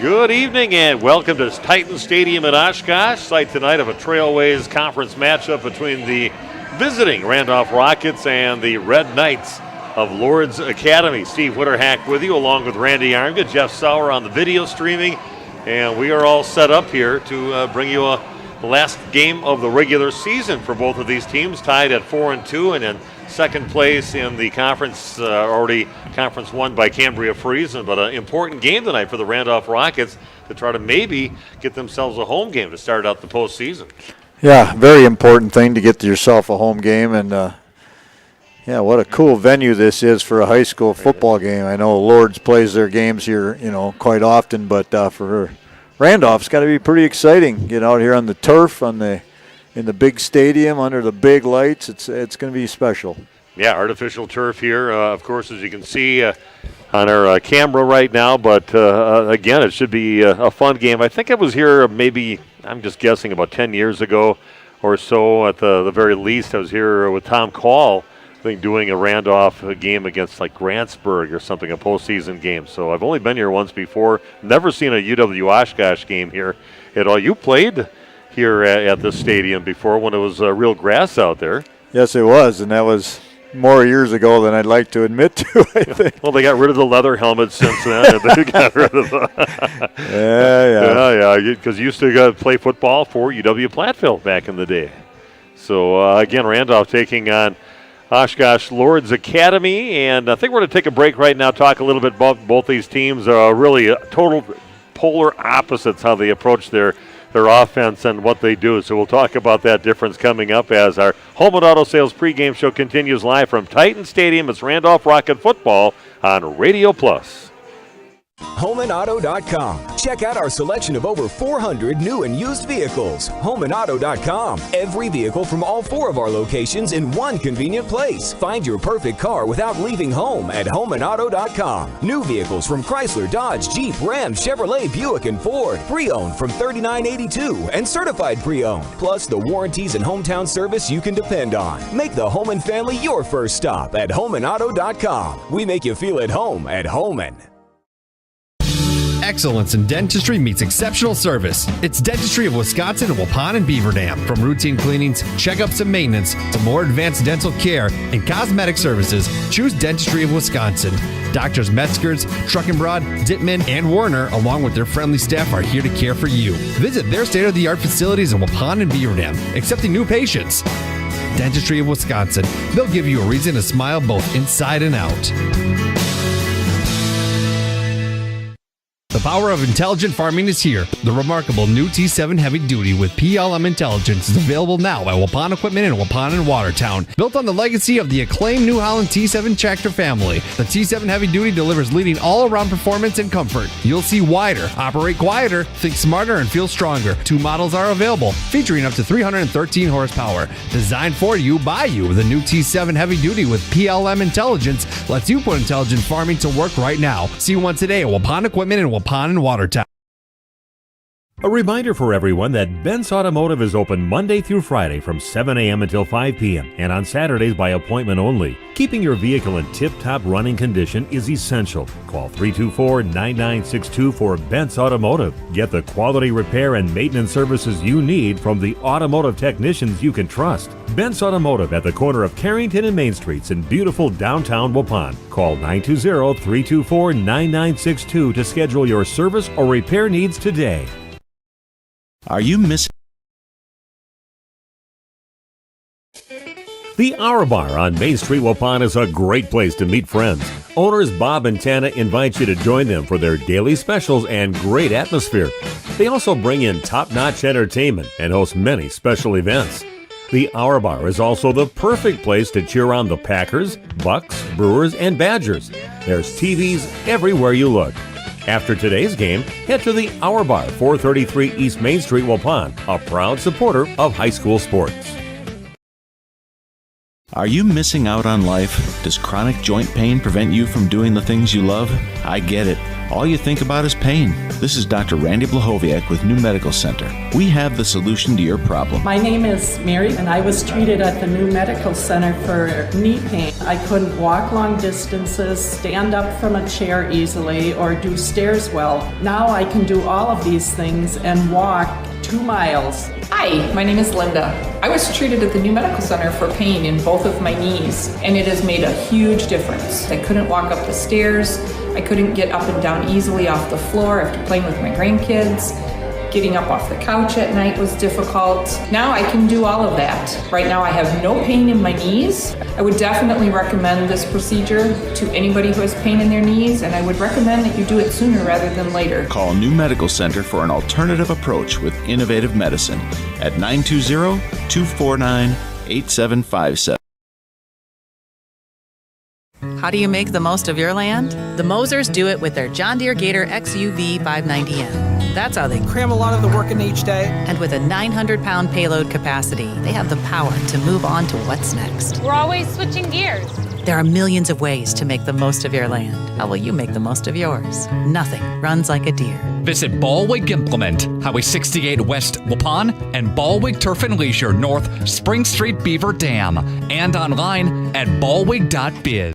Good evening and welcome to Titan Stadium in Oshkosh. Site tonight of a Trailways Conference matchup between the visiting Randolph Rockets and the Red Knights of Lourdes Academy. Steve Witterhack with you along with Randy Armgood, Jeff Sauer on the video streaming. And we are all set up here to bring you the last game of the regular season for both of these teams, tied at 4-2 and in second place in the conference, already conference won by Cambria Friesen, but an important game tonight for the Randolph Rockets to try to maybe get themselves a home game to start out the postseason. Yeah, very important thing to get yourself a home game, and yeah, what a cool venue this is for a high school football game. I know Lourdes plays their games here, quite often, but for Randolph, it's got to be pretty exciting. Get out here on the turf, in the big stadium under the big lights. It's going to be special. Yeah, artificial turf here, of course, as you can see on our camera right now. But again, it should be a fun game. I think I was here maybe, I'm just guessing, about 10 years ago or so at the very least. I was here with Tom Call, I think, doing a Randolph game against like Grantsburg or something, a postseason game. So I've only been here once before. Never seen a UW Oshkosh game here at all. You played here at this stadium before when it was real grass out there. Yes, it was, and that was more years ago than I'd like to admit to, I think. Well, they got rid of the leather helmets since then. And they got rid of the yeah, because you used to play football for UW Platteville back in the day. So, again, Randolph taking on Oshkosh Lourdes Academy, and I think we're going to take a break right now, talk a little bit about both these teams. Really total polar opposites how they approach their offense and what they do. So we'll talk about that difference coming up as our Home and Auto Sales pregame show continues live from Titan Stadium. It's Randolph Rocket Football on Radio Plus. HomeandAuto.com. Check out our selection of over 400 new and used vehicles. HomeandAuto.com. Every vehicle from all 4 of our locations in one convenient place. Find your perfect car without leaving home at HomeandAuto.com. New vehicles from Chrysler, Dodge, Jeep, Ram, Chevrolet, Buick, and Ford. Pre-owned from $39.82 and certified pre-owned. Plus the warranties and hometown service you can depend on. Make the Homan family your first stop at HomeandAuto.com. We make you feel at home at Homan. Excellence in dentistry meets exceptional service. It's Dentistry of Wisconsin in Waupun and Beaver Dam. From routine cleanings, checkups, and maintenance to more advanced dental care and cosmetic services, choose Dentistry of Wisconsin. Doctors Metzger's, Truckenbrod, Dittman, and Warner, along with their friendly staff, are here to care for you. Visit their state-of-the-art facilities in Waupun and Beaver Dam, accepting new patients. Dentistry of Wisconsin. They'll give you a reason to smile both inside and out. The power of intelligent farming is here. The remarkable new T7 Heavy Duty with PLM Intelligence is available now at Waupun Equipment in Waupun and Watertown. Built on the legacy of the acclaimed New Holland T7 tractor family, the T7 Heavy Duty delivers leading all-around performance and comfort. You'll see wider, operate quieter, think smarter, and feel stronger. 2 models are available, featuring up to 313 horsepower. Designed for you, by you, the new T7 Heavy Duty with PLM Intelligence lets you put intelligent farming to work right now. See one today at Waupun Equipment in Waupun and Watertown. A reminder for everyone that Bent's Automotive is open Monday through Friday from 7 a.m. until 5 p.m. and on Saturdays by appointment only. Keeping your vehicle in tip-top running condition is essential. Call 324-9962 for Bent's Automotive. Get the quality repair and maintenance services you need from the automotive technicians you can trust. Bent's Automotive at the corner of Carrington and Main Streets in beautiful downtown Waupun. Call 920-324-9962 to schedule your service or repair needs today. Are you missing? The Hour Bar on Main Street, Waupun is a great place to meet friends. Owners Bob and Tana invite you to join them for their daily specials and great atmosphere. They also bring in top-notch entertainment and host many special events. The Hour Bar is also the perfect place to cheer on the Packers, Bucks, Brewers, and Badgers. There's TVs everywhere you look. After today's game, head to the Hour Bar, 433 East Main Street, Waupun, a proud supporter of high school sports. Are you missing out on life? Does chronic joint pain prevent you from doing the things you love? I get it. All you think about is pain. This is Dr. Randy Blahoviak with New Medical Center. We have the solution to your problem. My name is Mary, and I was treated at the New Medical Center for knee pain. I couldn't walk long distances, stand up from a chair easily, or do stairs well. Now I can do all of these things and walk 2 miles. Hi, my name is Linda. I was treated at the New Medical Center for pain in both of my knees, and it has made a huge difference. I couldn't walk up the stairs. I couldn't get up and down easily off the floor after playing with my grandkids. Getting up off the couch at night was difficult. Now I can do all of that. Right now I have no pain in my knees. I would definitely recommend this procedure to anybody who has pain in their knees, and I would recommend that you do it sooner rather than later. Call New Medical Center for an alternative approach with innovative medicine at 920-249-8757. How do you make the most of your land? The Mosers do it with their John Deere Gator XUV 590N. That's how they cram a lot of the work in each day. And with a 900-pound payload capacity, they have the power to move on to what's next. We're always switching gears. There are millions of ways to make the most of your land. How will you make the most of yours? Nothing runs like a Deere. Visit Ballwig Implement, Highway 68 West Waupun, and Ballwig Turf and Leisure North Spring Street Beaver Dam, and online at ballwig.biz.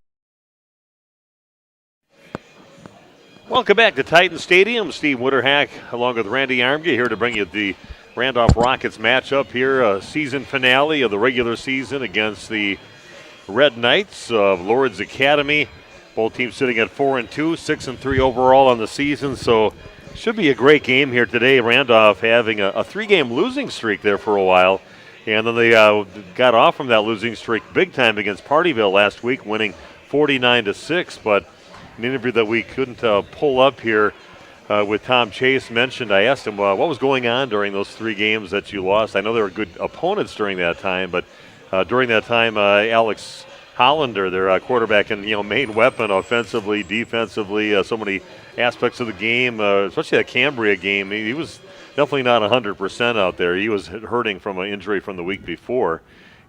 Welcome back to Titan Stadium. Steve Witterhack along with Randy Armgay here to bring you the Randolph Rockets matchup here, season finale of the regular season against the Red Knights of Lourdes Academy. Both teams sitting at 4-2, 6-3 overall on the season, so should be a great game here today. Randolph having a 3-game losing streak there for a while, and then they got off from that losing streak big time against Partyville last week, winning 49-6, but an interview that we couldn't pull up here with Tom Chase mentioned, I asked him what was going on during those 3 games that you lost. I know they were good opponents during that time, but during that time, Alex Hollander, their quarterback and main weapon offensively, defensively, so many aspects of the game, especially that Cambria game, he was definitely not 100% out there. He was hurting from an injury from the week before.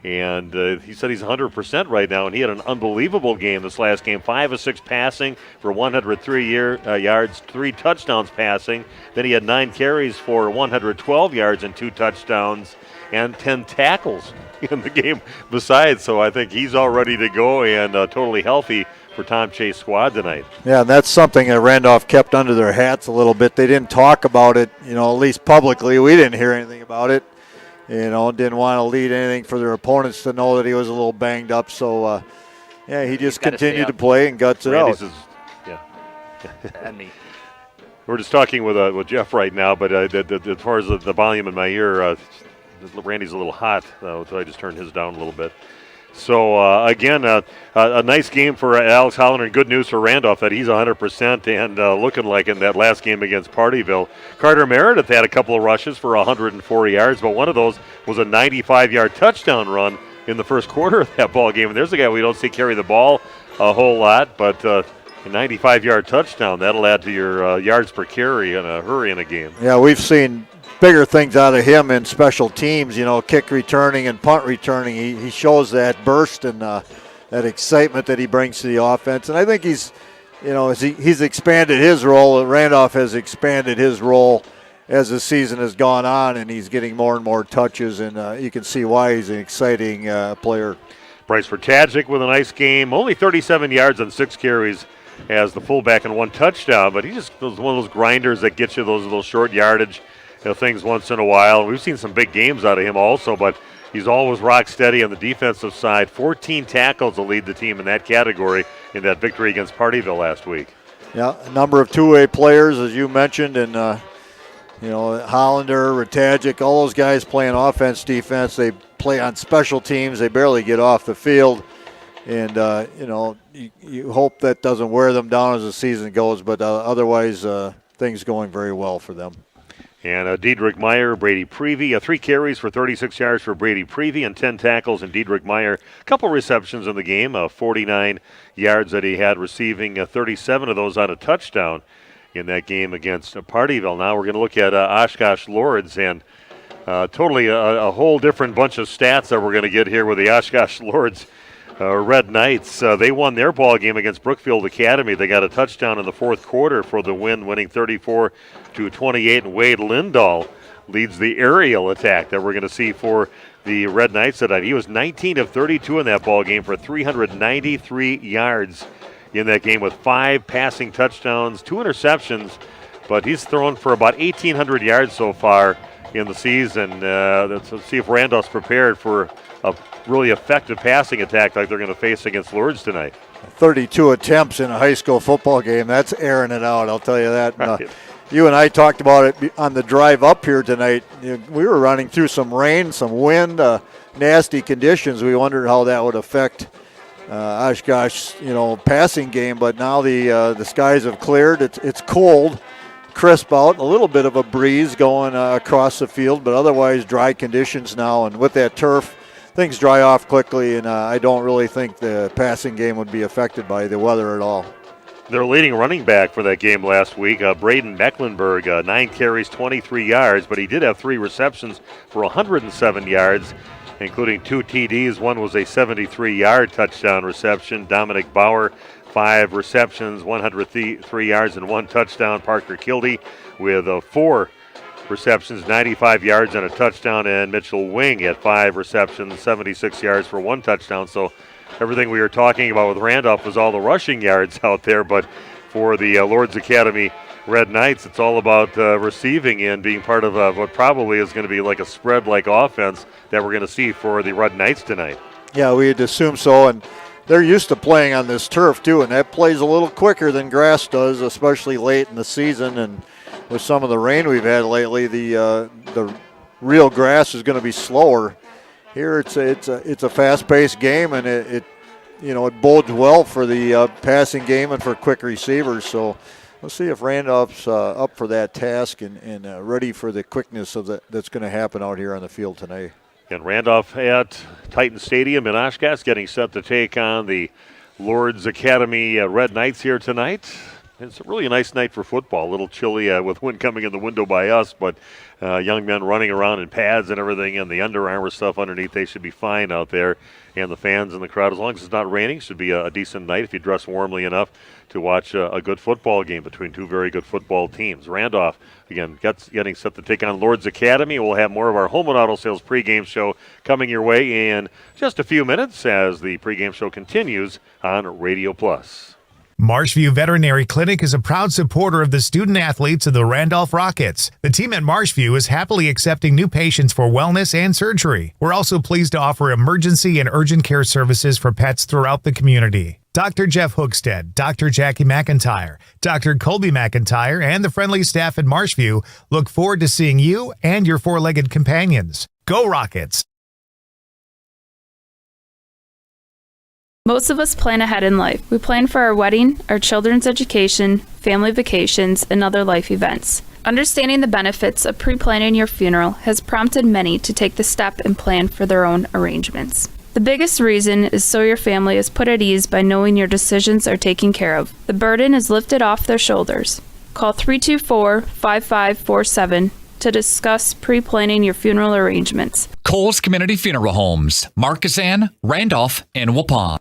And he said he's 100% right now, and he had an unbelievable game this last game. 5 of 6 passing for 103 yards, 3 touchdowns passing. Then he had 9 carries for 112 yards and 2 touchdowns and 10 tackles in the game besides. So I think he's all ready to go and totally healthy for Tom Chase squad tonight. Yeah, and that's something that Randolph kept under their hats a little bit. They didn't talk about it, at least publicly. We didn't hear anything about it. Didn't want to lead anything for their opponents to know that he was a little banged up. So, he just continued to play and guts it out. And me. We're just talking with Jeff right now, but as far as the volume in my ear, Randy's a little hot, so I just turned his down a little bit. So, again, a nice game for Alex Hollander, and good news for Randolph that he's 100% and looking like in that last game against Partyville. Carter Meredith had a couple of rushes for 140 yards, but one of those was a 95-yard touchdown run in the first quarter of that ball game. And there's a guy we don't see carry the ball a whole lot, but a 95-yard touchdown, that'll add to your yards per carry in a hurry in a game. Yeah, we've seen bigger things out of him in special teams, kick returning and punt returning. He shows that burst and that excitement that he brings to the offense. And I think he's expanded his role. Randolph has expanded his role as the season has gone on, and he's getting more and more touches, and you can see why he's an exciting player. Bryce Vertagic with a nice game. Only 37 yards on 6 carries as the fullback and 1 touchdown, but he just was one of those grinders that gets you those little short yardage things once in a while. We've seen some big games out of him also, but he's always rock steady on the defensive side. 14 tackles will lead the team in that category in that victory against Partyville last week. Yeah, a number of two-way players, as you mentioned, and Hollander, Ratagic, all those guys playing offense, defense. They play on special teams. They barely get off the field, and you hope that doesn't wear them down as the season goes. But otherwise, things going very well for them. And Diedrich Meyer, Brady Prevey, 3 carries for 36 yards for Brady Prevey and 10 tackles. And Diedrich Meyer, a couple receptions in the game, 49 yards that he had receiving, 37 of those on a touchdown in that game against Partyville. Now we're going to look at Oshkosh Lourdes, and totally a whole different bunch of stats that we're going to get here with the Oshkosh Lourdes Red Knights, they won their ball game against Brookfield Academy. They got a touchdown in the fourth quarter for the win, winning 34-28. And Wade Lindahl leads the aerial attack that we're going to see for the Red Knights tonight. He was 19 of 32 in that ball game for 393 yards in that game with 5 passing touchdowns, 2 interceptions, but he's thrown for about 1,800 yards so far in the season. Let's see if Randolph's prepared for a really effective passing attack like they're going to face against Lourdes tonight. 32 attempts in a high school football game. That's airing it out, I'll tell you that. Right. You and I talked about it on the drive up here tonight. We were running through some rain, some wind, nasty conditions. We wondered how that would affect Oshkosh, passing game. But now the skies have cleared. It's cold, crisp out, a little bit of a breeze going across the field, but otherwise dry conditions now. And with that turf, things dry off quickly, and I don't really think the passing game would be affected by the weather at all. Their leading running back for that game last week, Braden Mecklenburg, 9 carries, 23 yards, but he did have 3 receptions for 107 yards, including 2 TDs. One was a 73-yard touchdown reception. Dominic Bauer, 5 receptions, 103 yards, and 1 touchdown. Parker Kildee with 4 receptions, 95 yards and a touchdown, and Mitchell Wing at 5 receptions, 76 yards for 1 touchdown. So everything we were talking about with Randolph was all the rushing yards out there, but for the Lourdes Academy Red Knights, it's all about receiving and being part of what probably is going to be like a spread-like offense that we're going to see for the Red Knights tonight. Yeah, we'd assume so, and they're used to playing on this turf too, and that plays a little quicker than grass does, especially late in the season. And with some of the rain we've had lately, the real grass is going to be slower. Here it's a fast-paced game, and it bodes well for the passing game and for quick receivers. So let's see if Randolph's up for that task and ready for the quickness of that's going to happen out here on the field tonight. And Randolph at Titan Stadium in Oshkosh getting set to take on the Lourdes Academy Red Knights here tonight. It's a really nice night for football. A little chilly with wind coming in the window by us, but young men running around in pads and everything, and the Under Armour stuff underneath, they should be fine out there. And the fans in the crowd, as long as it's not raining, should be a decent night if you dress warmly enough to watch a good football game between 2 very good football teams. Randolph, again, getting set to take on Lourdes Academy. We'll have more of our Home and Auto Sales pregame show coming your way in just a few minutes as the pregame show continues on Radio Plus. Marshview Veterinary Clinic is a proud supporter of the student athletes of the Randolph Rockets. The team at Marshview is happily accepting new patients for wellness and surgery. We're also pleased to offer emergency and urgent care services for pets throughout the community. Dr. Jeff Hookstead, Dr. Jackie McIntyre, Dr. Colby McIntyre, and the friendly staff at Marshview look forward to seeing you and your 4-legged companions. Go Rockets! Most of us plan ahead in life. We plan for our wedding, our children's education, family vacations, and other life events. Understanding the benefits of pre-planning your funeral has prompted many to take the step and plan for their own arrangements. The biggest reason is so your family is put at ease by knowing your decisions are taken care of. The burden is lifted off their shoulders. Call 324-5547 to discuss pre-planning your funeral arrangements. Coles Community Funeral Homes, Markesan, Randolph, and Waupun.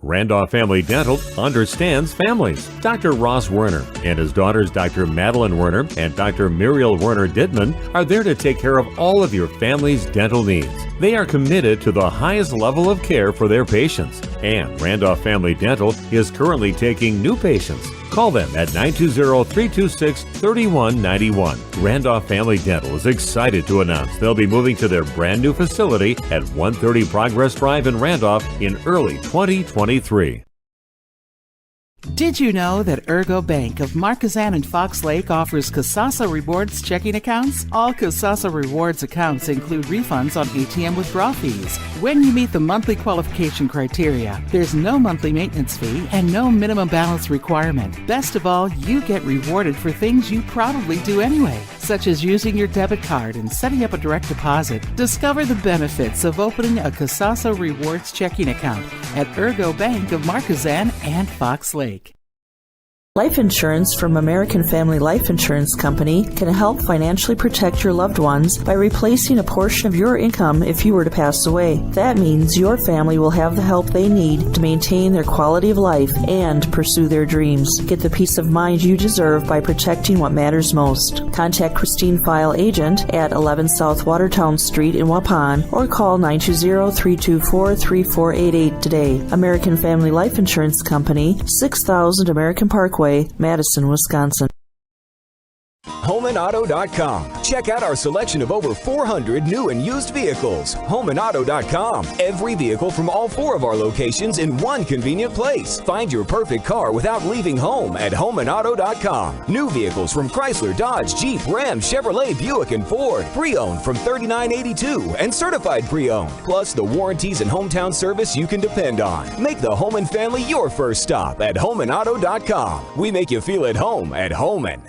Randolph Family Dental understands families. Dr. Ross Werner and his daughters Dr. Madeline Werner and Dr. Muriel Werner Dittman are there to take care of all of your family's dental needs. They are committed to the highest level of care for their patients. And Randolph Family Dental is currently taking new patients. Call them at 920-326-3191. Randolph Family Dental is excited to announce they'll be moving to their brand new facility at 130 Progress Drive in Randolph in early 2023. Did you know that Ergo Bank of Markesan and Fox Lake offers Kasasa Rewards checking accounts? All Kasasa Rewards accounts include refunds on ATM withdrawal fees. When you meet the monthly qualification criteria, there's no monthly maintenance fee and no minimum balance requirement. Best of all, you get rewarded for things you probably do anyway, such as using your debit card and setting up a direct deposit. Discover the benefits of opening a Kasasa Rewards checking account at Ergo Bank of Markesan and Fox Lake. Life insurance from American Family Life Insurance Company can help financially protect your loved ones by replacing a portion of your income if you were to pass away. That means your family will have the help they need to maintain their quality of life and pursue their dreams. Get the peace of mind you deserve by protecting what matters most. Contact Christine File Agent at 11 South Watertown Street in Waupun or call 920-324-3488 today. American Family Life Insurance Company, 6000 American Parkway, Madison, Wisconsin. HomeAndAuto.com. Check out our selection of over 400 new and used vehicles. HomeAndAuto.com. Every vehicle from all 4 of our locations in one convenient place. Find your perfect car without leaving home at HomeAndAuto.com. New vehicles from Chrysler, Dodge, Jeep, Ram, Chevrolet, Buick, and Ford. Pre-owned from $39.82 and certified pre-owned. Plus the warranties and hometown service you can depend on. Make the Home and Family your first stop at HomeAndAuto.com. We make you feel at home at Home'n.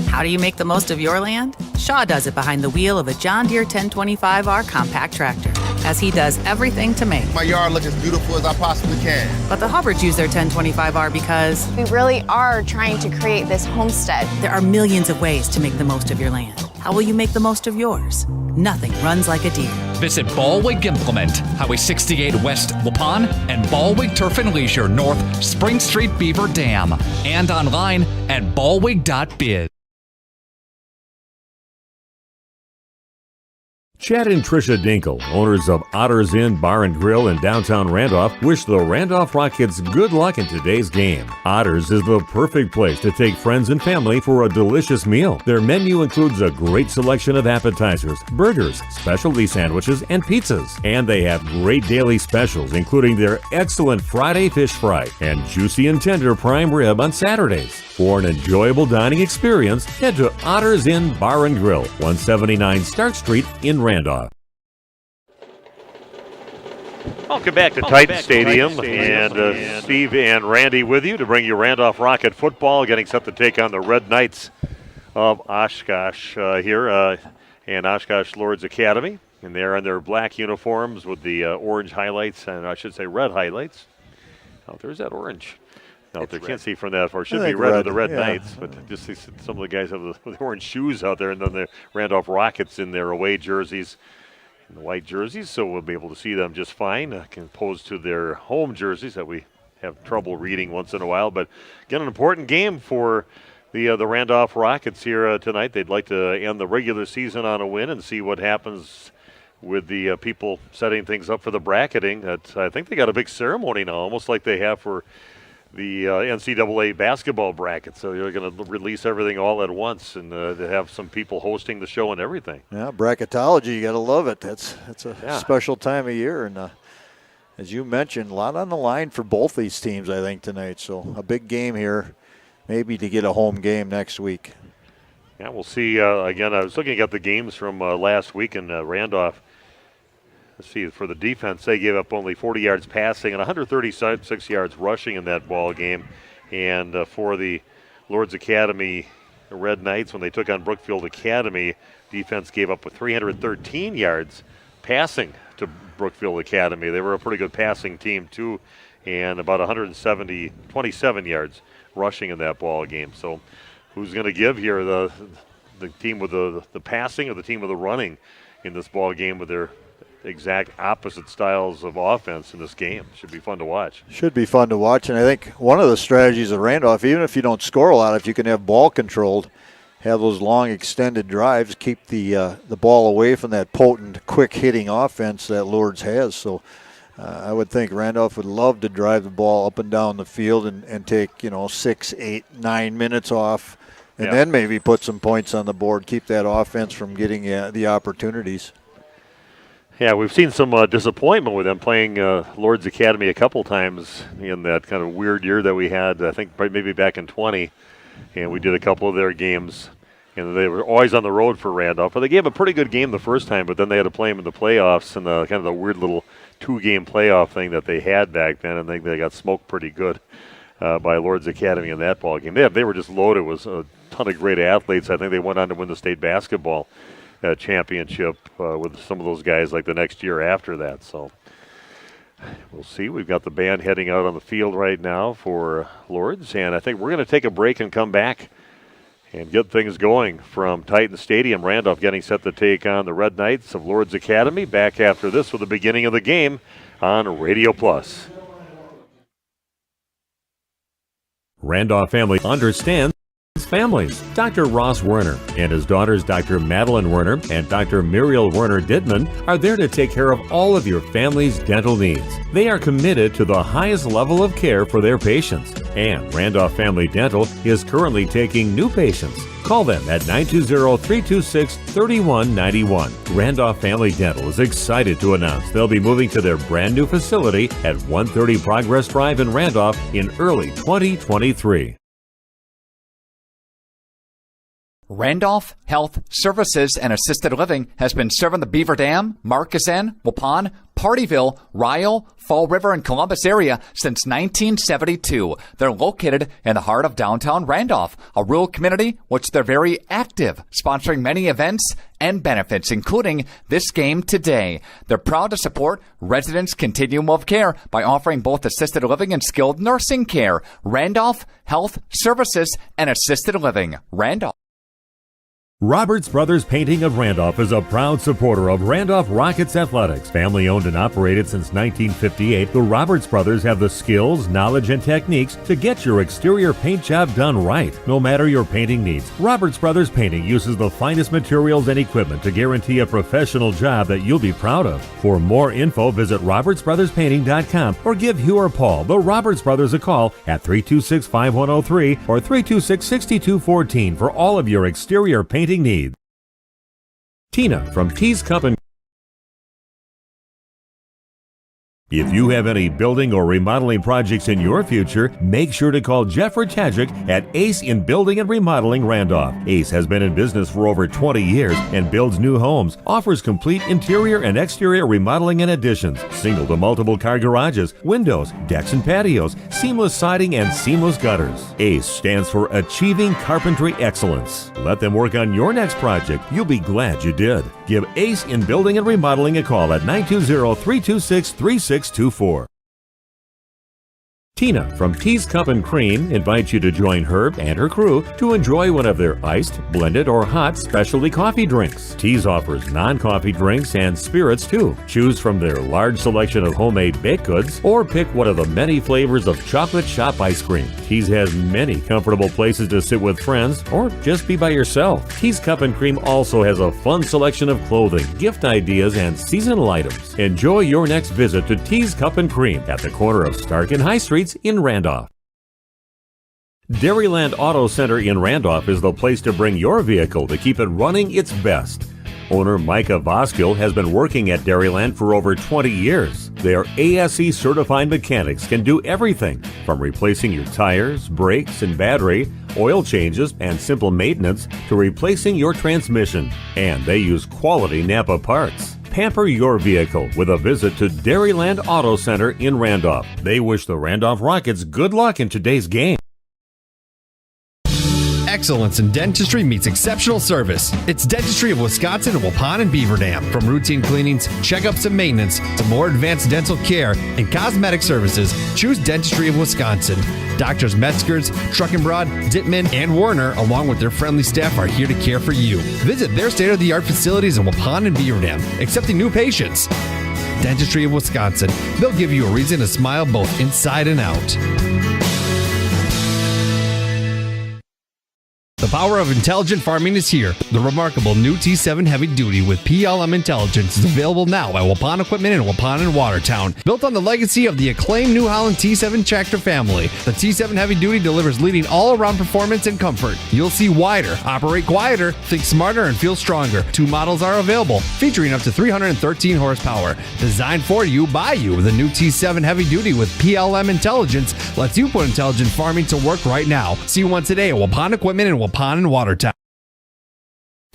How do you make the most of your land? Shaw does it behind the wheel of a John Deere 1025R compact tractor, as he does everything to make my yard look as beautiful as I possibly can. But the Hubbards use their 1025R because we really are trying to create this homestead. There are millions of ways to make the most of your land. How will you make the most of yours? Nothing runs like a Deere. Visit Ballwig Implement, Highway 68 West Waupun, and Ballwig Turf and Leisure North, Spring Street Beaver Dam, and online at ballwig.biz. Chad and Tricia Dinkle, owners of Otter's Inn Bar and Grill in downtown Randolph, wish the Randolph Rockets good luck in today's game. Otter's is the perfect place to take friends and family for a delicious meal. Their menu includes a great selection of appetizers, burgers, specialty sandwiches, and pizzas. And they have great daily specials, including their excellent Friday fish fry and juicy and tender prime rib on Saturdays. For an enjoyable dining experience, head to Otter's Inn Bar and Grill, 179 Stark Street in Randolph. Welcome back to Titan Stadium, and Steve and Randy with you to bring you Randolph Rocket football, getting set to take on the Red Knights of Oshkosh here, and Oshkosh Lourdes Academy. And they're in their black uniforms with the orange highlights, and I should say red highlights. Oh, there's that orange. No, they can't see from that far. It should be red with the Red Knights, but just see some of the guys have the orange shoes out there, and then the Randolph Rockets in their away jerseys and the white jerseys, so we'll be able to see them just fine, opposed to their home jerseys that we have trouble reading once in a while. But again, an important game for the Randolph Rockets here tonight. They'd like to end the regular season on a win and see what happens with the people setting things up for the bracketing. I think they got a big ceremony now, almost like they have for the NCAA basketball bracket. So you're going to release everything all at once, and to have some people hosting the show and everything. Yeah, bracketology, you got to love it. That's a special time of year, and as you mentioned, a lot on the line for both these teams, I think, tonight. So a big game here, maybe to get a home game next week. Yeah, we'll see. Again, I was looking at the games from last week in Randolph. Let's see, for the defense, they gave up only 40 yards passing and 136 yards rushing in that ball game. And for the Lourdes Academy Red Knights, when they took on Brookfield Academy, defense gave up 313 yards passing to Brookfield Academy. They were a pretty good passing team, too, and about 27 yards rushing in that ball game. So who's going to give here, the team with the passing or the team with the running in this ball game with their exact opposite styles of offense in this game? Should be fun to watch. Should be fun to watch, and I think one of the strategies of Randolph, even if you don't score a lot, if you can have ball controlled, have those long extended drives, keep the ball away from that potent, quick-hitting offense that Lourdes has. So I would think Randolph would love to drive the ball up and down the field and take 6, 8, 9 minutes off, and then maybe put some points on the board, keep that offense from getting the opportunities. Yeah, we've seen some disappointment with them playing Lourdes Academy a couple times in that kind of weird year that we had, I think maybe back in 20, and we did a couple of their games, and they were always on the road for Randolph. But they gave a pretty good game the first time, but then they had to play them in the playoffs and kind of the weird little 2-game playoff thing that they had back then, and I think they got smoked pretty good by Lourdes Academy in that ball game. They were just loaded with a ton of great athletes. I think they went on to win the state basketball championship with some of those guys like the next year after that. So We'll see. We've got the band heading out on the field right now for Lourdes, and I think we're going to take a break and come back and get things going from Titan Stadium. Randolph getting set to take on the Red Knights of Lourdes Academy. Back after this with the beginning of the game on Radio Plus. Randolph family understands families. Dr. Ross Werner and his daughters Dr. Madeline Werner and Dr. Muriel Werner Dittman are there to take care of all of your family's dental needs. They are committed to the highest level of care for their patients. And Randolph Family Dental is currently taking new patients. Call them at 920-326-3191. Randolph Family Dental is excited to announce they'll be moving to their brand new facility at 130 Progress Drive in Randolph in early 2023. Randolph Health Services and Assisted Living has been serving the Beaver Dam, Marquezine, Waupun, Partyville, Ryle, Fall River, and Columbus area since 1972. They're located in the heart of downtown Randolph, a rural community which they're very active, sponsoring many events and benefits, including this game today. They're proud to support residents' continuum of care by offering both assisted living and skilled nursing care. Randolph Health Services and Assisted Living. Randolph. Roberts Brothers Painting of Randolph is a proud supporter of Randolph Rockets athletics. Family owned and operated since 1958, the Roberts Brothers have the skills, knowledge, and techniques to get your exterior paint job done right, no matter your painting needs. Roberts Brothers Painting uses the finest materials and equipment to guarantee a professional job that you'll be proud of. For more info, visit robertsbrotherspainting.com or give Hugh or Paul, the Roberts Brothers, a call at 326-5103 or 326-6214 for all of your exterior painting needs. Tina from T's Cup & If you have any building or remodeling projects in your future, make sure to call Jeff Retajic at Ace in Building and Remodeling Randolph. Ace has been in business for over 20 years and builds new homes, offers complete interior and exterior remodeling and additions, single to multiple car garages, windows, decks and patios, seamless siding, and seamless gutters. Ace stands for Achieving Carpentry Excellence. Let them work on your next project. You'll be glad you did. Give Ace in Building and Remodeling a call at 920-326-3624. Tina from Tea's Cup & Cream invites you to join her and her crew to enjoy one of their iced, blended, or hot specialty coffee drinks. Tea's offers non-coffee drinks and spirits too. Choose from their large selection of homemade baked goods or pick one of the many flavors of chocolate shop ice cream. Tea's has many comfortable places to sit with friends or just be by yourself. Tea's Cup & Cream also has a fun selection of clothing, gift ideas, and seasonal items. Enjoy your next visit to Tea's Cup & Cream at the corner of Stark and High Streets in Randolph. Dairyland Auto Center in Randolph is the place to bring your vehicle to keep it running its best. Owner Micah Voskill has been working at Dairyland for over 20 years. Their ASE certified mechanics can do everything from replacing your tires, brakes, and battery, oil changes, and simple maintenance to replacing your transmission. And they use quality Napa parts. Pamper your vehicle with a visit to Dairyland Auto Center in Randolph. They wish the Randolph Rockets good luck in today's game. Excellence in dentistry meets exceptional service. It's Dentistry of Wisconsin in Waupun and Beaver Dam. From routine cleanings, checkups, and maintenance to more advanced dental care and cosmetic services, choose Dentistry of Wisconsin. Doctors Metzger's, Truckenbrod, Dittman, and Warner, along with their friendly staff, are here to care for you. Visit their state-of-the-art facilities in Waupun and Beaver Dam, accepting new patients. Dentistry of Wisconsin. They'll give you a reason to smile both inside and out. The power of intelligent farming is here. The remarkable new T7 Heavy Duty with PLM Intelligence is available now at Waupun Equipment in Waupun and Watertown. Built on the legacy of the acclaimed New Holland T7 tractor family, the T7 Heavy Duty delivers leading all-around performance and comfort. You'll see wider, operate quieter, think smarter, and feel stronger. Two models are available, featuring up to 313 horsepower. Designed for you, by you, the new T7 Heavy Duty with PLM Intelligence lets you put intelligent farming to work right now. See one today at Waupun Equipment in Waupun and Watertown.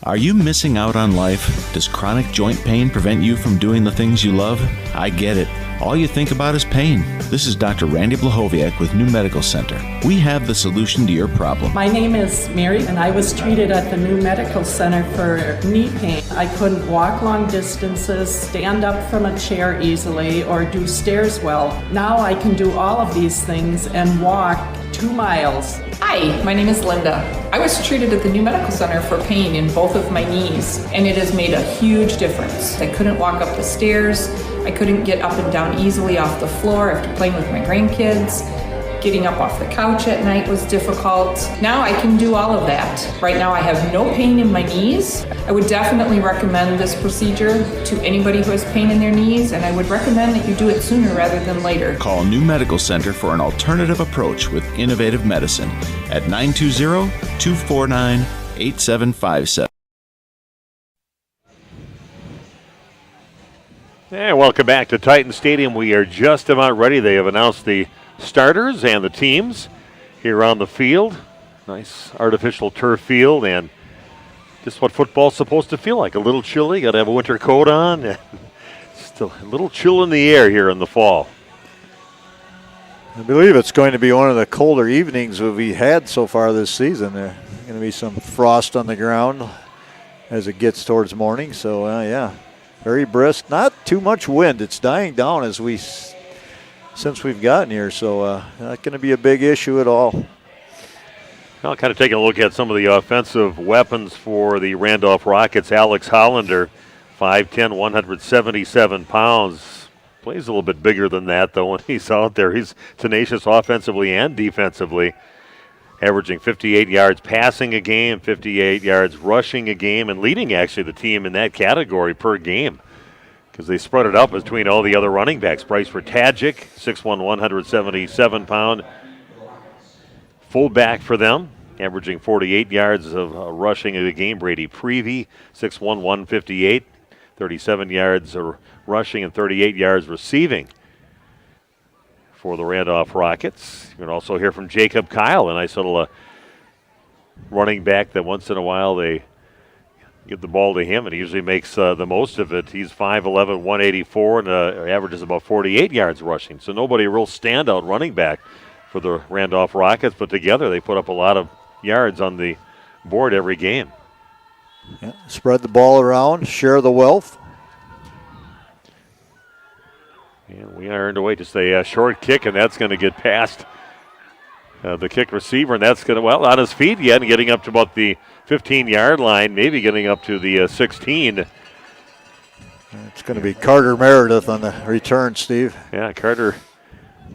Are you missing out on life? Does chronic joint pain prevent you from doing the things you love? I get it. All you think about is pain. This is Dr. Randy Blahoviak with New Medical Center. We have the solution to your problem. My name is Mary, and I was treated at the New Medical Center for knee pain. I couldn't walk long distances, stand up from a chair easily, or do stairs well. Now I can do all of these things and walk 2 miles. Hi, my name is Linda. I was treated at the New Medical Center for pain in both of my knees, and it has made a huge difference. I couldn't walk up the stairs. I couldn't get up and down easily off the floor after playing with my grandkids. Getting up off the couch at night was difficult. Now I can do all of that. Right now I have no pain in my knees. I would definitely recommend this procedure to anybody who has pain in their knees, and I would recommend that you do it sooner rather than later. Call New Medical Center for an alternative approach with innovative medicine at 920-249-8757. And welcome back to Titan Stadium. We are just about ready. They have announced the starters and the teams here on the field. Nice artificial turf field, and just what football's supposed to feel like. A little chilly, got to have a winter coat on. And still a little chill in the air here in the fall. I believe it's going to be one of the colder evenings we've had so far this season. There's going to be some frost on the ground as it gets towards morning. So, yeah, very brisk. Not too much wind. It's dying down since we've gotten here, so not going to be a big issue at all. Well, kind of taking a look at some of the offensive weapons for the Randolph Rockets. Alex Hollander, 5'10", 177 pounds. Plays a little bit bigger than that, though, when he's out there. He's tenacious offensively and defensively, averaging 58 yards passing a game, 58 yards rushing a game, and leading actually the team in that category per game, because they spread it up between all the other running backs. Bryce Ratajcic, 6'1", 177-pound fullback for them, averaging 48 yards of rushing in the game. Brady Prevey, 6'1", 158, 37 yards of rushing and 38 yards receiving for the Randolph Rockets. You can also hear from Jacob Kyle, a nice little running back that once in a while they give the ball to him, and he usually makes the most of it. He's 5'11", 184, and averages about 48 yards rushing. So nobody a real standout running back for the Randolph Rockets, but together they put up a lot of yards on the board every game. Yeah, spread the ball around, share the wealth. And we are underway. Just a short kick, and that's going to get past the kick receiver, and that's going to, well, on his feet yet, and getting up to about the 15-yard line, maybe getting up to the 16. It's going to be Carter Meredith on the return, Steve. Yeah, Carter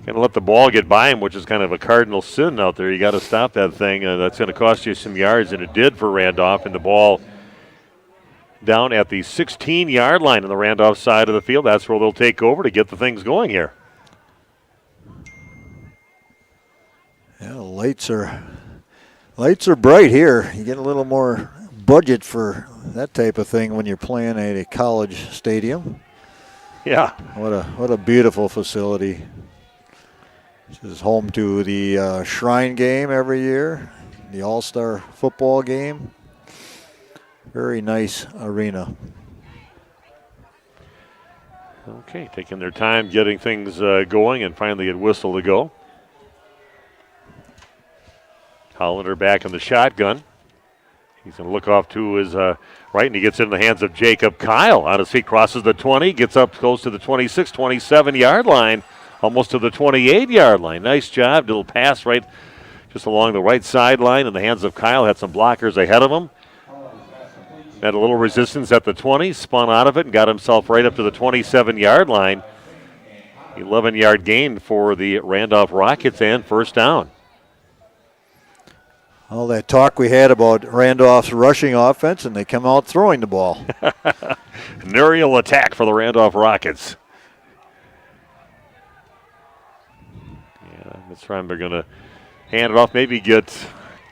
going to let the ball get by him, which is kind of a cardinal sin out there. You got to stop that thing. That's going to cost you some yards, and it did for Randolph, and the ball down at the 16-yard line on the Randolph side of the field. That's where they'll take over to get the things going here. Yeah, lights are bright here. You get a little more budget for that type of thing when you're playing at a college stadium. Yeah. What a beautiful facility. This is home to the Shrine game every year, the All-Star football game. Very nice arena. Okay, taking their time getting things going, and finally get whistle to go. Hollander back in the shotgun. He's going to look off to his right, and he gets in the hands of Jacob Kyle. On his feet, crosses the 20, gets up close to the 26, 27-yard line, almost to the 28-yard line. Nice job. Little pass right just along the right sideline in the hands of Kyle. Had some blockers ahead of him. Had a little resistance at the 20, spun out of it, and got himself right up to the 27-yard line. 11-yard gain for the Randolph Rockets, and first down. All that talk we had about Randolph's rushing offense, and they come out throwing the ball. An aerial attack for the Randolph Rockets. Yeah, this time they're going to hand it off, maybe get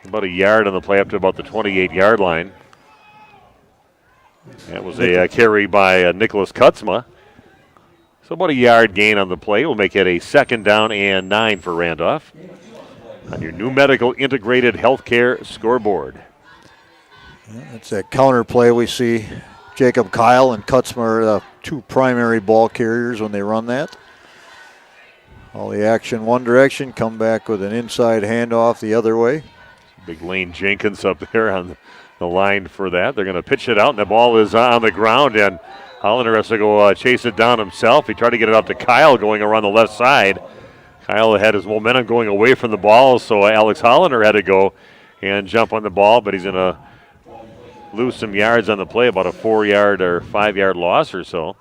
about a yard on the play up to about the 28-yard line. That was a carry by Nicholas Kutzma. So about a yard gain on the play will make it a second down and 9 for Randolph on your New Medical Integrated Healthcare scoreboard. It's that counter play we see. Jacob Kyle and Kutzmer are the two primary ball carriers when they run that. All the action one direction, come back with an inside handoff the other way. Big Lane Jenkins up there on the line for that. They're going to pitch it out, and the ball is on the ground, and Hollander has to go chase it down himself. He tried to get it out to Kyle going around the left side. Kyle had his momentum going away from the ball, so Alex Hollander had to go and jump on the ball, but he's going to lose some yards on the play, about a 4-yard or 5-yard loss or so.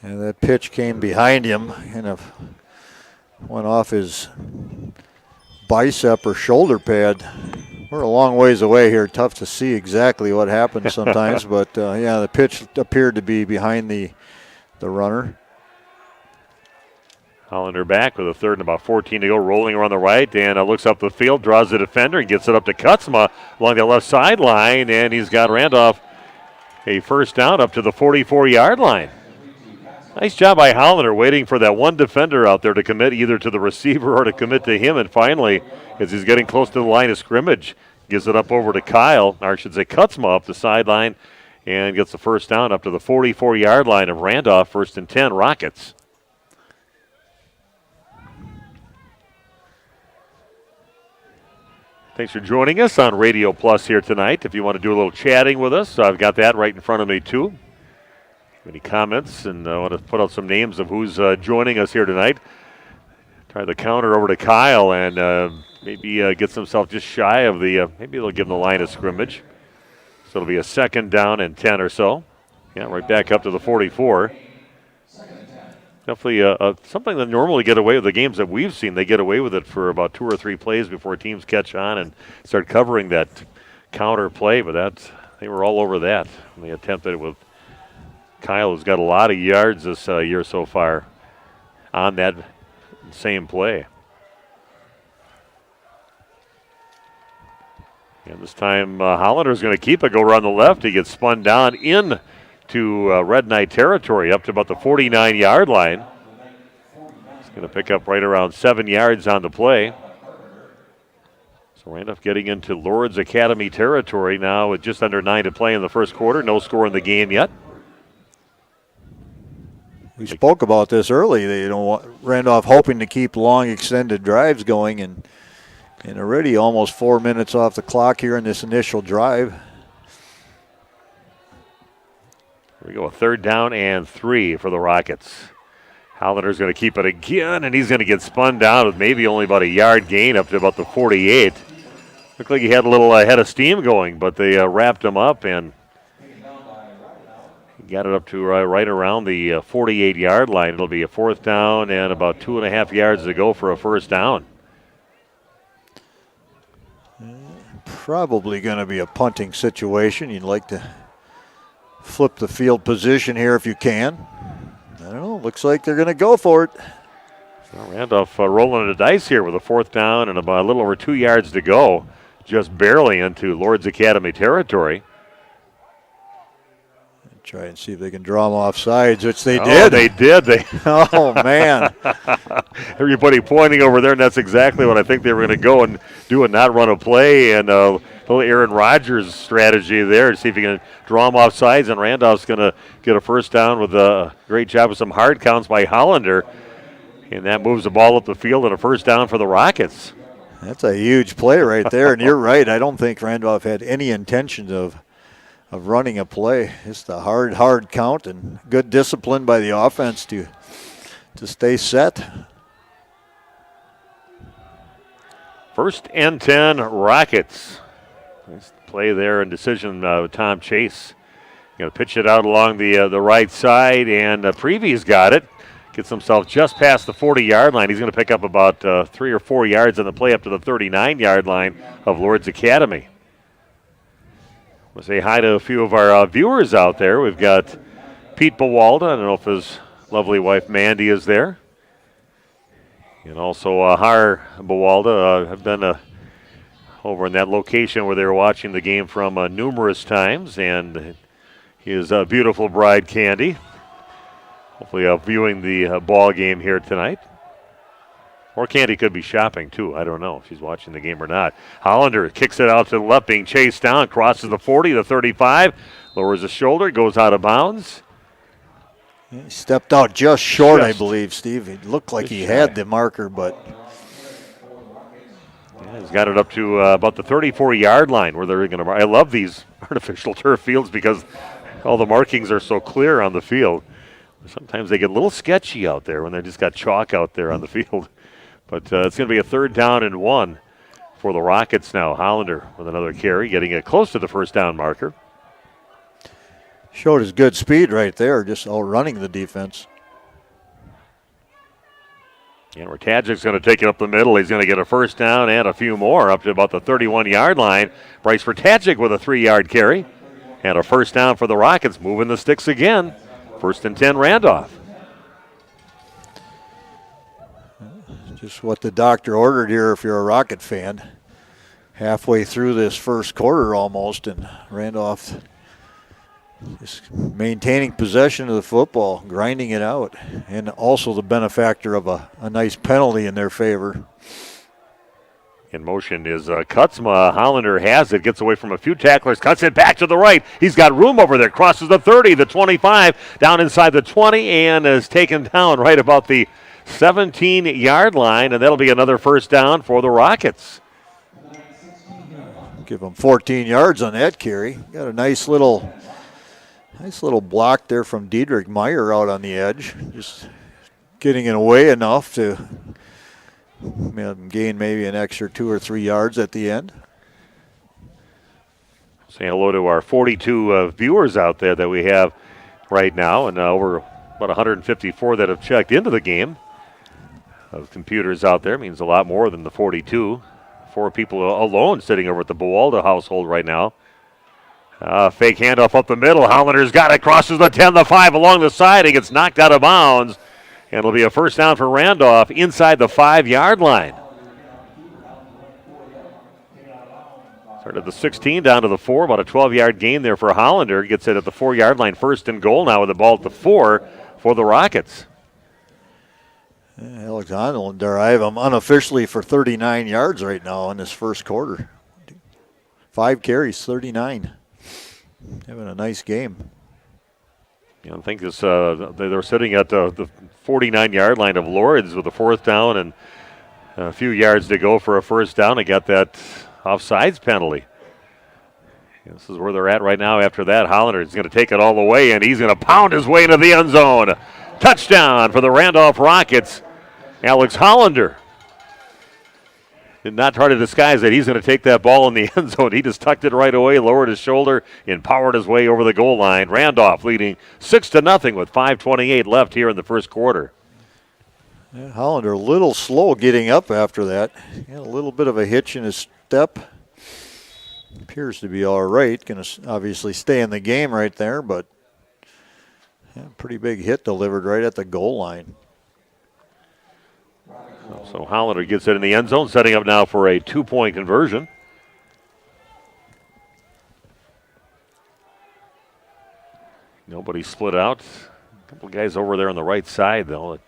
And that pitch came behind him and went off his bicep or shoulder pad. We're a long ways away here. Tough to see exactly what happened sometimes, but yeah, the pitch appeared to be behind the runner. Hollander back with a third and about 14 to go, rolling around the right, and looks up the field, draws the defender, and gets it up to Kutzma along the left sideline, and he's got Randolph a first down up to the 44-yard line. Nice job by Hollander waiting for that one defender out there to commit either to the receiver or to commit to him, and finally, as he's getting close to the line of scrimmage, gives it up over to Kyle, or I should say Kutzma up the sideline, and gets the first down up to the 44-yard line of Randolph, 1st and 10, Rockets. Thanks for joining us on Radio Plus here tonight. If you want to do a little chatting with us, I've got that right in front of me too. Any comments? And I want to put out some names of who's joining us here tonight. Try the counter over to Kyle and maybe gets himself just shy of the, maybe they'll give him the line of scrimmage. So it'll be a 2nd down and 10 or so. Yeah, right back up to the 44. Definitely something that normally get away with the games that we've seen. They get away with it for about 2 or 3 plays before teams catch on and start covering that counter play. But they were all over that. And they attempted it with Kyle, who's got a lot of yards this year so far on that same play. And this time Hollander's going to keep it, go around the left. He gets spun down in to Red Knight territory up to about the 49-yard line. He's going to pick up right around 7 yards on the play. So Randolph getting into Lourdes Academy territory now with just under 9 to play in the first quarter. No score in the game yet. We spoke about this early. Randolph hoping to keep long extended drives going, and already almost 4 minutes off the clock here in this initial drive. Here we go, a 3rd down and 3 for the Rockets. Hollander's going to keep it again, and he's going to get spun down with maybe only about a yard gain up to about the 48. Looked like he had a little head of steam going, but they wrapped him up, and he got it up to right around the 48-yard line. It'll be a 4th down and about 2.5 yards to go for a first down. Probably going to be a punting situation. You'd like to flip the field position here if you can. I don't know. Looks like they're going to go for it. So Randolph rolling the dice here with a 4th down and about a little over 2 yards to go. Just barely into Lourdes Academy territory. Try and see if they can draw them off sides, which they did. They did. Oh, man. Everybody pointing over there, and that's exactly what I think they were going to go and do and not run a play. And a little Aaron Rodgers strategy there to see if he can draw them off sides. And Randolph's going to get a first down with a great job of some hard counts by Hollander. And that moves the ball up the field and a first down for the Rockets. That's a huge play right there. And you're right. I don't think Randolph had any intentions of running a play. Just a hard count and good discipline by the offense to stay set. 1st and 10 Rockets. Nice play there and decision with Tom Chase. Going to pitch it out along the right side, and Prevy's got it. Gets himself just past the 40-yard line. He's going to pick up about 3 or 4 yards on the play up to the 39-yard line of Lourdes Academy. We'll say hi to a few of our viewers out there. We've got Pete Bawalda. I don't know if his lovely wife Mandy is there. And also Har Bawalda have been over in that location where they were watching the game from numerous times. And his beautiful bride Candy. Hopefully viewing the ball game here tonight. Or Candy could be shopping, too. I don't know if she's watching the game or not. Hollander kicks it out to the left, being chased down, crosses the 40, the 35, lowers the shoulder, goes out of bounds. He stepped out just short, I believe, Steve. It looked like he had the marker, but... Yeah, he's got it up to about the 34-yard line where they're going to... I love these artificial turf fields because all the markings are so clear on the field. Sometimes they get a little sketchy out there when they just got chalk out there on the field. But it's going to be a 3rd down and 1 for the Rockets now. Hollander with another carry, getting it close to the first down marker. Showed his good speed right there, just outrunning the defense. And Rtajic's going to take it up the middle. He's going to get a first down and a few more up to about the 31-yard line. Bryce Rtajic with a 3-yard carry. And a first down for the Rockets, moving the sticks again. 1st and 10, Randolph. Just what the doctor ordered here if you're a Rocket fan. Halfway through this first quarter almost, and Randolph just maintaining possession of the football, grinding it out, and also the benefactor of a nice penalty in their favor. In motion is Kutzma. Hollander has it, gets away from a few tacklers, cuts it back to the right. He's got room over there, crosses the 30, the 25, down inside the 20, and is taken down right about the 17-yard line, and that'll be another first down for the Rockets. Give them 14 yards on that carry. Got a nice little block there from Diedrich Meyer out on the edge. Just getting it away enough to gain maybe an extra 2 or 3 yards at the end. Say hello to our 42 viewers out there that we have right now, and over about 154 that have checked into the game. Of computers out there means a lot more than the 42. 4 people alone sitting over at the Buwalda household right now. Fake handoff up the middle. Hollander's got it, crosses the 10, the 5 along the side. He gets knocked out of bounds. And it'll be a first down for Randolph inside the 5-yard line. Started at the 16 down to the 4, about a 12-yard gain there for Hollander. Gets it at the 4-yard line, 1st and goal now with the ball at the 4 for the Rockets. Alexander, I have him unofficially for 39 yards right now in this first quarter. 5 carries, 39. Having a nice game. I think this they're sitting at the 49-yard line of Lourdes with a 4th down and a few yards to go for a first down. They got that offsides penalty. This is where they're at right now. After that, Hollander is going to take it all the way, and he's going to pound his way into the end zone. Touchdown for the Randolph Rockets. Alex Hollander did not try to disguise that he's going to take that ball in the end zone. He just tucked it right away, lowered his shoulder, and powered his way over the goal line. Randolph leading 6-0 with 5:28 left here in the first quarter. Yeah, Hollander a little slow getting up after that. A little bit of a hitch in his step. Appears to be all right. Going to obviously stay in the game right there, but pretty big hit delivered right at the goal line. So Hollander gets it in the end zone, setting up now for a 2-point conversion. Nobody split out. A couple of guys over there on the right side, though. Let's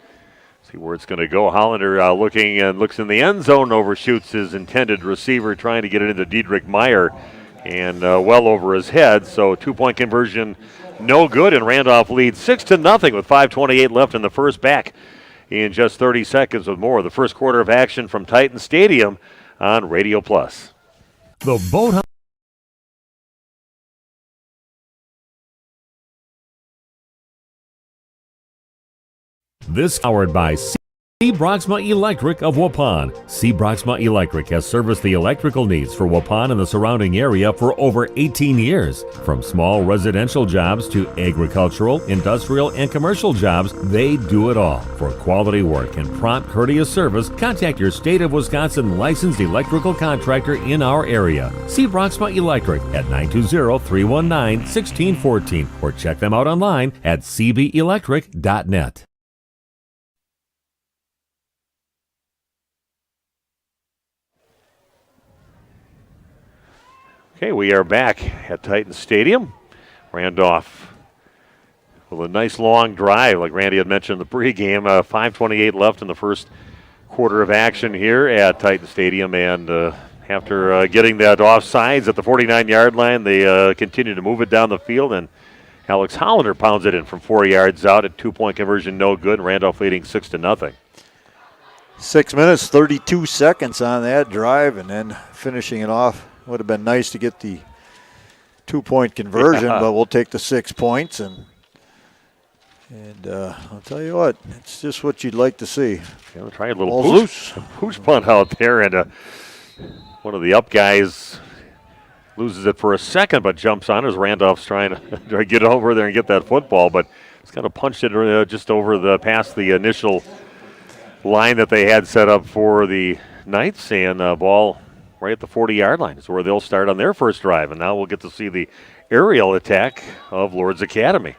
see where it's going to go. Hollander looking and looks in the end zone, overshoots his intended receiver, trying to get it into Diedrich Meyer, and well over his head. So 2-point conversion, no good, and Randolph leads 6-0 with 5:28 left in the first, back in just 30 seconds with more. The first quarter of action from Titan Stadium on Radio Plus. The Boat This powered by C. Broxma Electric of Waupun. C. Broxma Electric has serviced the electrical needs for Waupun and the surrounding area for over 18 years. From small residential jobs to agricultural, industrial, and commercial jobs, they do it all. For quality work and prompt, courteous service, contact your State of Wisconsin licensed electrical contractor in our area. C. Broxma Electric at 920-319-1614 or check them out online at cbelectric.net. Okay, we are back at Titan Stadium. Randolph with a nice long drive, like Randy had mentioned in the pregame. 5:28 left in the first quarter of action here at Titan Stadium, and after getting that offsides at the 49-yard line, they continue to move it down the field, and Alex Hollander pounds it in from 4 yards out. A 2-point conversion, no good. Randolph leading 6-0. 6 minutes, 32 seconds on that drive, and then finishing it off. Would have been nice to get the 2-point conversion, but we'll take the 6 points. And I'll tell you what, it's just what you'd like to see. Yeah, we'll try a little pooch punt out there, and one of the up guys loses it for a second, but jumps on as Randolph's trying to get over there and get that football, but it's kind of punched it just over past the initial line that they had set up for the Knights, and ball right at the 40-yard line is where they'll start on their first drive, and now we'll get to see the aerial attack of Lourdes Academy.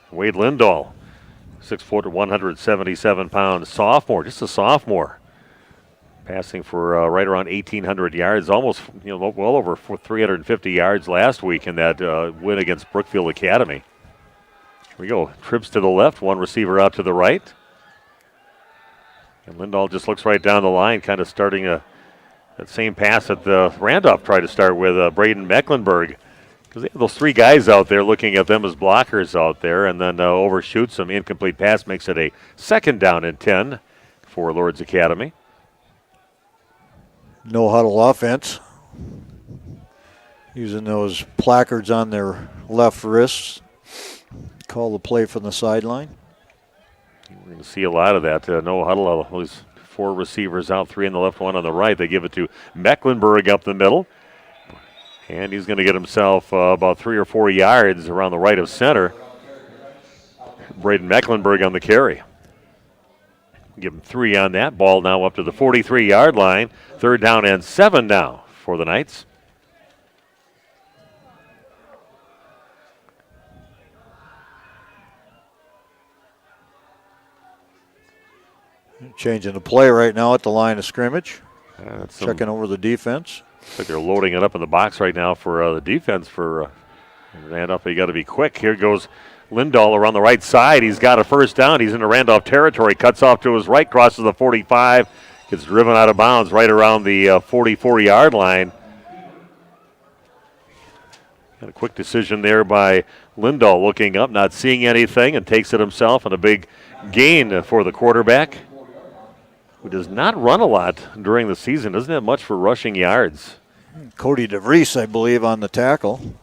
Wade Lindahl, 6 foot, 177 pounds, sophomore, just a sophomore, passing for right around 1,800 yards, almost well over 350 yards last week in that win against Brookfield Academy. Here we go, trips to the left, one receiver out to the right. And Lindahl just looks right down the line, kind of starting that same pass that the Randolph tried to start with Braden Mecklenburg. Because they have those 3 guys out there looking at them as blockers out there, and then overshoots them. Incomplete pass makes it a 2nd down and 10 for Lourdes Academy. No huddle offense. Using those placards on their left wrists. Call the play from the sideline. We're going to see a lot of that. No huddle. Those 4 receivers out, 3 on the left, 1 on the right. They give it to Mecklenburg up the middle. And he's going to get himself about 3 or 4 yards around the right of center. Braden Mecklenburg on the carry. Give him 3 on that. Ball now up to the 43-yard line. 3rd down and 7 now for the Knights. Changing the play right now at the line of scrimmage. Checking over the defense. Looks like they're loading it up in the box right now for the defense for Randolph. You got to be quick. Here goes Lindahl around the right side. He's got a 1st down. He's into Randolph territory. Cuts off to his right, crosses the 45. Gets driven out of bounds right around the 44-yard line. Got a quick decision there by Lindahl, looking up, not seeing anything, and takes it himself, and a big gain for the quarterback, who does not run a lot during the season, doesn't have much for rushing yards. Cody DeVries, I believe, on the tackle.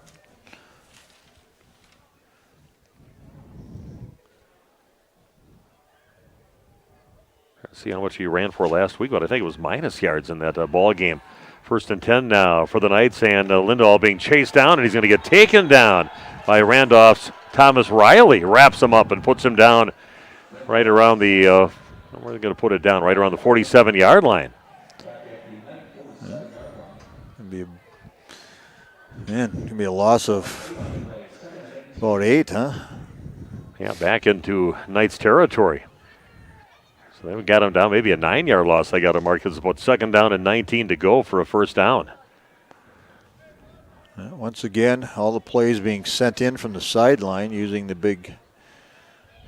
See how much he ran for last week, but I think it was minus yards in that ball game. 1st and 10 now for the Knights, and Lindahl being chased down, and he's going to get taken down by Randolph's Thomas Riley. Wraps him up and puts him down right around the, where are they going to put it down? Right around the 47-yard line. It'd be a loss of about 8, huh? Yeah, back into Knights territory. So they've got him down, maybe a 9-yard loss. They got him marked. It's about 2nd down and 19 to go for a 1st down. Once again, all the plays being sent in from the sideline using the big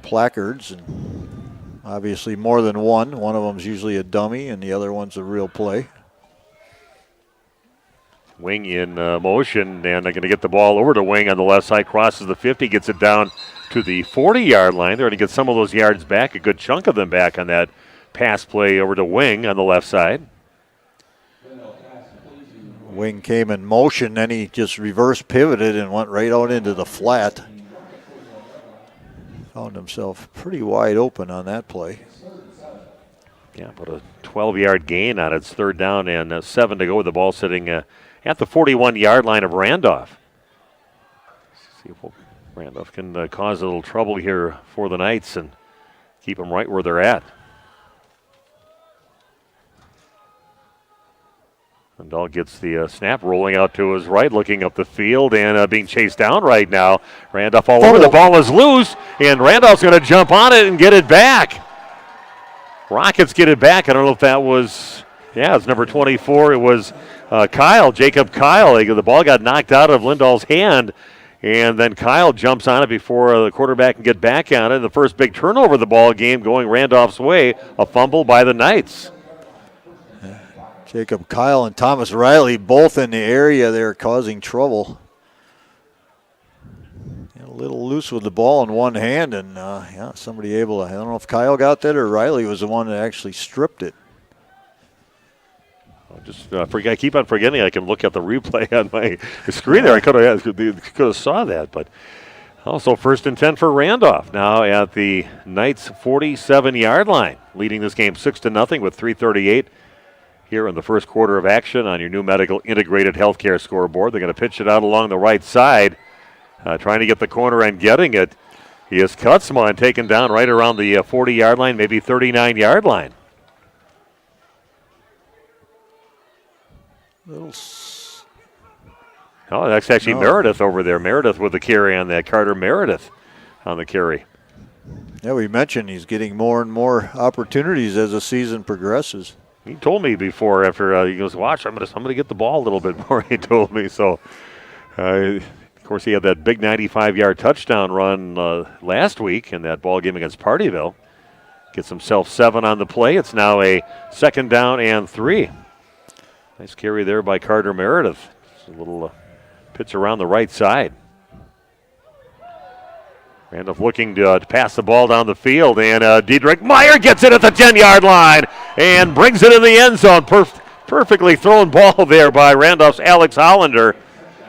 placards, and obviously more than one. One of them's usually a dummy, and the other one's a real play. Wing in motion, and they're going to get the ball over to Wing on the left side, crosses the 50, gets it down to the 40-yard line. They're going to get some of those yards back, a good chunk of them back on that pass play over to Wing on the left side. Wing came in motion, then he just reverse pivoted and went right out into the flat. Found himself pretty wide open on that play. Yeah, but a 12-yard gain on it. It's 3rd down and 7 to go with the ball sitting at the 41-yard line of Randolph. Let's see if Randolph can cause a little trouble here for the Knights and keep them right where they're at. Lindahl gets the snap, rolling out to his right, looking up the field, and being chased down right now. Randolph all over. The ball is loose, and Randolph's going to jump on it and get it back. Rockets get it back. I don't know if that was, it's number 24. It was Jacob Kyle. The ball got knocked out of Lindahl's hand, And then Kyle jumps on it before the quarterback can get back on it. The first big turnover of the ball game going Randolph's way, a fumble by the Knights. Jacob Kyle and Thomas Riley both in the area there causing trouble. A little loose with the ball in one hand, and somebody able to, I don't know if Kyle got that or Riley was the one that actually stripped it. I keep on forgetting I can look at the replay on my screen there. I could have saw that, but also 1st and 10 for Randolph now at the Knights 47-yard line, leading this game 6-0 with 3:38 here in the first quarter of action on your new medical integrated healthcare scoreboard. They're going to pitch it out along the right side, trying to get the corner and getting it. He is Kutzman taken down right around the 40-yard line, maybe 39-yard line. That's actually Meredith over there. Meredith with the carry on that. Carter Meredith on the carry. Yeah, we mentioned he's getting more and more opportunities as the season progresses. He told me before after he goes, watch, I'm gonna get the ball a little bit more, he told me. So, of course, he had that big 95-yard touchdown run last week in that ball game against Partyville. Gets himself 7 on the play. It's now a 2nd down and 3. Nice carry there by Carter Meredith. Just a little pitch around the right side. Randolph looking to pass the ball down the field, and Diedrich Meyer gets it at the 10-yard line and brings it in the end zone. Perfectly thrown ball there by Randolph's Alex Hollander,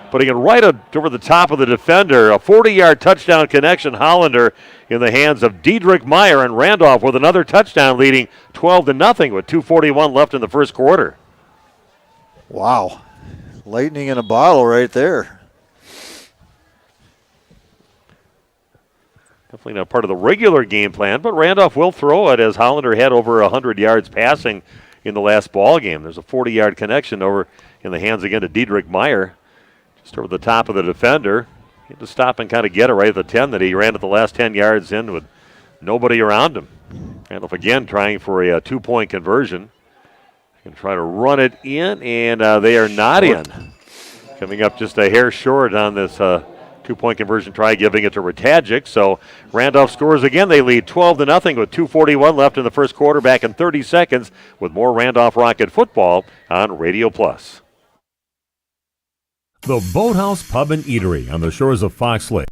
putting it right over the top of the defender. A 40-yard touchdown connection. Hollander in the hands of Diedrich Meyer, and Randolph with another touchdown, leading 12-0 with 2:41 left in the first quarter. Wow. Lightning in a bottle right there. Definitely not part of the regular game plan, but Randolph will throw it as Hollander had over 100 yards passing in the last ball game. There's a 40-yard connection over in the hands again to Diedrich Meyer, just over the top of the defender. He had to stop and kind of get it right at the 10 that he ran at the last 10 yards in with nobody around him. Randolph again trying for a 2-point conversion. And try to run it in, and they are not in. Coming up just a hair short on this 2-point conversion try, giving it to Ratagic. So Randolph scores again. They lead 12-0 with 2:41 left in the first quarter. Back in 30 seconds with more Randolph Rocket football on Radio Plus. The Boathouse Pub and Eatery on the shores of Fox Lake.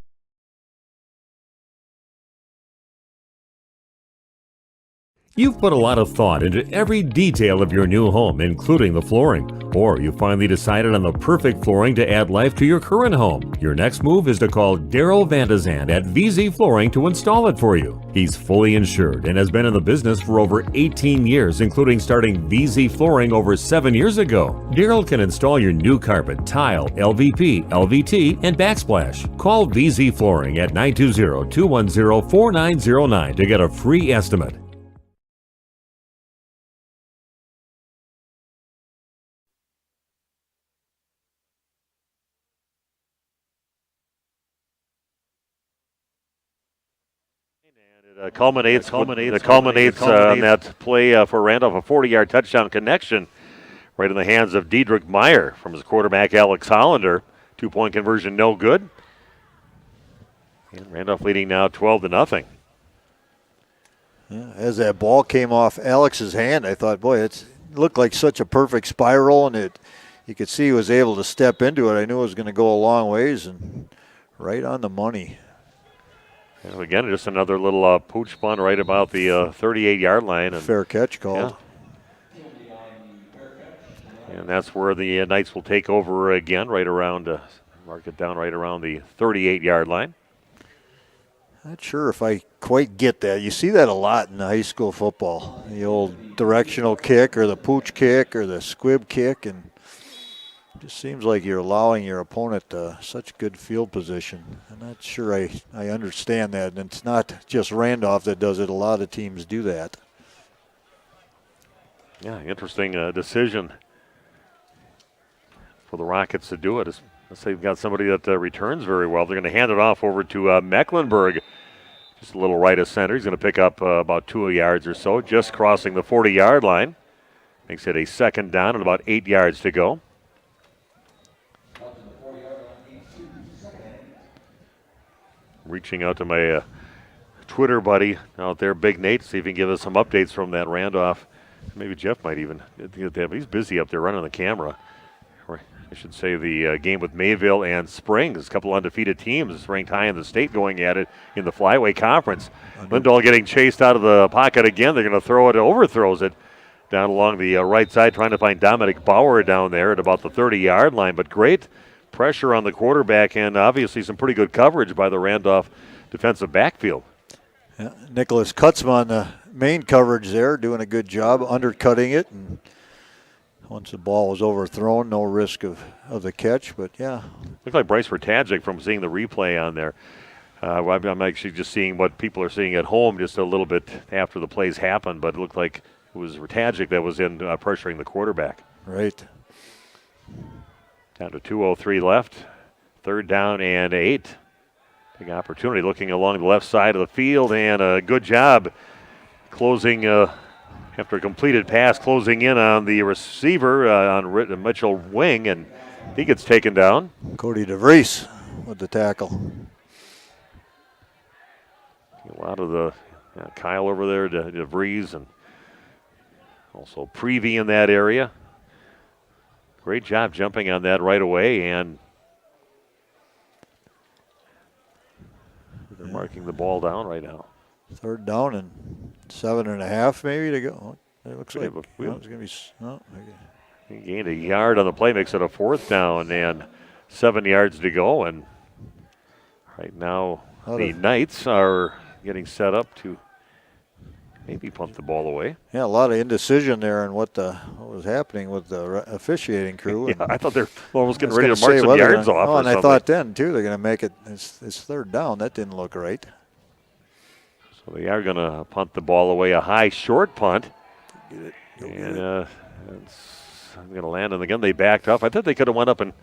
You've put a lot of thought into every detail of your new home, including the flooring. Or you finally decided on the perfect flooring to add life to your current home. Your next move is to call Daryl Vandezand at VZ Flooring to install it for you. He's fully insured and has been in the business for over 18 years, including starting VZ Flooring over 7 years ago. Daryl can install your new carpet, tile, LVP, LVT, and backsplash. Call VZ Flooring at 920-210-4909 to get a free estimate. Culminates on that play for Randolph, a 40-yard touchdown connection right in the hands of Diedrich Meyer from his quarterback Alex Hollander. 2-point conversion no good. And Randolph leading now 12-0. Yeah, as that ball came off Alex's hand, I thought, boy, it looked like such a perfect spiral, and you could see he was able to step into it. I knew it was going to go a long ways, and right on the money. And again, just another little pooch punt right about the 38-yard line. And fair catch called. Yeah. And that's where the Knights will take over again, right around, mark it down right around the 38-yard line. Not sure if I quite get that. You see that a lot in high school football. The old directional kick or the pooch kick or the squib kick, and it just seems like you're allowing your opponent such good field position. I'm not sure I understand that. And it's not just Randolph that does it. A lot of teams do that. Yeah, interesting decision for the Rockets to do it. Let's say they've got somebody that returns very well. They're going to hand it off over to Mecklenburg. Just a little right of center. He's going to pick up about 2 yards or so, just crossing the 40-yard line. Makes it a 2nd down and about 8 yards to go. Reaching out to my Twitter buddy out there, Big Nate, to see if he can give us some updates from that Randolph. Maybe Jeff might even get that. He's busy up there running the camera. Or I should say the game with Mayville and Springs. A couple undefeated teams ranked high in the state going at it in the Flyway Conference. Lindahl getting chased out of the pocket again. They're going to throw it, overthrows it down along the right side, trying to find Dominic Bauer down there at about the 30-yard line. But great pressure on the quarterback and obviously some pretty good coverage by the Randolph defensive backfield. Yeah, Nicholas Kutzma on the main coverage there, doing a good job, undercutting it. And once the ball was overthrown, no risk of the catch. But, yeah. Looked like Bryce Vertagic from seeing the replay on there. I'm actually just seeing what people are seeing at home just a little bit after the plays happened, but it looked like it was Vertagic that was in pressuring the quarterback. Right. Down to 2:03 left. 3rd down and 8. Big opportunity looking along the left side of the field, and a good job closing after a completed pass, closing in on the receiver on Mitchell Wing, and he gets taken down. Cody DeVries with the tackle. A lot of the Kyle over there, DeVries, and also Prevey in that area. Great job jumping on that right away, and they're marking the ball down right now. 3rd down and 7.5 maybe to go. It looks like it's going to be. He gained a yard on the play, makes it a 4th down and 7 yards to go. And right now the Knights are getting set up to maybe punt the ball away. Yeah, a lot of indecision there on what was happening with the officiating crew. Yeah, I thought they're almost getting ready to mark some yards off. Oh, and I thought then, too, they're going to make it. It's 3rd down. That didn't look right. So they are going to punt the ball away, a high, short punt. It's going to land on the gun. They backed up. I thought they could have went up and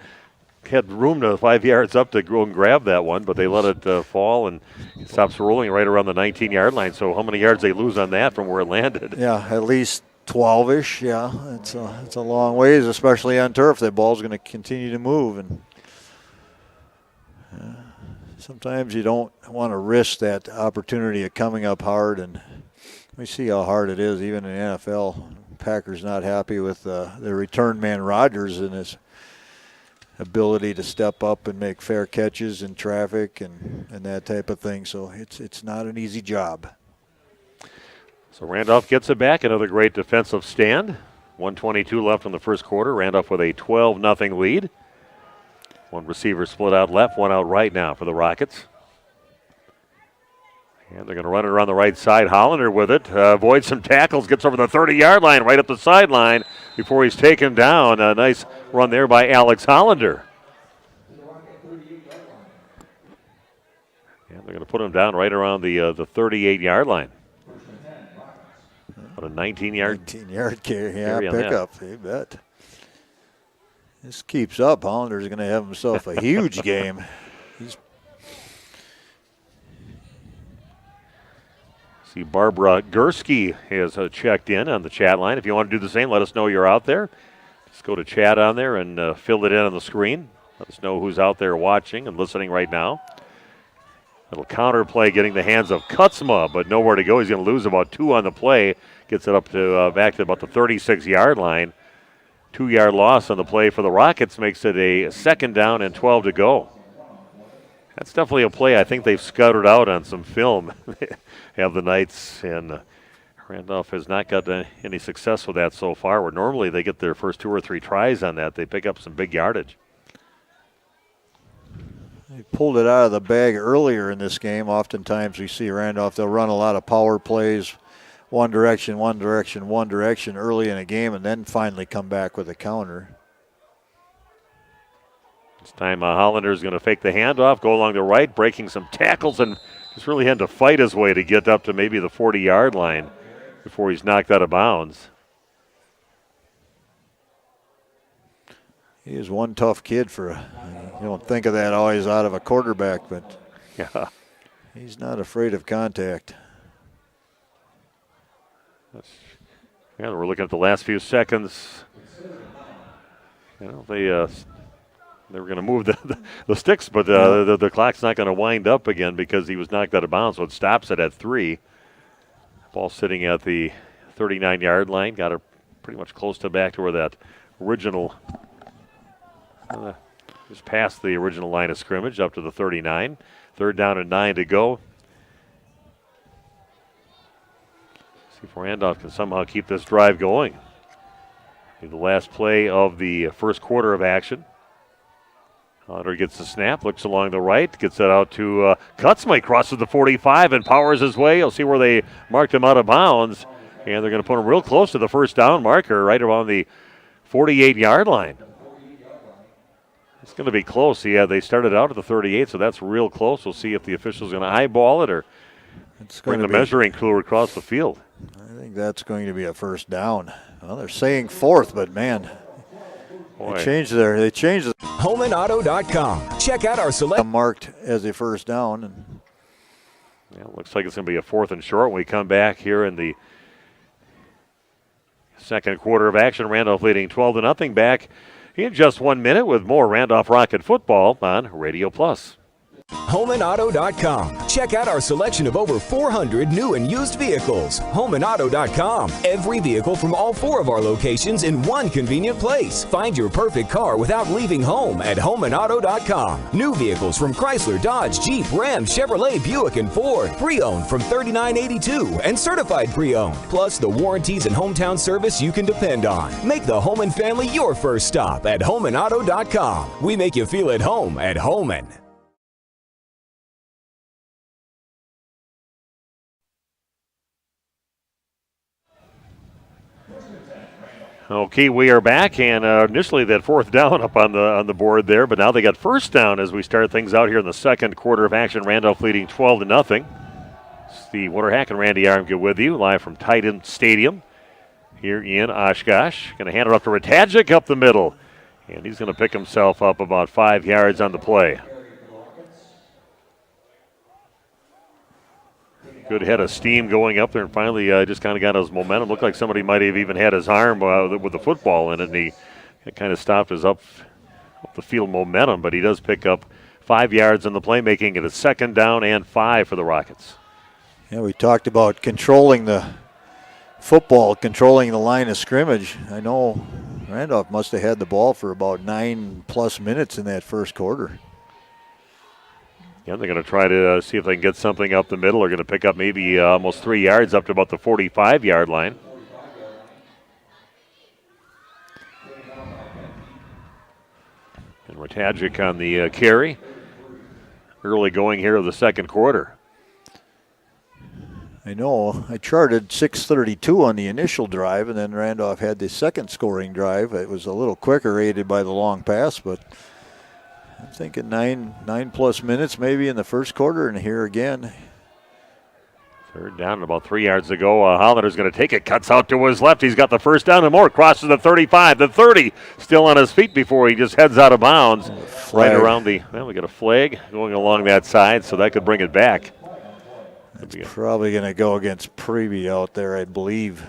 had room to 5 yards up to go and grab that one, but they let it fall, and it stops rolling right around the 19-yard line. So how many yards they lose on that from where it landed? Yeah, at least 12-ish. Yeah, it's a long ways, especially on turf. That ball's going to continue to move, and sometimes you don't want to risk that opportunity of coming up hard, and we see how hard it is, even in the NFL. Packers not happy with the return man Rodgers and his ability to step up and make fair catches in traffic and that type of thing. So it's not an easy job. So Randolph gets it back. Another great defensive stand. 1:22 left in the first quarter. Randolph with a 12-0 lead. One receiver split out left, one out right now for the Rockets. And they're going to run it around the right side. Hollander with it. Avoids some tackles. Gets over the 30-yard line, right up the sideline before he's taken down. A nice run there by Alex Hollander. And they're going to put him down right around the 38-yard line. What a 19-yard carry. Yeah, pickup. You bet. This keeps up. Hollander's going to have himself a huge game. See, Barbara Gursky has checked in on the chat line. If you want to do the same, let us know you're out there. Just go to chat on there and fill it in on the screen. Let us know who's out there watching and listening right now. Little counter play getting the hands of Kutzma, but nowhere to go. He's going to lose about 2 on the play. Gets it up to back to about the 36-yard line. 2-yard loss on the play for the Rockets makes it a 2nd down and 12 to go. That's definitely a play I think they've scouted out on some film. Have the Knights, and Randolph has not got any success with that so far, where normally they get their first 2 or 3 tries on that. They pick up some big yardage. They pulled it out of the bag earlier in this game. Oftentimes we see Randolph, they'll run a lot of power plays, one direction early in a game, and then finally come back with a counter. This time Hollander's going to fake the handoff, go along the right, breaking some tackles, and just really had to fight his way to get up to maybe the 40-yard line before he's knocked out of bounds. He is one tough kid you don't think of that always out of a quarterback, but yeah, he's not afraid of contact. Yeah, we're looking at the last few seconds. They They were going to move the sticks, but the clock's not going to wind up again because he was knocked out of bounds, so it stops it at 3. Ball sitting at the 39-yard line. Got it pretty much close to back to where that original, just past the original line of scrimmage, up to the 39. 3rd down and 9 to go. See if Randolph can somehow keep this drive going. The last play of the first quarter of action. Hunter gets the snap, looks along the right, gets it out to Kutzmike, crosses the 45 and powers his way. You'll see where they marked him out of bounds, and they're going to put him real close to the first down marker, right around the 48-yard line. It's going to be close. Yeah, they started out at the 38, so that's real close. We'll see if the official's going to eyeball it or bring the measuring tool across the field. I think that's going to be a first down. Well, they're saying 4th, but man, they changed it. HomeandAuto.com. Check out our select. Marked as a first down. And it looks like it's going to be a 4th and short when we come back here in the second quarter of action. Randolph leading 12-0 back in just 1 minute with more Randolph Rocket football on Radio Plus. HomeandAuto.com. Check out our selection of over 400 new and used vehicles. HomeandAuto.com. Every vehicle from all 4 of our locations in one convenient place. Find your perfect car without leaving home at HomeandAuto.com. New vehicles from Chrysler, Dodge, Jeep, Ram, Chevrolet, Buick, and Ford. Pre-owned from $39.82 and certified pre-owned. Plus the warranties and hometown service you can depend on. Make the Home and Family your first stop at HomeandAuto.com. We make you feel at home at Homan. Okay, we are back, and initially that 4th down up on the board there, but now they got first down as we start things out here in the second quarter of action. Randolph leading 12-0. Steve Winterhack and Randy Armgett with you, live from Titan Stadium here in Oshkosh. Going to hand it off to Ratajic up the middle, and he's going to pick himself up about 5 yards on the play. Good head of steam going up there, and finally just kind of got his momentum. Looked like somebody might have even had his arm with the football in it, and he kind of stopped his up the field momentum, but he does pick up 5 yards on the play, making it a 2nd down and 5 for the Rockets. Yeah, we talked about controlling the football, controlling the line of scrimmage. I know Randolph must have had the ball for about 9+ minutes in that first quarter. Yeah, they're going to try to see if they can get something up the middle. They're going to pick up maybe almost 3 yards up to about the 45-yard line. And Ratajic on the carry. Early going here of the second quarter. I know. I charted 6:32 on the initial drive, and then Randolph had the second scoring drive. It was a little quicker, aided by the long pass, but I'm thinking 9+ minutes maybe in the first quarter, and here again. 3rd down and about 3 yards to go. Hollander's going to take it, cuts out to his left. He's got the first down and more. Crosses the 35, the 30. Still on his feet before he just heads out of bounds. Right around we got a flag going along that side, so that could bring it back. It's probably going to go against Preby out there, I believe.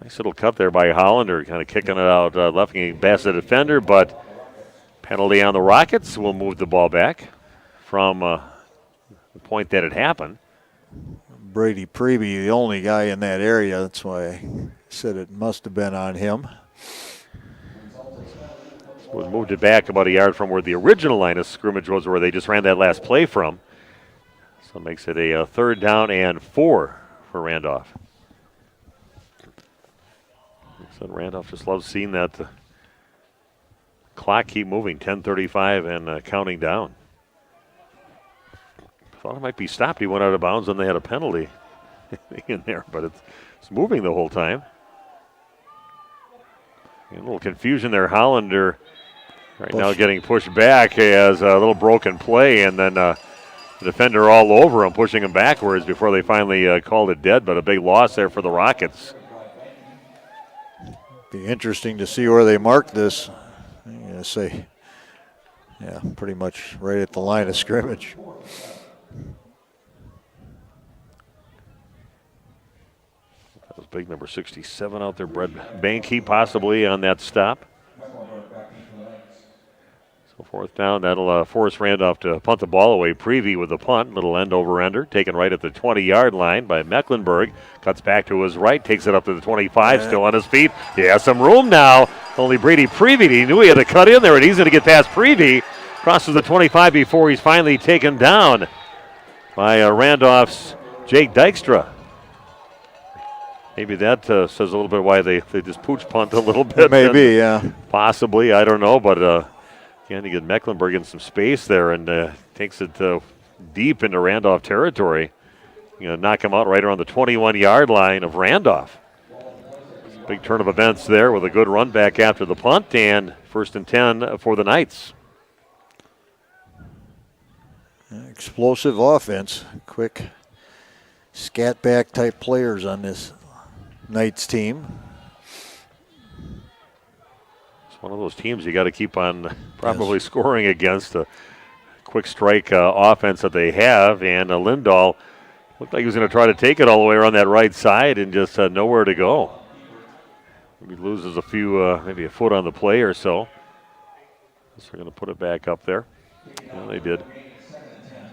Nice little cut there by Hollander, kind of kicking it out left, getting past the defender, but penalty on the Rockets. Will move the ball back from the point that it happened. Brady Preby, the only guy in that area. That's why I said it must have been on him. So we moved it back about a yard from where the original line of scrimmage was, where they just ran that last play from. So it makes it a 3rd down and 4 for Randolph. So Randolph just loves seeing that clock keep moving, 10:35 and counting down. Thought it might be stopped. He went out of bounds and they had a penalty in there, but it's moving the whole time. A little confusion there. Hollander now getting pushed back. He has a little broken play, and then the defender all over him, pushing him backwards before they finally called it dead, but a big loss there for the Rockets. Be interesting to see where they mark this. I'm going to say, yeah, pretty much right at the line of scrimmage. That was big number 67 out there, Brett Banky possibly on that stop. 4th down, that'll force Randolph to punt the ball away. Prevey with the punt, little end over ender, taken right at the 20-yard line by Mecklenburg. Cuts back to his right, takes it up to the 25, still on his feet. He has some room now. Only Brady Prevey, he knew he had to cut in there, and he's going to get past Prevey. Crosses the 25 before he's finally taken down by Randolph's Jake Dykstra. Maybe that says a little bit why they just pooch punt a little bit. Maybe, yeah. Possibly, I don't know, but again, you get Mecklenburg in some space there and takes it deep into Randolph territory. Knock him out right around the 21-yard line of Randolph. Big turn of events there with a good run back after the punt, and 1st and 10 for the Knights. Explosive offense. Quick scat back type players on this Knights team. It's one of those teams you got to keep on probably scoring against. A quick strike offense that they have, and Lindahl looked like he was going to try to take it all the way around that right side and just nowhere to go. He loses a few, maybe a foot on the play or so. So they're going to put it back up there. Well, they did.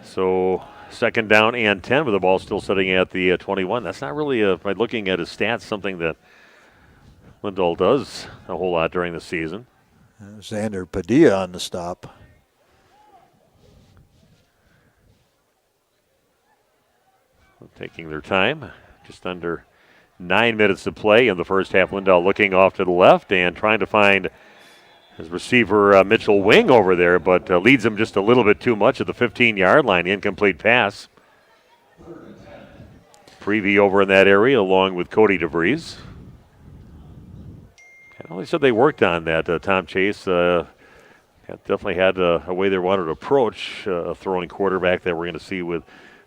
So 2nd down and 10 with the ball still sitting at the 21. That's not really, by looking at his stats, something that Lindahl does a whole lot during the season. Xander Padilla on the stop. Taking their time. Just under 9 minutes to play in the first half. Lindahl looking off to the left and trying to find his receiver Mitchell Wing over there, but leads him just a little bit too much at the 15-yard line. Incomplete pass. Prevey over in that area along with Cody DeVries. I only said they worked on that. Tom Chase definitely had a way they wanted to approach a throwing quarterback that we're going to see with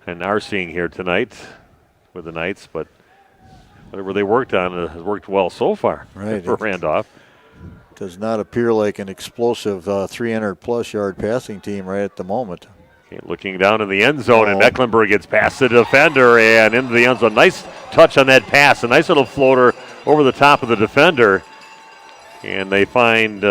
and are seeing here tonight with the Knights, but whatever they worked on has worked well so far for Randolph. Does not appear like an explosive 300-plus yard passing team right at the moment. Okay, looking down in the end zone, and Mecklenburg gets past the defender and into the end zone. Nice touch on that pass, a nice little floater over the top of the defender. And they find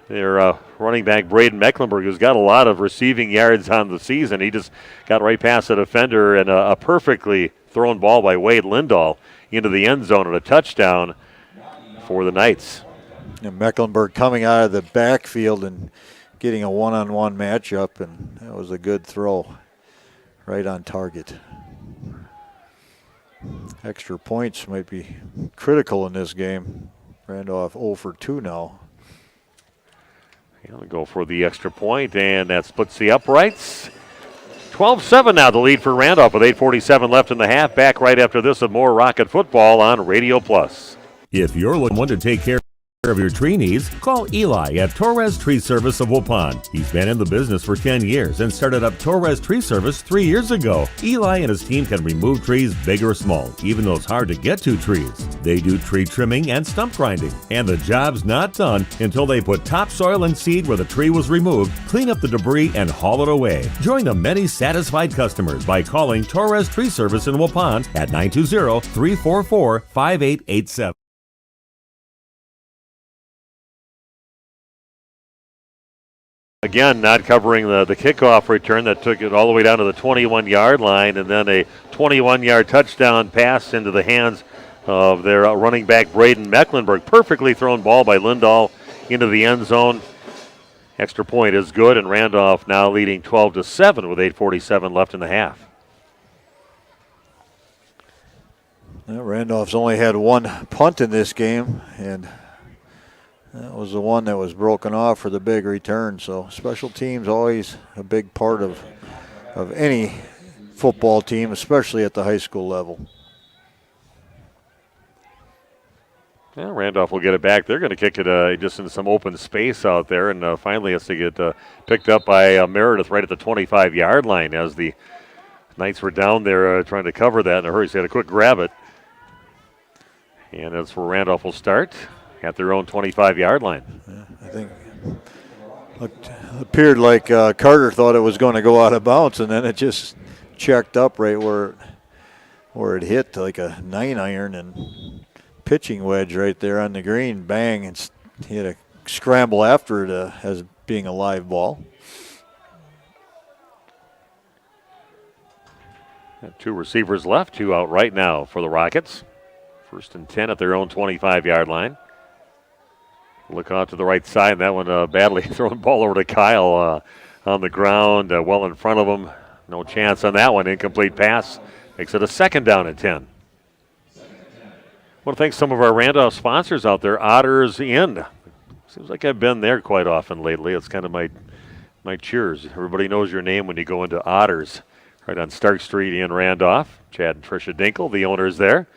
their running back, Braden Mecklenburg, who's got a lot of receiving yards on the season. He just got right past the defender, and a perfectly thrown ball by Wade Lindahl into the end zone and a touchdown for the Knights. And Mecklenburg coming out of the backfield and getting a one-on-one matchup, and that was a good throw right on target. Extra points might be critical in this game. Randolph 0 for 2 now. They'll go for the extra point, and that splits the uprights. 12-7 now, the lead for Randolph with 8:47 left in the half. Back right after this with more Rocket football on Radio Plus. If you're looking to take care of your tree needs, call Eli at Torres Tree Service of Waupun. He's been in the business for 10 years and started up Torres Tree Service 3 years ago. Eli and his team can remove trees big or small, even those hard to get to trees. They do tree trimming and stump grinding, and the job's not done until they put topsoil and seed where the tree was removed, clean up the debris, and haul it away. Join the many satisfied customers by calling Torres Tree Service in Waupun at 920-344-5887. Again, not covering the kickoff return that took it all the way down to the 21-yard line, and then a 21-yard touchdown pass into the hands of their running back, Braden Mecklenburg. Perfectly thrown ball by Lindahl into the end zone. Extra point is good, and Randolph now leading 12-7 with 8:47 left in the half. Well, Randolph's only had one punt in this game, and that was the one that was broken off for the big return. So special teams always a big part of any football team, especially at the high school level. Yeah, Randolph will get it back. They're going to kick it just into some open space out there, and finally has to get picked up by Meredith right at the 25-yard line as the Knights were down there trying to cover that in a hurry. So he had a quick grab it. And that's where Randolph will start at their own 25-yard line. Yeah, I think appeared like Carter thought it was going to go out of bounds, and then it just checked up right where it hit like a 9-iron and pitching wedge right there on the green. Bang, and he had to scramble after it as being a live ball. Got 2 receivers left, 2 out right now for the Rockets. 1st and 10 at their own 25-yard line. Look out to the right side, and that one badly thrown ball over to Kyle on the ground, well in front of him. No chance on that one. Incomplete pass makes it a 2nd down and 10. I want to thank some of our Randolph sponsors out there. Otters Inn. Seems like I've been there quite often lately. It's kind of my cheers. Everybody knows your name when you go into Otters. Right on Stark Street in Randolph. Chad and Tricia Dinkle, the owners there.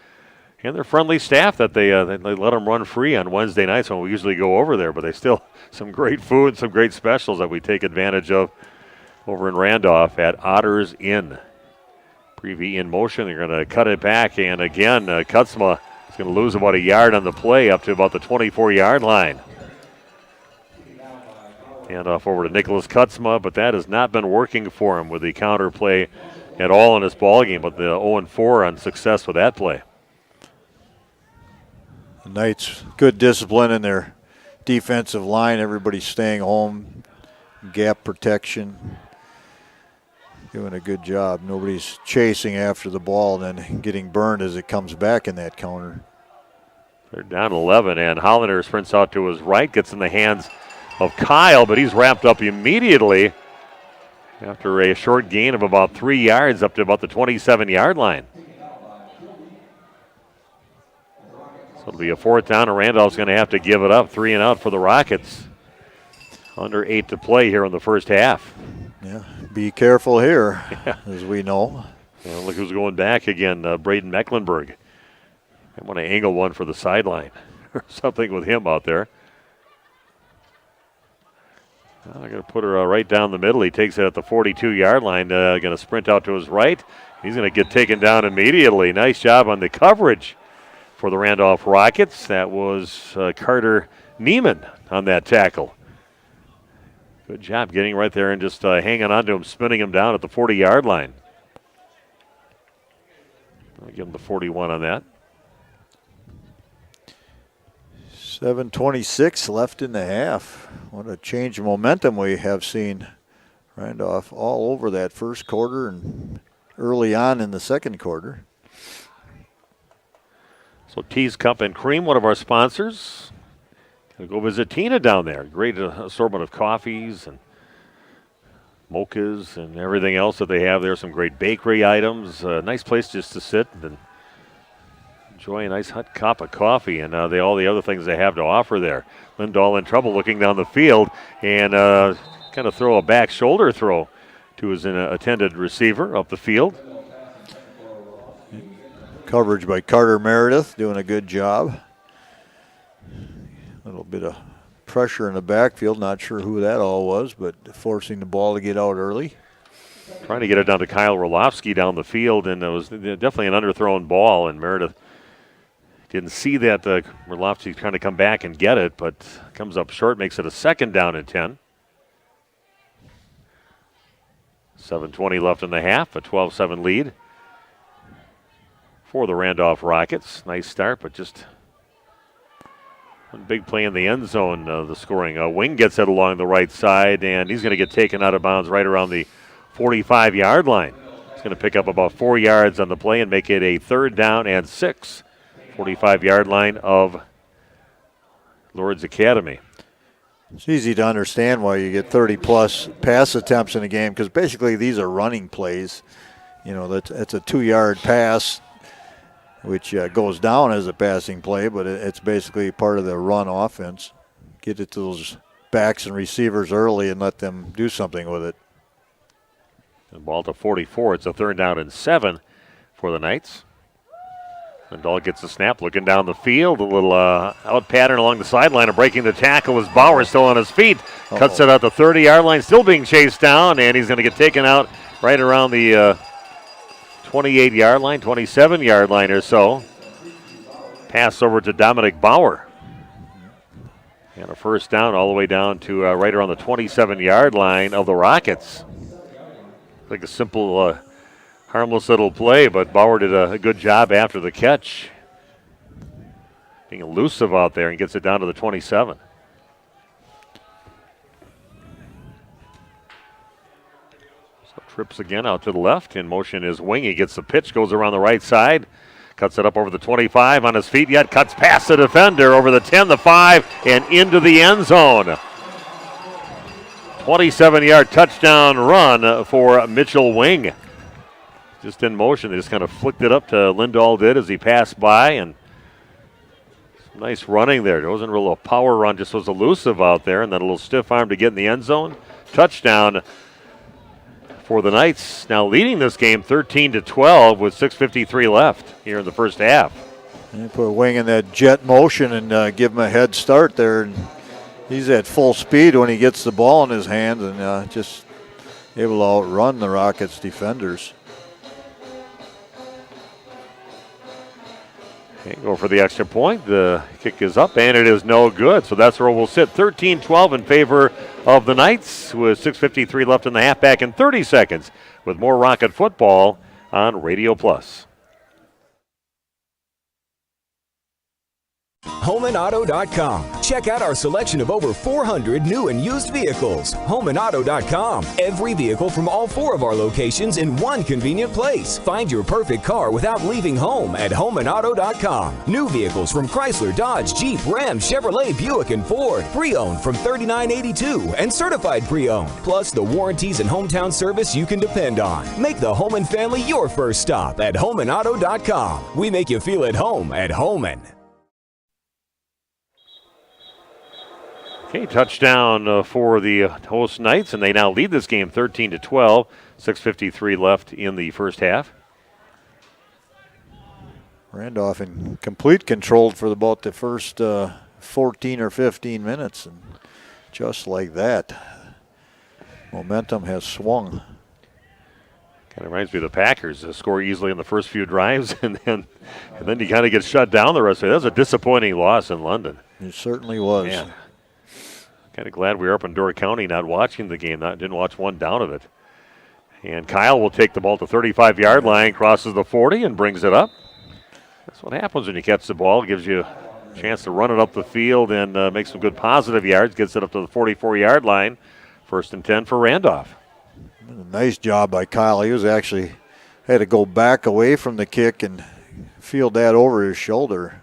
And their friendly staff that they let them run free on Wednesday nights when we usually go over there. But they still some great food, some great specials that we take advantage of over in Randolph at Otters Inn. Previe in motion. They're going to cut it back. And again, Kutzma is going to lose about a yard on the play up to about the 24-yard line. Hand off over to Nicholas Kutzma, but that has not been working for him with the counter play at all in this ball game. But the 0-4 on success with that play. The Knights, good discipline in their defensive line. Everybody's staying home, gap protection, doing a good job. Nobody's chasing after the ball and then getting burned as it comes back in that counter. They're down 11, and Hollander sprints out to his right, gets in the hands of Kyle, but he's wrapped up immediately after a short gain of about 3 yards up to about the 27-yard line. So it'll be a 4th down, and Randolph's going to have to give it up. 3 and out for the Rockets. Under 8 to play here in the first half. Yeah, be careful here, as we know. Yeah, look who's going back again, Braden Mecklenburg. I want to angle one for the sideline or something with him out there. I'm going to put her right down the middle. He takes it at the 42-yard line. Going to sprint out to his right. He's going to get taken down immediately. Nice job on the coverage for the Randolph Rockets. That was Carter Neiman on that tackle. Good job getting right there and just hanging on to him, spinning him down at the 40-yard line. I'll give him the 41 on that. 7:26 left in the half. What a change of momentum we have seen. Randolph all over that first quarter and early on in the second quarter. So Tees Cup and Cream, one of our sponsors. Gonna go visit Tina down there. Great assortment of coffees and mochas and everything else that they have there. Some great bakery items. Nice place just to sit and enjoy a nice hot cup of coffee and all the other things they have to offer there. Lindahl in trouble looking down the field and kind of throw a back shoulder throw to his intended receiver up the field. Coverage by Carter Meredith, doing a good job. A little bit of pressure in the backfield. Not sure who that all was, but forcing the ball to get out early. Trying to get it down to Kyle Roloffsky down the field, and it was definitely an underthrown ball, and Meredith didn't see that Roloffsky trying to come back and get it, but comes up short, makes it a 2nd down and 10. 7:20 left in the half, a 12-7 lead for the Randolph Rockets. Nice start, but just one big play in the end zone, the scoring. Wing gets it along the right side, and he's going to get taken out of bounds right around the 45-yard line. He's going to pick up about 4 yards on the play and make it a 3rd down and 6. 45-yard line of Lourdes Academy. It's easy to understand why you get 30-plus pass attempts in a game because basically these are running plays. You know, that's a 2-yard pass, which goes down as a passing play, but it's basically part of the run offense. Get it to those backs and receivers early and let them do something with it. The ball to 44. It's a 3rd down and 7 for the Knights. Lindahl gets the snap, looking down the field. A little out pattern along the sideline and breaking the tackle as Bauer still on his feet. Cuts it out the 30-yard line, still being chased down, and he's going to get taken out right around the 28-yard line, 27-yard line or so. Pass over to Dominic Bauer. And a 1st down all the way down to right around the 27-yard line of the Rockets. Like a simple, harmless little play, but Bauer did a good job after the catch. Being elusive out there and gets it down to the 27. Trips again out to the left. In motion is Wing. He gets the pitch, goes around the right side. Cuts it up over the 25 on his feet yet. Cuts past the defender over the 10, the 5, and into the end zone. 27-yard touchdown run for Mitchell Wing. Just in motion. They just kind of flicked it up to Lindahl did as he passed by. And some nice running there. There wasn't really a power run, just was elusive out there. And then a little stiff arm to get in the end zone. Touchdown for the Knights, now leading this game 13-12 with 6:53 left here in the first half. And you put Wing in that jet motion and give him a head start there. And he's at full speed when he gets the ball in his hands and just able to outrun the Rockets defenders. Can't go for the extra point. The kick is up, and it is no good. So that's where we'll sit. 13-12 in favor of the Knights with 6:53 left in the half, back in 30 seconds with more Rocket football on Radio Plus. HomeAndAuto.com. Check out our selection of over 400 new and used vehicles. HomeAndAuto.com. Every vehicle from all 4 of our locations in one convenient place. Find your perfect car without leaving home at HomeAndAuto.com. New vehicles from Chrysler, Dodge, Jeep, Ram, Chevrolet, Buick, and Ford. Pre-owned from $39.82 and certified pre-owned. Plus the warranties and hometown service you can depend on. Make the Holman family your first stop at HomeAndAuto.com. We make you feel at home at Holman. Okay, touchdown for the host Knights, and they now lead this game 13-12. 6:53 left in the first half. Randolph in complete control for about the first 14 or 15 minutes, and just like that, momentum has swung. Kind of reminds me of the Packers. Score easily in the first few drives, and then you kind of get shut down the rest of it. That was a disappointing loss in London. It certainly was. Man. Kind of glad we were up in Door County not watching the game. Didn't watch one down of it. And Kyle will take the ball to 35-yard line, crosses the 40, and brings it up. That's what happens when you catch the ball. It gives you a chance to run it up the field and make some good positive yards. Gets it up to the 44-yard line. 1st and 10 for Randolph. Nice job by Kyle. He was actually had to go back away from the kick and field that over his shoulder.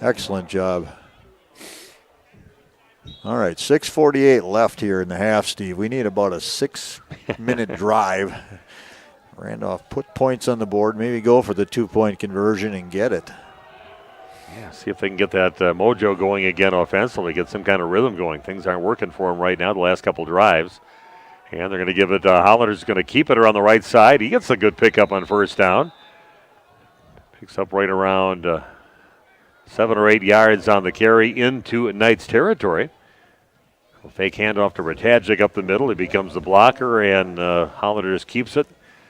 Excellent job. All right, 6:48 left here in the half, Steve. We need about a 6-minute drive. Randolph put points on the board, maybe go for the 2-point conversion and get it. Yeah, see if they can get that mojo going again offensively, get some kind of rhythm going. Things aren't working for them right now the last couple drives. And they're going to give it, Hollander's going to keep it around the right side. He gets a good pickup on first down. Picks up right around 7 or 8 yards on the carry into Knights territory. A fake handoff to Ratajik up the middle. He becomes the blocker, and Hollander just keeps it.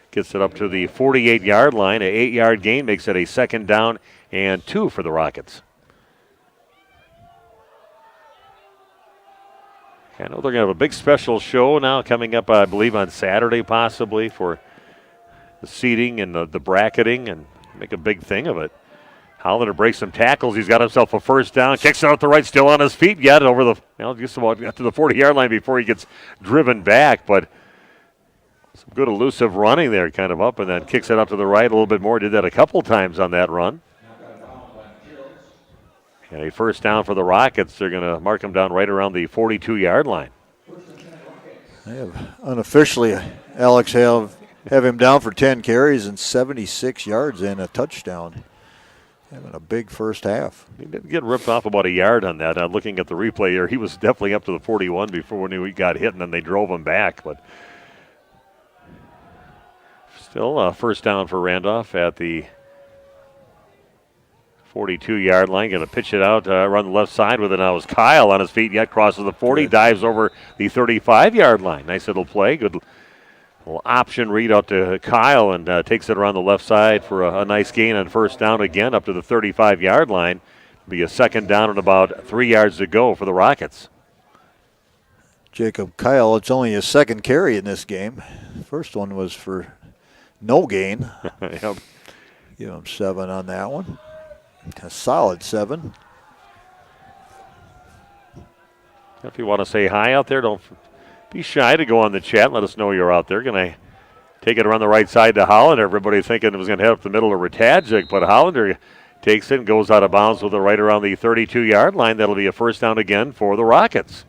Gets it up to the 48-yard line. An 8-yard gain makes it a 2nd down and 2 for the Rockets. I know they're going to have a big special show now coming up, I believe, on Saturday possibly for the seating and the bracketing and make a big thing of it. Hollander breaks some tackles. He's got himself a 1st down. Kicks it out the right, still on his feet yet over the, just about got to the 40-yard line before he gets driven back. But some good elusive running there, kind of up, and then kicks it up to the right a little bit more. Did that a couple times on that run. And a 1st down for the Rockets. They're going to mark him down right around the 42-yard line. They have unofficially, Alex, have him down for 10 carries and 76 yards and a touchdown. Having a big first half. He did get ripped off about a yard on that. Looking at the replay here, he was definitely up to the 41 before when he got hit, and then they drove him back. But still a 1st down for Randolph at the 42-yard line. Going to pitch it out, run the left side with it now is Kyle on his feet, yet crosses the 40, good. Dives over the 35-yard line. Nice little play. Good little option read out to Kyle and takes it around the left side for a nice gain on 1st down again up to the 35-yard line. It'll be a 2nd down and about 3 yards to go for the Rockets. Jacob Kyle, it's only his 2nd carry in this game. First one was for no gain. Yep. Give him 7 on that one. A solid 7. If you want to say hi out there, don't be shy to go on the chat. Let us know you're out there. Going to take it around the right side to Hollander. Everybody thinking it was going to head up the middle of Ratajczyk, but Hollander takes it and goes out of bounds with it right around the 32-yard line. That'll be a first down again for the Rockets.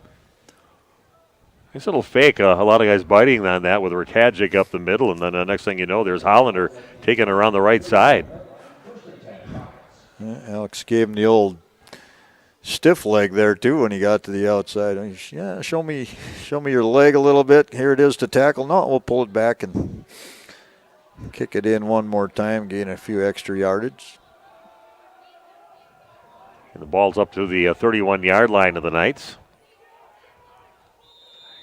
Nice little fake. A lot of guys biting on that with Ratajczyk up the middle, and then the next thing you know, there's Hollander taking it around the right side. Yeah, Alex gave him the old stiff leg there too when he got to the outside. Yeah, show me your leg a little bit. Here it is to tackle. No, we'll pull it back and kick it in one more time, gain a few extra yardage. And the ball's up to the 31-yard line of the Knights.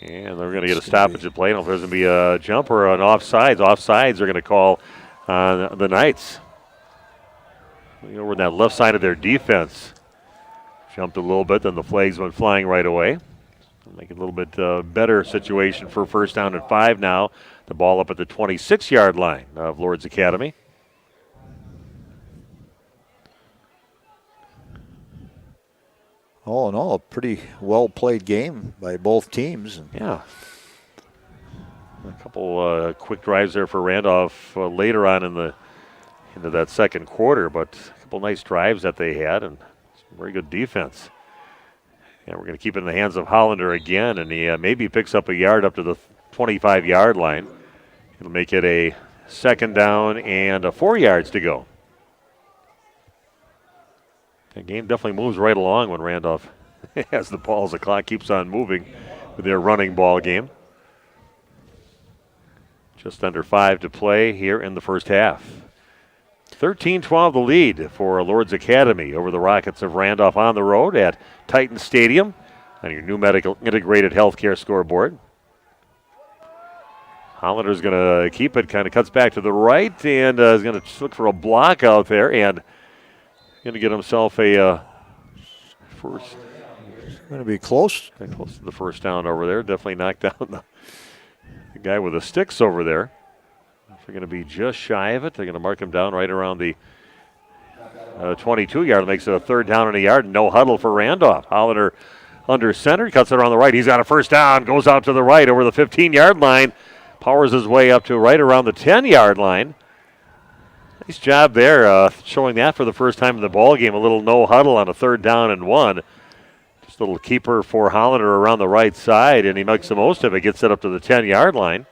And they're going to get a stoppage at play. I don't know if there's going to be a jump or an offsides. Offsides are going to call on the Knights. Over on that left side of their defense. Jumped a little bit, then the flags went flying right away. Make it a little bit better situation for first down and 5 now. The ball up at the 26-yard line of Lourdes Academy. All in all, a pretty well-played game by both teams. Yeah. A couple quick drives there for Randolph later on into that second quarter, but a couple nice drives that they had and some very good defense. And we're going to keep it in the hands of Hollander again, and he maybe picks up a yard up to the 25-yard line. It'll make it a second down and 4 yards to go. The game definitely moves right along when Randolph has the ball as the clock keeps on moving with their running ball game. Just under 5 to play here in the first half. 13-12 the lead for Lourdes Academy over the Rockets of Randolph on the road at Titan Stadium on your new medical integrated healthcare scoreboard. Hollander's going to keep it, kind of cuts back to the right, and is going to look for a block out there, and going to get himself a first. Going to be close. Close to the first down over there. Definitely knocked down the guy with the sticks over there. They're going to be just shy of it. They're going to mark him down right around the 22-yard. Makes it a third down and a yard. No huddle for Randolph. Hollander under center. Cuts it around the right. He's got a first down. Goes out to the right over the 15-yard line. Powers his way up to right around the 10-yard line. Nice job there, showing that for the first time in the ball game. A little no huddle on a third down and 1. Just a little keeper for Hollander around the right side, and he makes the most of it. Gets it up to the 10-yard line.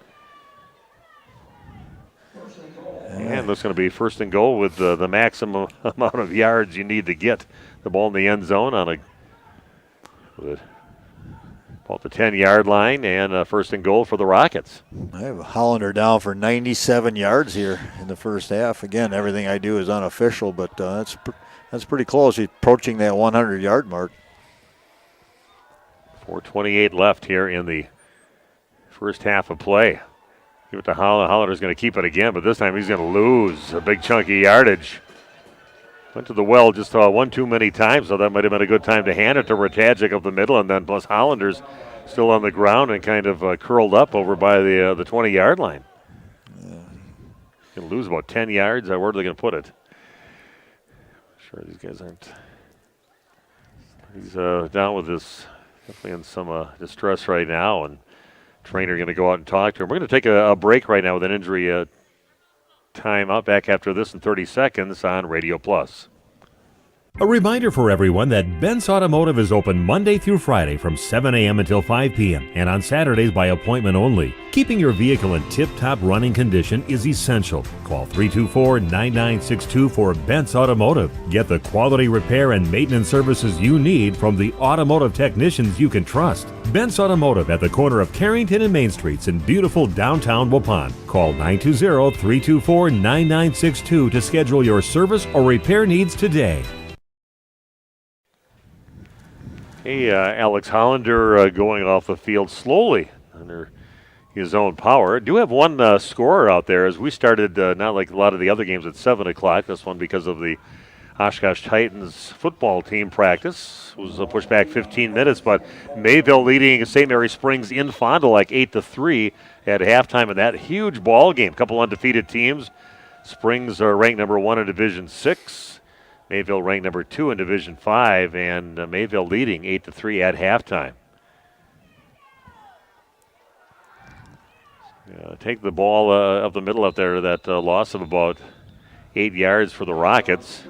And that's going to be first and goal with the maximum amount of yards you need to get the ball in the end zone on about the 10-yard line, and first and goal for the Rockets. I have Hollander down for 97 yards here in the first half. Again, everything I do is unofficial, but that's pretty close. He's approaching that 100-yard mark. 4:28 left here in the first half of play. Give it to Hollander. Hollander's going to keep it again, but this time he's going to lose a big chunky yardage. Went to the well just one too many times, so that might have been a good time to hand it to Ratajczyk up the middle, and then plus Hollander's still on the ground and kind of curled up over by the 20-yard line. Going to lose about 10 yards. Where are they going to put it? Sure, these guys aren't. He's down with this, definitely in some distress right now, and trainer going to go out and talk to him. We're going to take a break right now with an injury timeout. Back after this in 30 seconds on Radio Plus. A reminder for everyone that Ben's Automotive is open Monday through Friday from 7 a.m. until 5 p.m. and on Saturdays by appointment only. Keeping your vehicle in tip-top running condition is essential. Call 324-9962 for Ben's Automotive. Get the quality repair and maintenance services you need from the automotive technicians you can trust. Ben's Automotive at the corner of Carrington and Main Streets in beautiful downtown Waupun. Call 920-324-9962 to schedule your service or repair needs today. Hey, Alex Hollander going off the field slowly under his own power. Do have one scorer out there as we started, not like a lot of the other games at 7 o'clock. This one because of the Oshkosh Titans football team practice. Was pushed back 15 minutes, but Mayville leading St. Mary Springs in Fond du Lac 8-3 at halftime in that huge ball game. Couple undefeated teams. Springs are ranked number 1 in Division 6. Mayville ranked number 2 in Division 5, and Mayville leading 8-3 at halftime. take the ball up the middle up there. That loss of about 8 yards for the Rockets.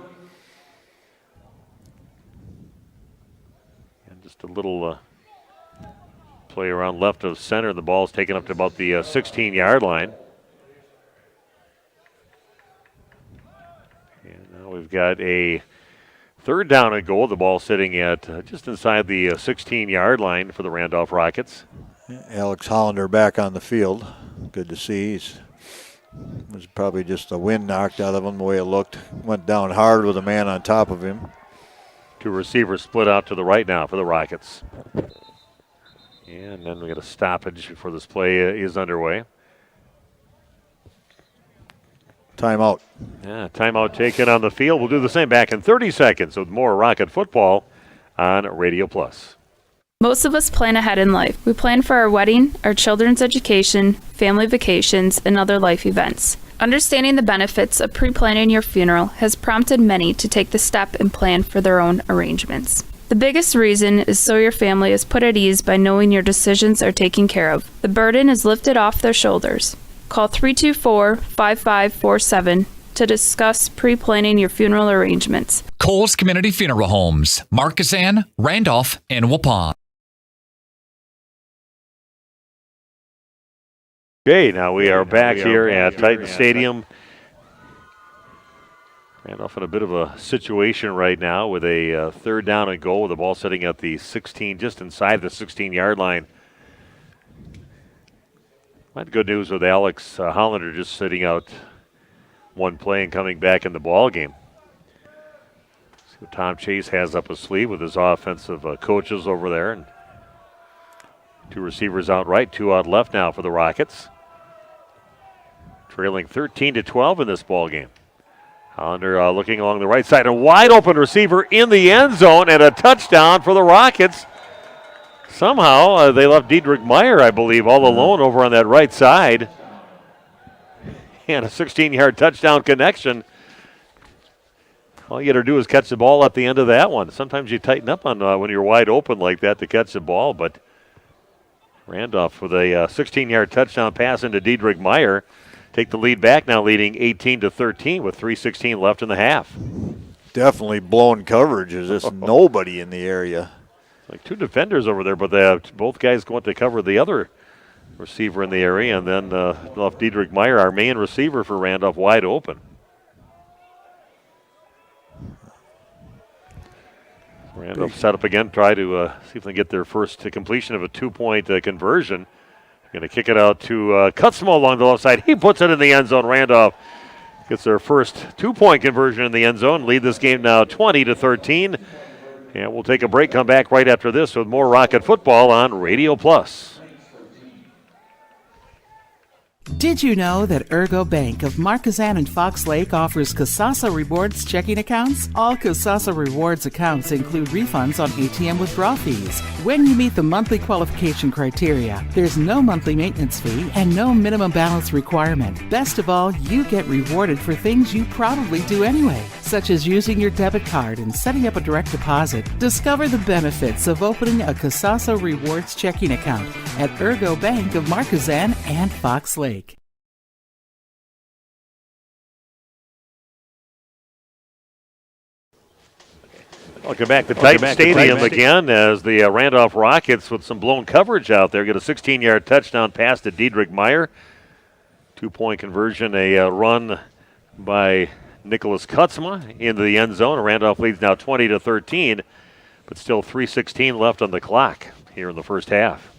And just a little play around left of center. The ball's taken up to about the 16-yard line. And now we've got a third down and goal. The ball sitting at just inside the 16-yard line for the Randolph Rockets. Alex Hollander back on the field. Good to see. It was probably just the wind knocked out of him the way it looked. Went down hard with a man on top of him. Two receivers split out to the right now for the Rockets. And then we got a stoppage before this play is underway. Timeout. Yeah, timeout taken on the field. We'll do the same back in 30 seconds with more Rocket football on Radio Plus. Most of us plan ahead in life. We plan for our wedding, our children's education, family vacations, and other life events. Understanding the benefits of pre-planning your funeral has prompted many to take the step and plan for their own arrangements. The biggest reason is so your family is put at ease by knowing your decisions are taken care of. The burden is lifted off their shoulders. Call 324-5547 to discuss pre-planning your funeral arrangements. Coles Community Funeral Homes, Markesan, Randolph, and Waupun. Okay, now we are back here at Titan Stadium. Randolph in a bit of a situation right now with a third down and goal with the ball sitting at the 16, just inside the 16-yard line. Quite good news with Alex Hollander just sitting out one play and coming back in the ball game. See what Tom Chase has up his sleeve with his offensive coaches over there. And two receivers out right, two out left now for the Rockets. Trailing 13-12 in this ball game. Hollander looking along the right side. A wide open receiver in the end zone and a touchdown for the Rockets. Somehow they left Diedrich Meyer, I believe, all alone over on that right side. And a 16-yard touchdown connection. All you got to do is catch the ball at the end of that one. Sometimes you tighten up on when you're wide open like that to catch the ball, but Randolph with a 16-yard touchdown pass into Diedrich Meyer. Take the lead back now, leading 18-13 with 3:16 left in the half. Definitely blown coverage. There's just nobody in the area. Like two defenders over there, but they have both guys going to cover the other receiver in the area, and then left Diedrich Meyer, our main receiver for Randolph, wide open. Randolph set up again, try to see if they can get their first completion of a two-point conversion. Going to kick it out to Kutzma along the left side. He puts it in the end zone. Randolph gets their first two-point conversion in the end zone. Lead this game now 20-13. And we'll take a break, come back right after this with more Rocket football on Radio Plus. Did you know that Ergo Bank of Markesan and Fox Lake offers Kasasa Rewards checking accounts? All Kasasa Rewards accounts include refunds on ATM withdrawal fees. When you meet the monthly qualification criteria, there's no monthly maintenance fee and no minimum balance requirement. Best of all, you get rewarded for things you probably do anyway, such as using your debit card and setting up a direct deposit. Discover the benefits of opening a Kasasa Rewards checking account at Ergo Bank of Markesan and Fox Lake. Welcome back to Titan Stadium again as the Randolph Rockets with some blown coverage out there get a 16-yard touchdown pass to Diedrich Meyer. Two-point conversion, a run by Nicholas Kutzma into the end zone. Randolph leads now 20-13, but still 3:16 left on the clock here in the first half.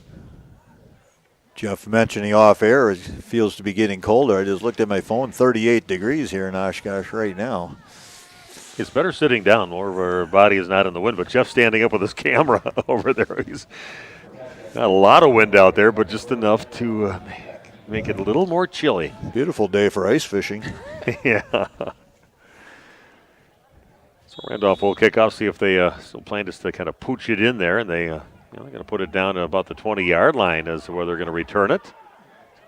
Jeff mentioning off air, it feels to be getting colder. I just looked at my phone, 38 degrees here in Oshkosh right now. It's better sitting down, more of our body is not in the wind, but Jeff's standing up with his camera over there. He's got a lot of wind out there, but just enough to make it a little more chilly. Beautiful day for ice fishing. Yeah. So Randolph will kick off, see if they still plan just to kind of pooch it in there, and they're going to put it down to about the 20-yard line as to where they're going to return it.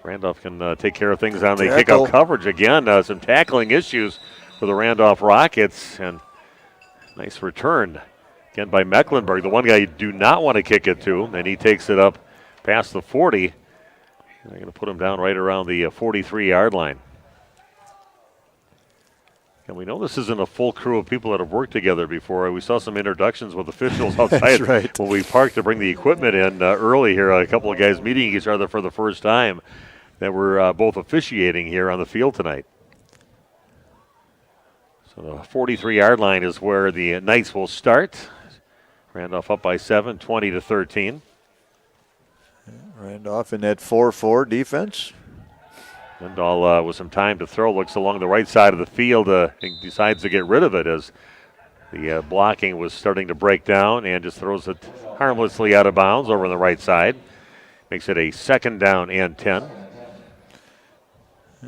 Randolph can take care of things on the kickoff coverage again. Some tackling issues for the Randolph Rockets, and nice return again by Mecklenburg, the one guy you do not want to kick it to, and he takes it up past the 40. They're going to put him down right around the 43-yard line. And we know this isn't a full crew of people that have worked together before. We saw some introductions with officials outside right. when we parked to bring the equipment in early here. A couple of guys meeting each other for the first time that were both officiating here on the field tonight. So the 43-yard line is where the Knights will start. Randolph up by 7, 20-13. Randolph in that 4-4 defense. Lindahl with some time to throw, looks along the right side of the field and decides to get rid of it as the blocking was starting to break down, and just throws it harmlessly out of bounds over on the right side. Makes it a 2nd down and 10.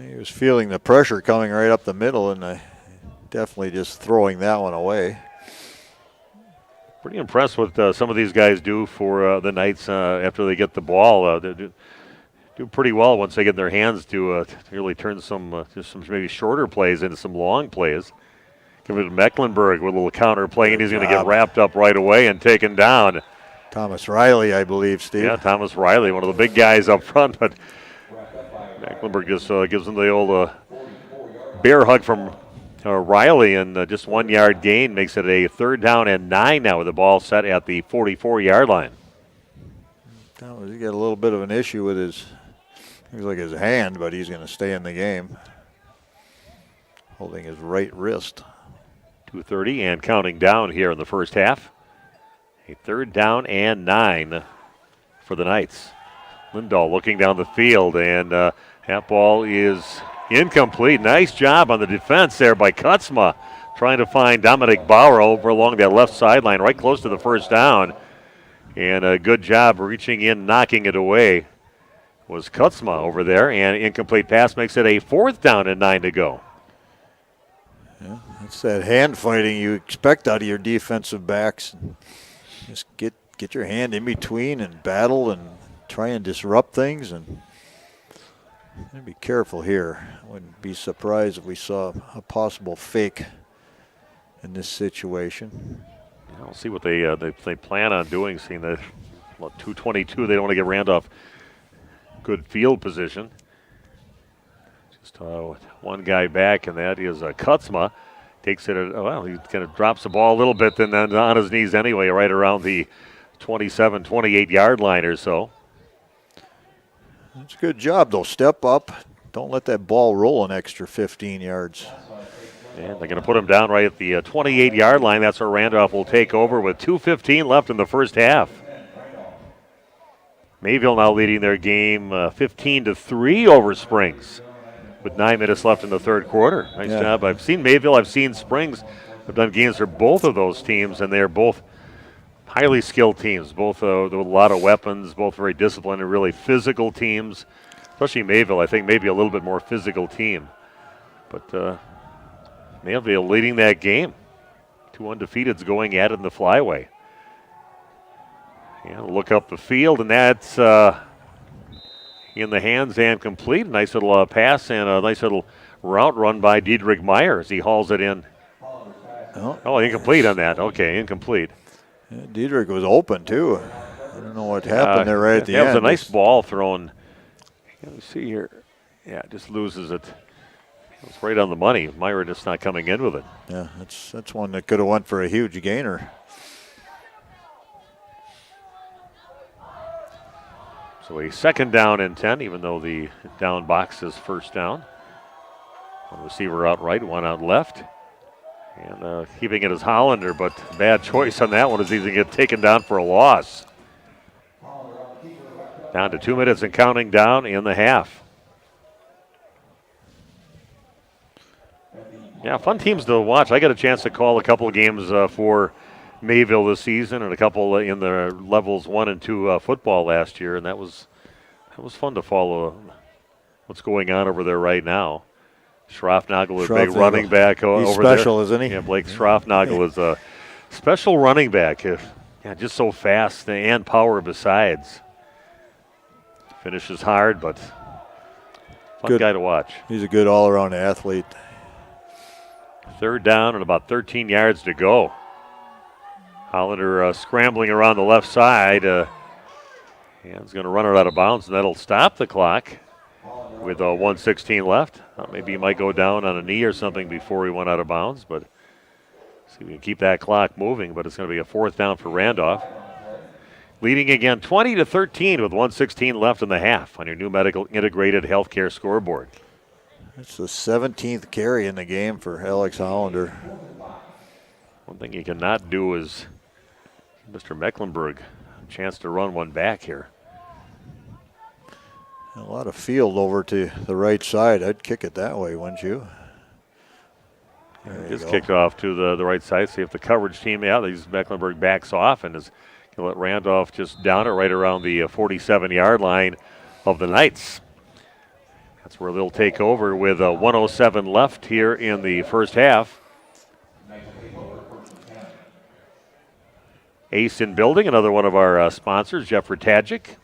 He was feeling the pressure coming right up the middle, and definitely just throwing that one away. Pretty impressed with some of these guys do for the Knights after they get the ball. They do pretty well once they get their hands to really turn some maybe shorter plays into some long plays. Give it to Mecklenburg with a little counter play, and he's going to get wrapped up right away and taken down. Thomas Riley, I believe, Steve. Yeah, Thomas Riley, one of the big guys up front, but Mecklenburg just gives him the old bear hug from Riley, and just 1 yard gain makes it a 3rd down and 9 now with the ball set at the 44-yard line. He got a little bit of an issue with his hand, but he's going to stay in the game. Holding his right wrist. 2:30 and counting down here in the first half. A 3rd down and 9 for the Knights. Lindahl looking down the field, and that ball is incomplete. Nice job on the defense there by Kutzma, trying to find Dominic Bauer over along that left sideline, right close to the first down. And a good job reaching in, knocking it away was Kutzma over there, and incomplete pass makes it a 4th down and 9 to go. Yeah, that's that hand fighting you expect out of your defensive backs. Just get your hand in between and battle and try and disrupt things, and be careful here. I wouldn't be surprised if we saw a possible fake in this situation. I'll see what they plan on doing, seeing that 2:22, they don't want to get Randolph good field position. Just one guy back, and that is Kutzma. Takes it, he kind of drops the ball a little bit, and then on his knees anyway, right around the 27, 28-yard line or so. That's a good job, though. Step up. Don't let that ball roll an extra 15 yards. And they're going to put him down right at the 28-yard line. That's where Randolph will take over with 2:15 left in the first half. Mayville now leading their game 15-3 over Springs with 9 minutes left in the third quarter. Nice job. I've seen Mayville, I've seen Springs. I've done games for both of those teams, and they're both highly skilled teams, both with a lot of weapons, both very disciplined and really physical teams. Especially Mayville, I think maybe a little bit more physical team. But Mayville leading that game. 2 undefeateds going at it in the flyway. Yeah, look up the field, and that's in the hands and complete. Nice little pass and a nice little route run by Diedrich Meyer as he hauls it in. Oh, incomplete on that. Okay, incomplete. Yeah, Diedrich was open, too. I don't know what happened there right at the end. That was a nice ball thrown. Let me see here. Yeah, just loses it. It's right on the money. Meyer just not coming in with it. Yeah, that's one that could have went for a huge gainer. So a 2nd down and 10, even though the down box is 1st down. One receiver out right, one out left. And keeping it as Hollander, but bad choice on that one as he's going to get taken down for a loss. Down to 2 minutes and counting down in the half. Yeah, fun teams to watch. I got a chance to call a couple of games for Mayville this season and a couple in the levels 1 and 2 football last year, and that was fun to follow what's going on over there right now. Schroffnagel is a big running back over there. He's special, isn't he? Yeah, Blake Schroffnagel is a special running back. Just so fast and power besides. Finishes hard, but fun guy to watch. He's a good all-around athlete. 3rd down and about 13 yards to go. Hollander scrambling around the left side. And he's going to run it out of bounds, and that'll stop the clock with 1:16 left. Maybe he might go down on a knee or something before he went out of bounds, but see if we can keep that clock moving. But it's going to be a 4th down for Randolph. Leading again 20-13 with 1:16 left in the half on your new medical integrated healthcare scoreboard. It's the 17th carry in the game for Alex Hollander. One thing you cannot do is Mr. Mecklenburg a chance to run one back here. A lot of field over to the right side. I'd kick it that way, wouldn't you? Just kicked off to the right side. See if the coverage team, these Mecklenburg backs off and is going to let Randolph just down it right around the 47-yard line of the Knights. That's where they'll take over with 1:07 left here in the first half. Ace in building, another one of our sponsors, Jeff Ratajik.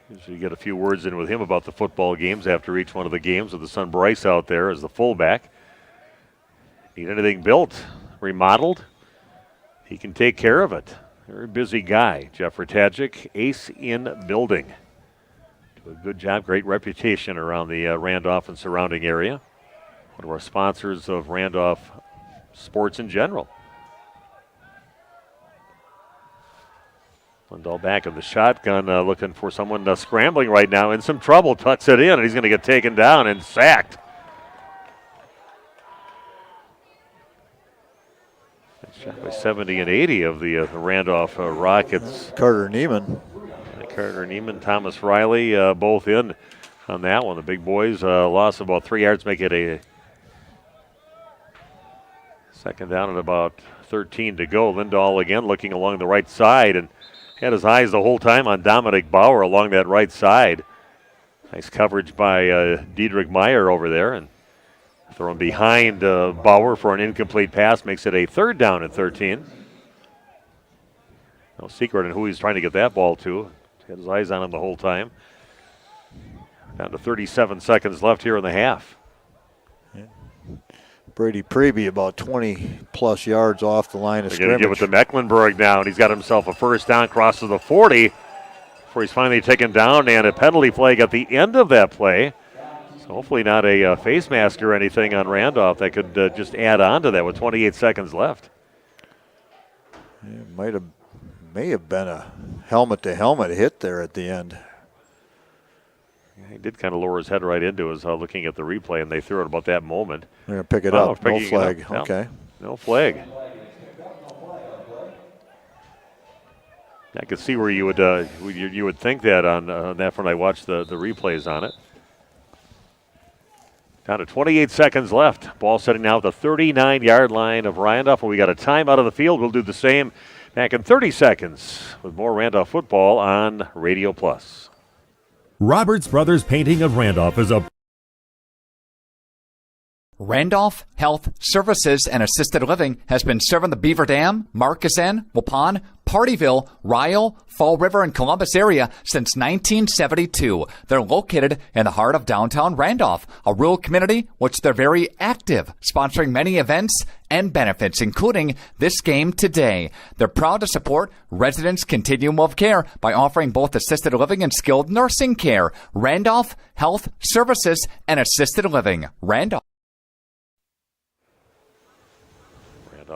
Usually get a few words in with him about the football games after each one of the games with the son Bryce out there as the fullback. Need anything built, remodeled, he can take care of it. Very busy guy, Jeff Ratajik, Ace in building. Do a good job, great reputation around the Randolph and surrounding area. One of our sponsors of Randolph sports in general. Lindahl back of the shotgun, looking for someone scrambling right now, in some trouble, tucks it in, and he's going to get taken down and sacked. Shot by 70 and 80 of the Randolph Rockets. Carter Neiman. Carter Neiman, Thomas Riley, both in on that one. The big boys lost about 3 yards, make it a second down and about 13 to go. Lindahl again looking along the right side and had his eyes the whole time on Dominic Bauer along that right side. Nice coverage by Diedrich Meyer over there, and throwing behind Bauer for an incomplete pass makes it a 3rd down and 13. No secret in who he's trying to get that ball to. Had his eyes on him the whole time. Down to 37 seconds left here in the half. Yeah. Brady Preby about 20-plus yards off the line of They're going to scrimmage. give it to Mecklenburg now, and he's got himself a 1st down, crosses the 40 before he's finally taken down, and a penalty flag at the end of that play. So hopefully not a face mask or anything on Randolph that could just add on to that with 28 seconds left. It may have been a helmet-to-helmet hit there at the end. He did kind of lower his head right into us looking at the replay, and they threw it about that moment. They're going to pick it up. No flag. No, okay. No flag. I could see where you would think that on that when I watched the replays on it. Down to 28 seconds left. Ball setting now at the 39-yard line of Randolph, and we got a timeout of the field. We'll do the same back in 30 seconds with more Randolph football on Radio Plus. Roberts Brothers Painting of Randolph is a Randolph Health Services and Assisted Living has been serving the Beaver Dam, Markesan, Waupun, Partyville, Ryle, Fall River, and Columbus area since 1972. They're located in the heart of downtown Randolph, a rural community which they're very active, sponsoring many events and benefits, including this game today. They're proud to support residents' continuum of care by offering both assisted living and skilled nursing care. Randolph Health Services and Assisted Living. Randolph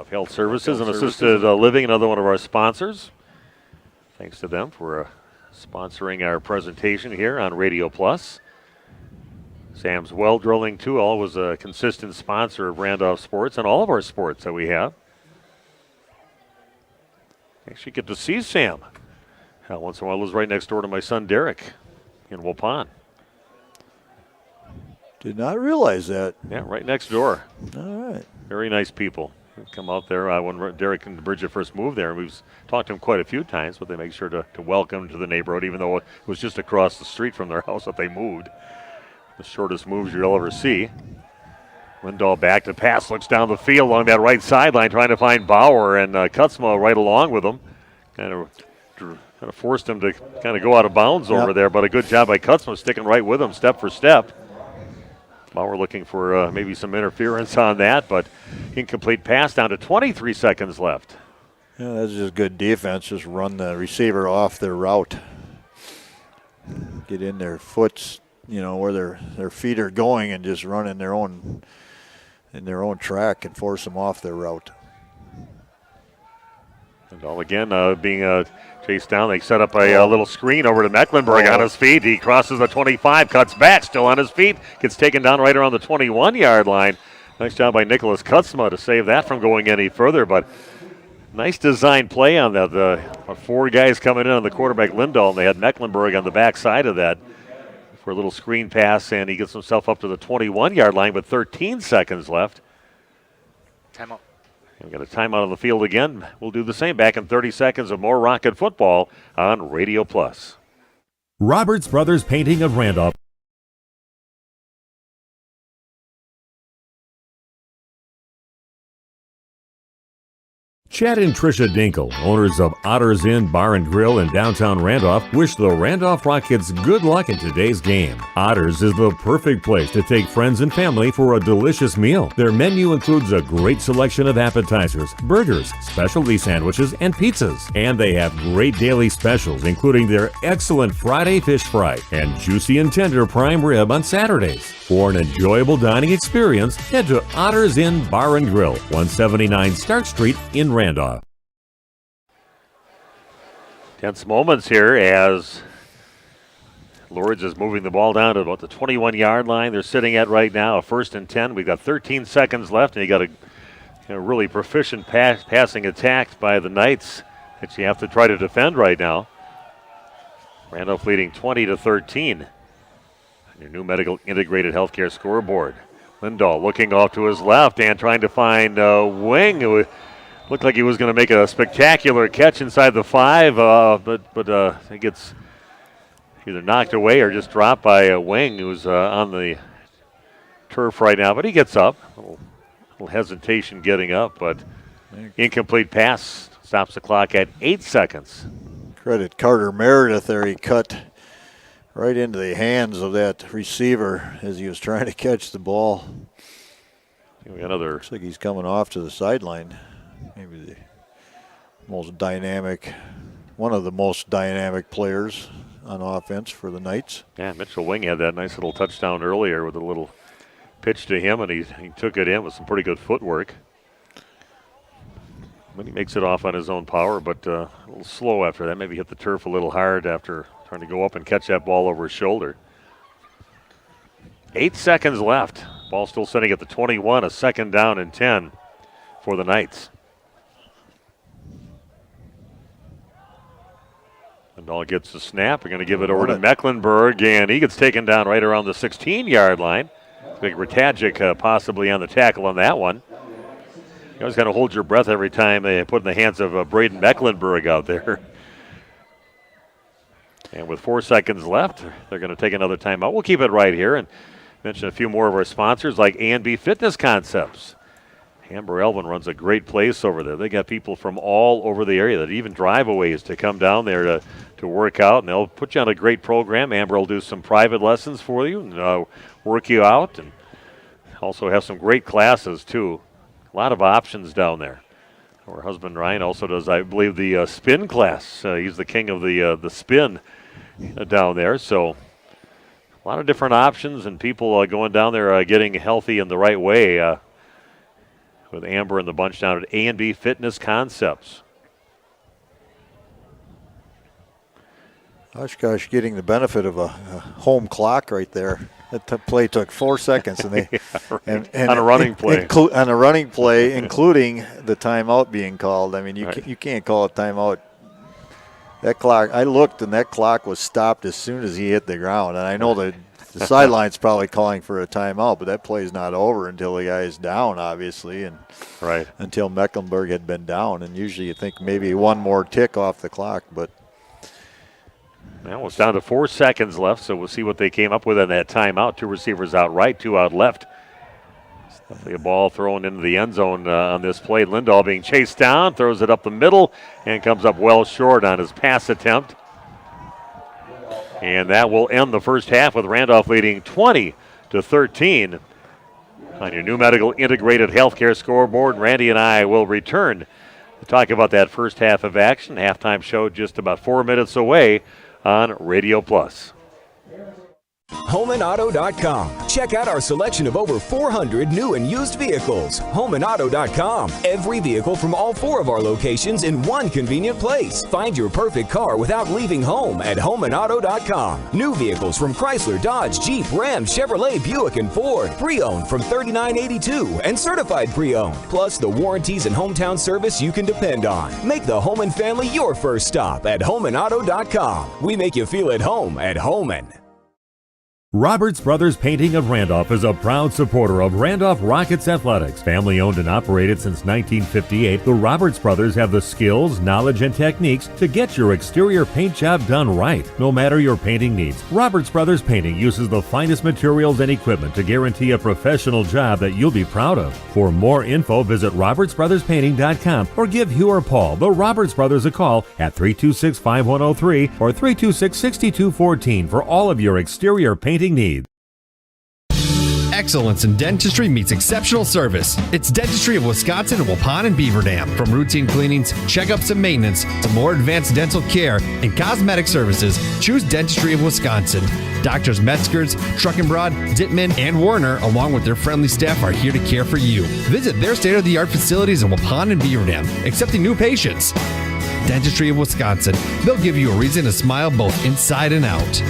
Health Services and Assisted Living, another one of our sponsors. Thanks to them for sponsoring our presentation here on Radio Plus. Sam's Well Drilling, too, always a consistent sponsor of Randolph sports and all of our sports that we have. Actually get to see Sam. Once in a while, lives right next door to my son Derek in Waupun. Did not realize that. Yeah, right next door. All right. Very nice people. Come out there when Derek and Bridget first moved there. We've talked to them quite a few times, but they make sure to welcome to the neighborhood, even though it was just across the street from their house that they moved. The shortest moves you'll ever see. Lindahl back to pass, looks down the field along that right sideline, trying to find Bauer, and Kutzma right along with him. Kind of forced him to kind of go out of bounds over there, but a good job by Kutzma sticking right with him step for step. Bauer looking for maybe some interference on that, but incomplete pass down to 23 seconds left. Yeah, that's just good defense. Just run the receiver off their route. get in their foots, where their feet are going, and just run in their own track and force them off their route. And all again being chased down. They set up a little screen over to Mecklenburg on his feet. He crosses the 25, cuts back, still on his feet, gets taken down right around the 21-yard line. Nice job by Nicholas Kutzma to save that from going any further, but nice design play on that. 4 guys coming in on the quarterback, Lindahl, and they had Mecklenburg on the back side of that for a little screen pass, and he gets himself up to the 21-yard line, but 13 seconds left. Timeout. We've got a timeout on the field again. We'll do the same back in 30 seconds of more Rocket football on Radio Plus. Roberts Brothers Painting of Randolph. Chad and Tricia Dinkle, owners of Otter's Inn Bar and Grill in downtown Randolph, wish the Randolph Rockets good luck in today's game. Otter's is the perfect place to take friends and family for a delicious meal. Their menu includes a great selection of appetizers, burgers, specialty sandwiches, and pizzas. And they have great daily specials, including their excellent Friday fish fry and juicy and tender prime rib on Saturdays. For an enjoyable dining experience, head to Otter's Inn Bar and Grill, 179 Stark Street in Randolph. Tense moments here as Lourdes is moving the ball down to about the 21-yard line. They're sitting at right now a 1st and 10. We've got 13 seconds left, and you got a really proficient passing attack by the Knights that you have to try to defend right now. Randolph leading 20-13. Your new medical integrated healthcare scoreboard. Lindahl looking off to his left and trying to find Wing. It looked like he was going to make a spectacular catch inside the 5, but he gets either knocked away or just dropped by Wing, who's on the turf right now. But he gets up. A little hesitation getting up, but incomplete pass stops the clock at 8 seconds. Credit Carter Meredith there. He cut right into the hands of that receiver as he was trying to catch the ball. We got another. Looks like he's coming off to the sideline. Maybe the most dynamic, one of the most dynamic players on offense for the Knights. Yeah, Mitchell Wing had that nice little touchdown earlier with a little pitch to him, and he took it in with some pretty good footwork. When he makes it off on his own power, but a little slow after that. Maybe hit the turf a little hard after trying to go up and catch that ball over his shoulder. 8 seconds left. Ball still sitting at the 21, a 2nd down and 10 for the Knights. Lindahl gets the snap. We're going to give it over to Mecklenburg, and he gets taken down right around the 16-yard line. Big Ratagic possibly on the tackle on that one. You always got to hold your breath every time they put in the hands of Braden Mecklenburg out there. And with 4 seconds left, they're going to take another timeout. We'll keep it right here and mention a few more of our sponsors like A&B Fitness Concepts. Amber Elvin runs a great place over there. They got people from all over the area that even drive a ways to come down there to work out, and they'll put you on a great program. Amber will do some private lessons for you and work you out, and also have some great classes too. A lot of options down there. Her husband Ryan also does, I believe, the spin class. He's the king of the spin down there. So a lot of different options and people going down there getting healthy in the right way with Amber and the bunch down at A&B Fitness Concepts. Oshkosh getting the benefit of a home clock right there. That play took 4 seconds, and they and on a running play, on a running play, including the timeout being called. I mean, you can't call a timeout. That clock, I looked, and that clock was stopped as soon as he hit the ground. And I know that the sideline's probably calling for a timeout, but that play's not over until the guy's down, obviously, and until Mecklenburg had been down. And usually you think maybe one more tick off the clock, but. Well, it's down to 4 seconds left, so we'll see what they came up with in that timeout. 2 receivers out right, 2 out left. It's definitely a ball thrown into the end zone on this play. Lindahl being chased down, throws it up the middle, and comes up well short on his pass attempt. And that will end the first half with Randolph leading 20-13 on your new medical integrated healthcare scoreboard. Randy and I will return to talk about that first half of action. Halftime show just about 4 minutes away on Radio Plus. HomeandAuto.com. Check out our selection of over 400 new and used vehicles. HomeandAuto.com. Every vehicle from all 4 of our locations in one convenient place. Find your perfect car without leaving home at HomeandAuto.com. New vehicles from Chrysler, Dodge, Jeep, Ram, Chevrolet, Buick, and Ford. Pre-owned from $39.82 and certified pre-owned. Plus the warranties and hometown service you can depend on. Make the Home and Family your first stop at HomeandAuto.com. We make you feel at home at Homan. Roberts Brothers Painting of Randolph is a proud supporter of Randolph Rockets athletics. Family owned and operated since 1958, the Roberts Brothers have the skills, knowledge, and techniques to get your exterior paint job done right, no matter your painting needs. Roberts Brothers Painting uses the finest materials and equipment to guarantee a professional job that you'll be proud of. For more info, visit robertsbrotherspainting.com or give Hugh or Paul, the Roberts Brothers, a call at 326-5103 or 326-6214 for all of your exterior painting needs. Excellence in dentistry meets exceptional service. It's Dentistry of Wisconsin in Waupun and Beaver Dam. From routine cleanings, checkups, and maintenance to more advanced dental care and cosmetic services, choose Dentistry of Wisconsin. Doctors Metzger's, Truckenbrod, Dittman, and Werner, along with their friendly staff, are here to care for you. Visit their state-of-the-art facilities in Waupun and Beaver Dam, accepting new patients. Dentistry of Wisconsin. They'll give you a reason to smile both inside and out.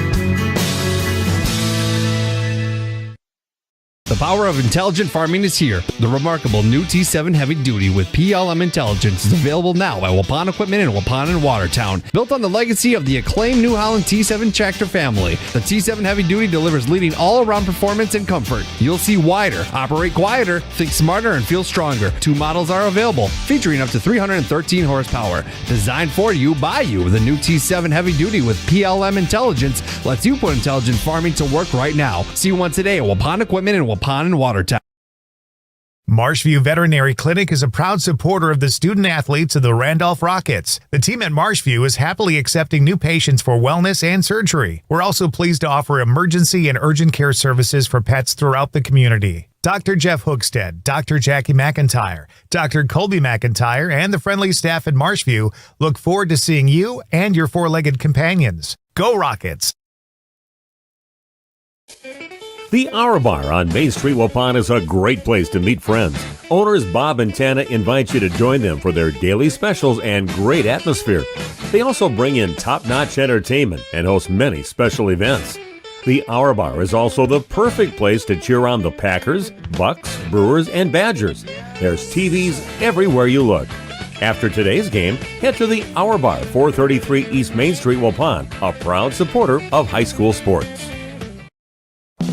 The power of intelligent farming is here. The remarkable new T7 Heavy Duty with PLM Intelligence is available now at Waupun Equipment in Waupun and Watertown. Built on the legacy of the acclaimed New Holland T7 tractor family, the T7 Heavy Duty delivers leading all-around performance and comfort. You'll see wider, operate quieter, think smarter, and feel stronger. 2 models are available, featuring up to 313 horsepower. Designed for you, by you, the new T7 Heavy Duty with PLM Intelligence lets you put intelligent farming to work right now. See one today at Waupun Equipment in Waupun and Watertown. Marshview Veterinary Clinic is a proud supporter of the student athletes of the Randolph Rockets. The team at Marshview is happily accepting new patients for wellness and surgery. We're also pleased to offer emergency and urgent care services for pets throughout the community. Dr. Jeff Hookstead, Dr. Jackie McIntyre, Dr. Colby McIntyre, and the friendly staff at Marshview look forward to seeing you and your 4-legged companions. Go Rockets! The Hour Bar on Main Street, Waupun is a great place to meet friends. Owners Bob and Tana invite you to join them for their daily specials and great atmosphere. They also bring in top-notch entertainment and host many special events. The Hour Bar is also the perfect place to cheer on the Packers, Bucks, Brewers, and Badgers. There's TVs everywhere you look. After today's game, head to the Hour Bar, 433 East Main Street, Waupun, a proud supporter of high school sports.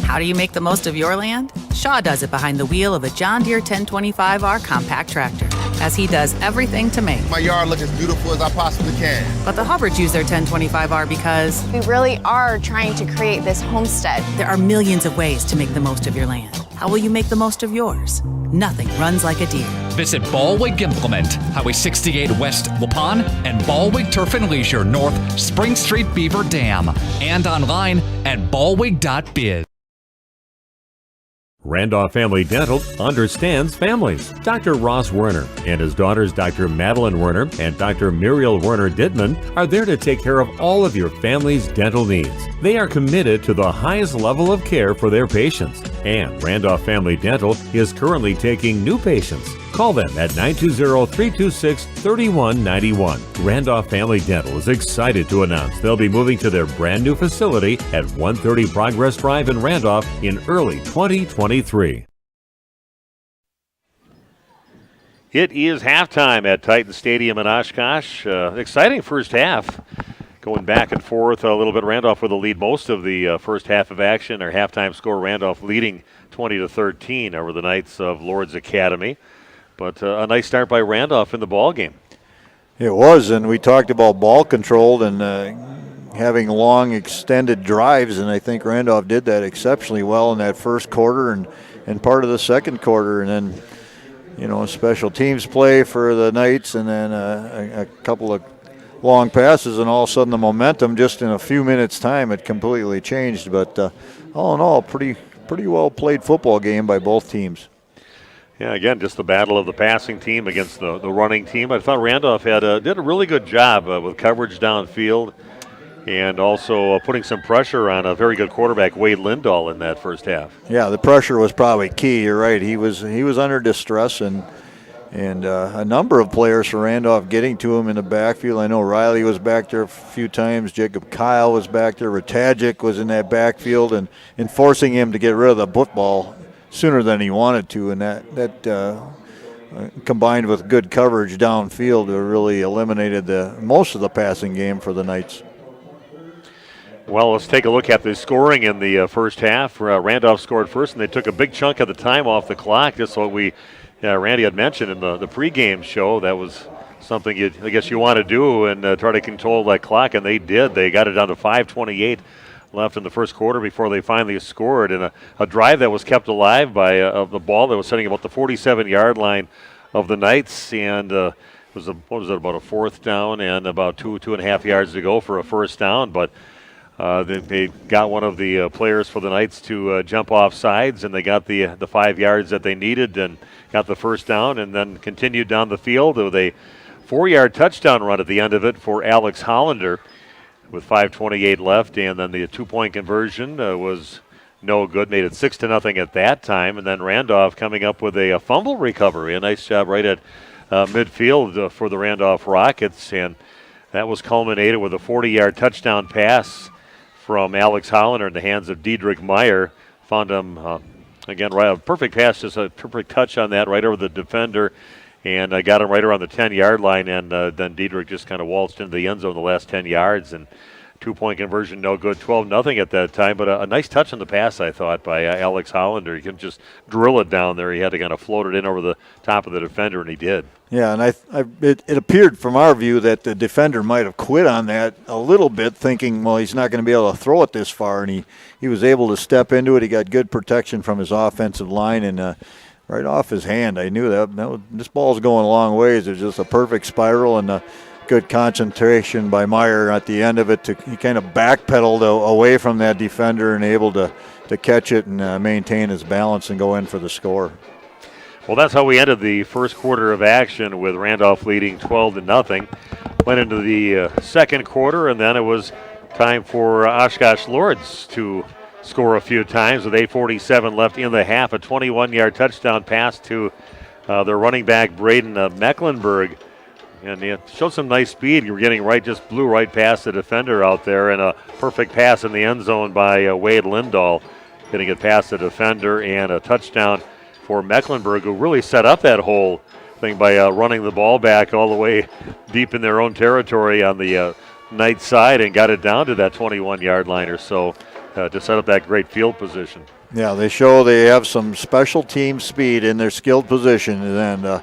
How do you make the most of your land? Shaw does it behind the wheel of a John Deere 1025R compact tractor, as he does everything to make my yard look as beautiful as I possibly can. But the Hubbards use their 1025R because we really are trying to create this homestead. There are millions of ways to make the most of your land. How will you make the most of yours? Nothing runs like a Deere. Visit Ballwig Implement, Highway 68 West, Waupun, and Ballwig Turf and Leisure North, Spring Street, Beaver Dam, and online at ballwig.biz. Randolph Family Dental understands families. Dr. Ross Werner and his daughters Dr. Madeline Werner and Dr. Muriel Werner Dittman are there to take care of all of your family's dental needs. They are committed to the highest level of care for their patients. And Randolph Family Dental is currently taking new patients. Call them at 920-326-3191. Randolph Family Dental is excited to announce they'll be moving to their brand new facility at 130 Progress Drive in Randolph in early 2023. It is halftime at Titan Stadium in Oshkosh. Exciting first half. Going back and forth a little bit. Randolph with the lead most of the first half of action. Our halftime score, Randolph leading 20-13 over the Knights of Lourdes Academy. But a nice start by Randolph in the ball game. It was, and we talked about ball control and having long extended drives, and I think Randolph did that exceptionally well in that first quarter and part of the second quarter. And then, special teams play for the Knights, and then a couple of long passes, and all of a sudden the momentum just in a few minutes' time it completely changed. But all in all, pretty well played football game by both teams. Yeah, again, just the battle of the passing team against the running team. I thought Randolph did a really good job with coverage downfield. and also putting some pressure on a very good quarterback, Wade Lindahl, in that first half. Yeah, the pressure was probably key. You're right. He was under distress, and a number of players for Randolph getting to him in the backfield. I know Riley was back there a few times. Jacob Kyle was back there. Ratagic was in that backfield, and forcing him to get rid of the football sooner than he wanted to, and that combined with good coverage downfield really eliminated most of the passing game for the Knights. Well, let's take a look at the scoring in the first half. Randolph scored first, and they took a big chunk of the time off the clock. Just what Randy had mentioned in the pregame show. That was something I guess you want to do and try to control that clock, and they did. They got it down to 5:28 left in the first quarter before they finally scored. And a drive that was kept alive by the ball that was sitting about the 47-yard line of the Knights, and it was about a fourth down and about 2.5 yards to go for a first down, but they got one of the players for the Knights to jump off sides, and they got the 5 yards that they needed and got the first down, and then continued down the field with a 4-yard touchdown run at the end of it for Alex Hollander with 5:28 left, and then the 2-point conversion was no good, made it 6-0 at that time, and then Randolph coming up with a fumble recovery, a nice job right at midfield for the Randolph Rockets, and that was culminated with a 40-yard touchdown pass from Alex Hollander in the hands of Diedrich Meyer. Found him, again, right, a perfect pass, just a perfect touch on that, right over the defender, and got him right around the 10-yard line, and then Diedrich just kind of waltzed into the end zone the last 10 yards, and 2-point conversion, no good, 12-0 at that time, but a nice touch on the pass, I thought, by Alex Hollander. He can just drill it down there. He had to kind of float it in over the top of the defender, and he did. Yeah, and it appeared from our view that the defender might have quit on that a little bit, thinking, well, he's not going to be able to throw it this far, and he was able to step into it. He got good protection from his offensive line, and right off his hand, I knew that this ball's going a long ways. It's just a perfect spiral, and good concentration by Meyer at the end of it. He kind of backpedaled away from that defender and able to catch it and maintain his balance and go in for the score. Well, that's how we ended the first quarter of action, with Randolph leading 12-0. Went into the second quarter, and then it was time for Oshkosh Lourdes to score a few times with 8:47 left in the half. A 21-yard touchdown pass to their running back, Braden Mecklenburg. And he showed some nice speed. You were getting just blew right past the defender out there, and a perfect pass in the end zone by Wade Lindahl, getting it past the defender, and a touchdown for Mecklenburg, who really set up that whole thing by running the ball back all the way deep in their own territory on the Knights side and got it down to that 21-yard line or so to set up that great field position. Yeah, they show they have some special team speed in their skilled position, and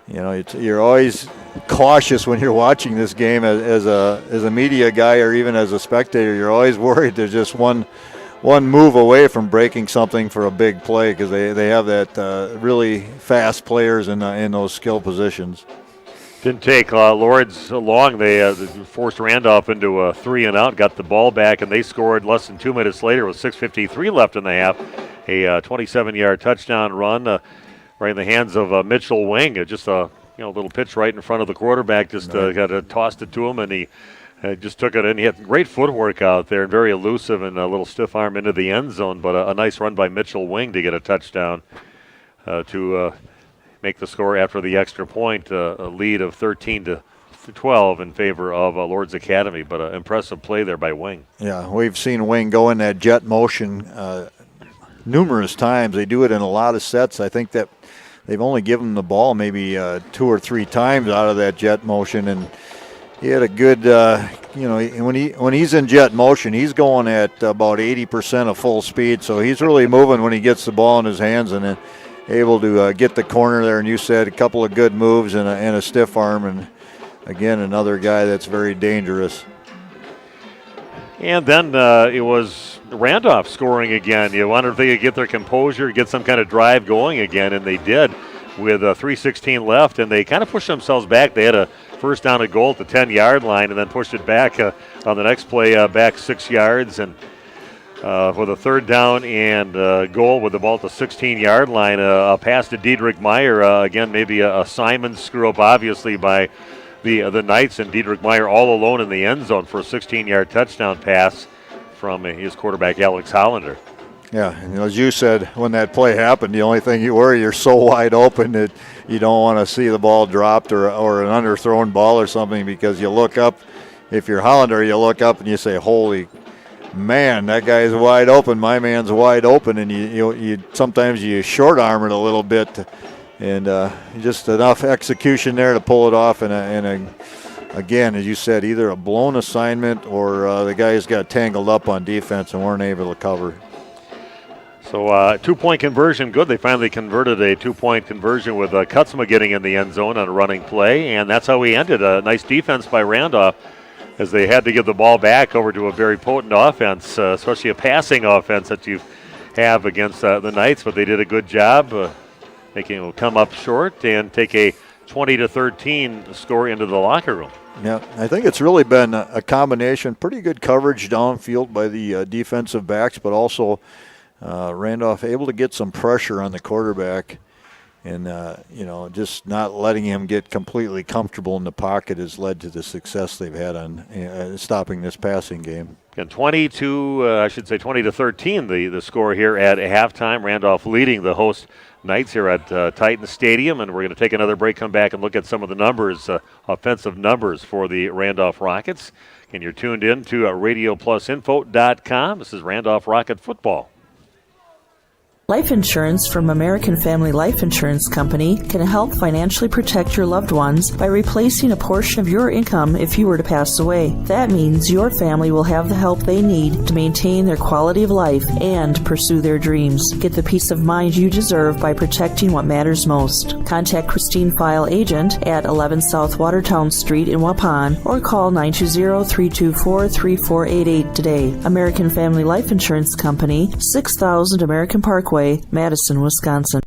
you're always cautious when you're watching this game as a media guy or even as a spectator. You're always worried there's just one move away from breaking something for a big play, because they have that really fast players in those skill positions. Didn't take Lourdes long. They forced Randolph into a 3-and-out, got the ball back, and they scored less than 2 minutes later with 6:53 left in the half. A 27-yard touchdown run right in the hands of Mitchell Wing. Just a little pitch right in front of the quarterback. Just tossed it to him, and he just took it in. He had great footwork out there and very elusive, and a little stiff arm into the end zone, but a nice run by Mitchell Wing to get a touchdown to make the score after the extra point, a lead of 13-12 in favor of Lourdes Academy, but an impressive play there by Wing. Yeah, we've seen Wing go in that jet motion numerous times. They do it in a lot of sets. I think that they've only given him the ball maybe 2 or 3 times out of that jet motion, and he had a good, when he's in jet motion, he's going at about 80% of full speed, so he's really moving when he gets the ball in his hands, and then able to get the corner there. And you said a couple of good moves and a stiff arm, and again, another guy that's very dangerous. And then it was Randolph scoring again. You wonder if they could get their composure, get some kind of drive going again, and they did with 3:16 left, and they kind of pushed themselves back. They had a first down and goal at the 10-yard line, and then pushed it back on the next play back 6 yards, and with a third down and goal with the ball at the 16-yard line. A pass to Diedrich Meyer, again, maybe a Simon screw-up, obviously, by the Knights, and Diedrich Meyer all alone in the end zone for a 16-yard touchdown pass from his quarterback, Alex Hollander. Yeah, and as you said, when that play happened, the only thing you worry, you're so wide open that you don't want to see the ball dropped or an underthrown ball or something, because you look up, if you're Hollander, you look up and you say, holy man, that guy's wide open, my man's wide open, and you sometimes you short arm it a little bit, and just enough execution there to pull it off, and again, as you said, either a blown assignment or the guys got tangled up on defense and weren't able to cover. So 2-point conversion, good. They finally converted a 2-point conversion with Kutzma getting in the end zone on a running play, and that's how we ended. A nice defense by Randolph, as they had to give the ball back over to a very potent offense, especially a passing offense that you have against the Knights, but they did a good job making them come up short and take a 20-13 score into the locker room. Yeah, I think it's really been a combination, pretty good coverage downfield by the defensive backs, but also Randolph able to get some pressure on the quarterback, and just not letting him get completely comfortable in the pocket has led to the success they've had on stopping this passing game. And 20-13, the score here at halftime. Randolph leading the host Knights here at Titan Stadium, and we're going to take another break, come back and look at some of the numbers, offensive numbers for the Randolph Rockets. And you're tuned in to RadioPlusInfo.com. This is Randolph Rocket Football. Life insurance from American Family Life Insurance Company can help financially protect your loved ones by replacing a portion of your income if you were to pass away. That means your family will have the help they need to maintain their quality of life and pursue their dreams. Get the peace of mind you deserve by protecting what matters most. Contact Christine File Agent at 11 South Watertown Street in Waupun or call 920-324-3488 today. American Family Life Insurance Company, 6000 American Parkway, Madison, Wisconsin.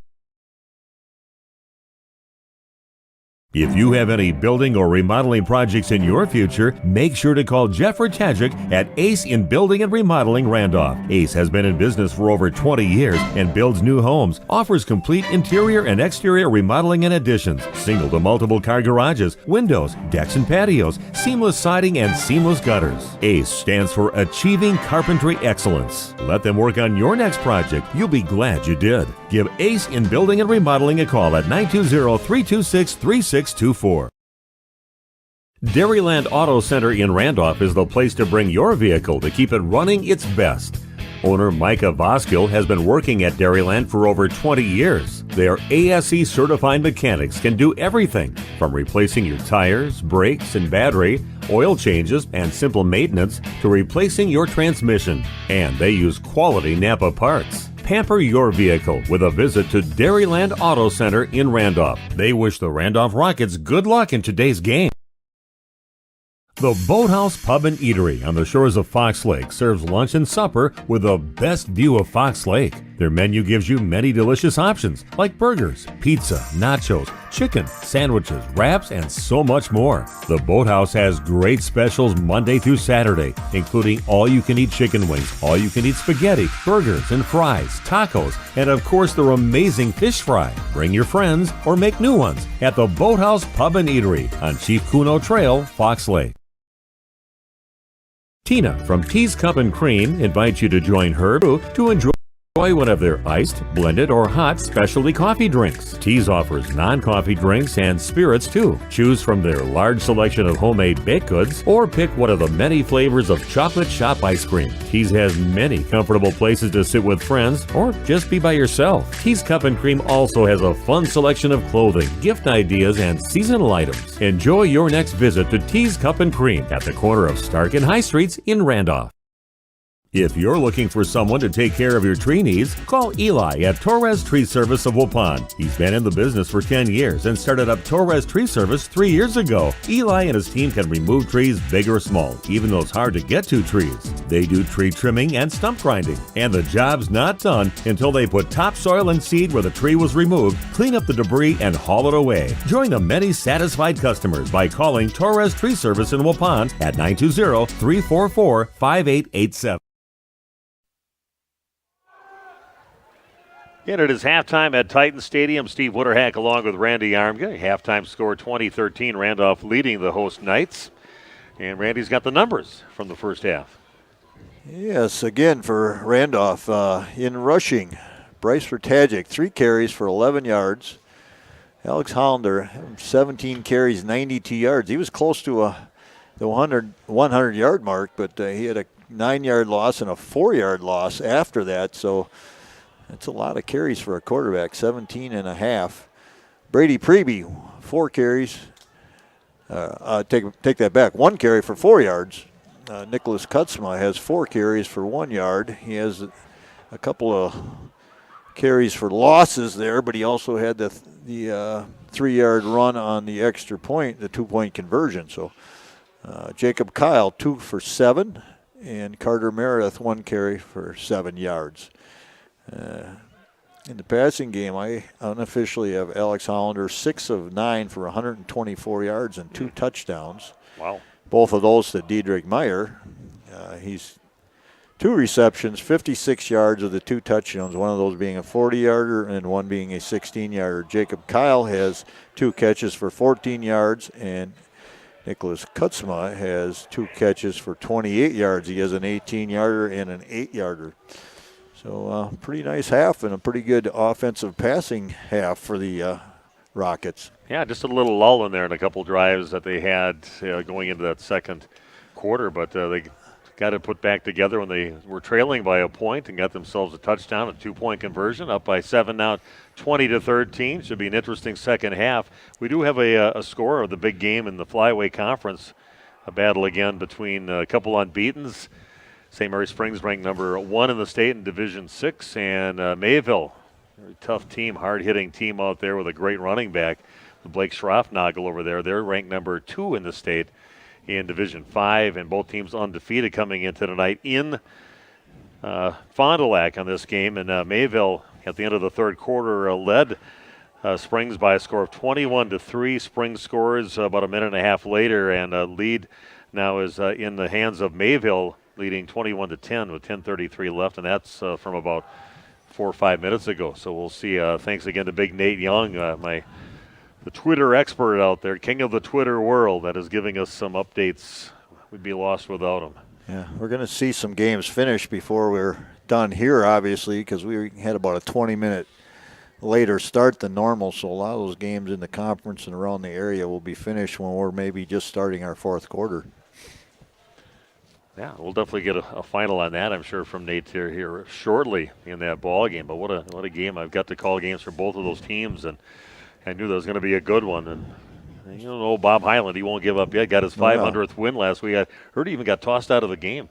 If you have any building or remodeling projects in your future, make sure to call Jeff Rtajcic at Ace in Building and Remodeling Randolph. Ace has been in business for over 20 years and builds new homes, offers complete interior and exterior remodeling and additions, single to multiple car garages, windows, decks and patios, seamless siding and seamless gutters. Ace stands for Achieving Carpentry Excellence. Let them work on your next project. You'll be glad you did. Give Ace in Building and Remodeling a call at 920-326-3624. Dairyland Auto Center in Randolph is the place to bring your vehicle to keep it running its best. Owner Micah Voskill has been working at Dairyland for over 20 years. Their ASE certified mechanics can do everything from replacing your tires, brakes, and battery, oil changes, and simple maintenance to replacing your transmission. And they use quality Napa parts. Pamper your vehicle with a visit to Dairyland Auto Center in Randolph. They wish the Randolph Rockets good luck in today's game. The Boathouse Pub and Eatery on the shores of Fox Lake serves lunch and supper with the best view of Fox Lake. Their menu gives you many delicious options like burgers, pizza, nachos, chicken, sandwiches, wraps, and so much more. The Boathouse has great specials Monday through Saturday, including all-you-can-eat chicken wings, all-you-can-eat spaghetti, burgers and fries, tacos, and of course their amazing fish fry. Bring your friends or make new ones at the Boathouse Pub and Eatery on Chief Kuno Trail, Fox Lake. Tina from Tea's Cup and Cream invites you to join her to enjoy one of their iced, blended, or hot specialty coffee drinks. Tea's offers non-coffee drinks and spirits too. Choose from their large selection of homemade baked goods or pick one of the many flavors of chocolate shop ice cream. Tea's has many comfortable places to sit with friends or just be by yourself. Tea's Cup and Cream also has a fun selection of clothing, gift ideas, and seasonal items. Enjoy your next visit to Tea's Cup and Cream at the corner of Stark and High Streets in Randolph. If you're looking for someone to take care of your tree needs, call Eli at Torres Tree Service of Waupun. He's been in the business for 10 years and started up Torres Tree Service 3 years ago. Eli and his team can remove trees big or small, even those hard-to-get-to trees. They do tree trimming and stump grinding, and the job's not done until they put topsoil and seed where the tree was removed, clean up the debris, and haul it away. Join the many satisfied customers by calling Torres Tree Service in Waupun at 920-344-5887. And it is halftime at Titan Stadium. Steve Witterhack along with Randy Armga. Halftime score 20-13. Randolph leading the host Knights. And Randy's got the numbers from the first half. Yes, again for Randolph in rushing. Bryce Vertagic, 3 carries for 11 yards. Alex Hollander, 17 carries, 92 yards. He was close to the 100-yard mark, but he had a 9-yard loss and a 4-yard loss after that. So that's a lot of carries for a quarterback, 17 and a half. Brady Preby, 4 carries. Take that back. 1 carry for 4 yards. Nicholas Kutzma has 4 carries for 1 yard. He has a couple of carries for losses there, but he also had the 3-yard run on the extra point, the 2-point conversion. So Jacob Kyle, 2 for 7, and Carter Meredith, 1 carry for 7 yards. In the passing game, I unofficially have Alex Hollander 6 of 9 for 124 yards and 2 touchdowns. Wow. Both of those to Diedrich Meyer. He's 2 receptions, 56 yards of the 2 touchdowns, one of those being a 40-yarder and one being a 16-yarder. Jacob Kyle has 2 catches for 14 yards, and Nicholas Kutzma has 2 catches for 28 yards. He has an 18-yarder and an 8-yarder. So pretty nice half and a pretty good offensive passing half for the Rockets. Yeah, just a little lull in there in a couple drives that they had going into that second quarter, but they got it put back together when they were trailing by a point and got themselves a touchdown, a 2-point conversion, up by 7 now, 20-13. Should be an interesting second half. We do have a score of the big game in the Flyway Conference, a battle again between a couple unbeatens. St. Mary Springs ranked number 1 in the state in Division 6, and Mayville, very tough team, hard-hitting team out there with a great running back, Blake Schroffnagel over there. They're ranked number 2 in the state in Division 5, and both teams undefeated coming into tonight in Fond du Lac on this game. And Mayville, at the end of the third quarter, led Springs by a score of 21-3. Springs scores about a minute and a half later, and lead now is in the hands of Mayville, leading 21-10 with 10:33 left, and that's from about 4 or 5 minutes ago. So we'll see. Thanks again to Big Nate Young, the Twitter expert out there, king of the Twitter world, that is giving us some updates. We'd be lost without him. Yeah, we're going to see some games finish before we're done here, obviously, because we had about a 20-minute later start than normal, so a lot of those games in the conference and around the area will be finished when we're maybe just starting our fourth quarter. Yeah, we'll definitely get a final on that, I'm sure, from Nate here shortly in that ball game. But what a game. I've got to call games for both of those teams, and I knew that was going to be a good one. And you know, Bob Highland, he won't give up yet. Got his 500th win last week. I heard he even got tossed out of the game.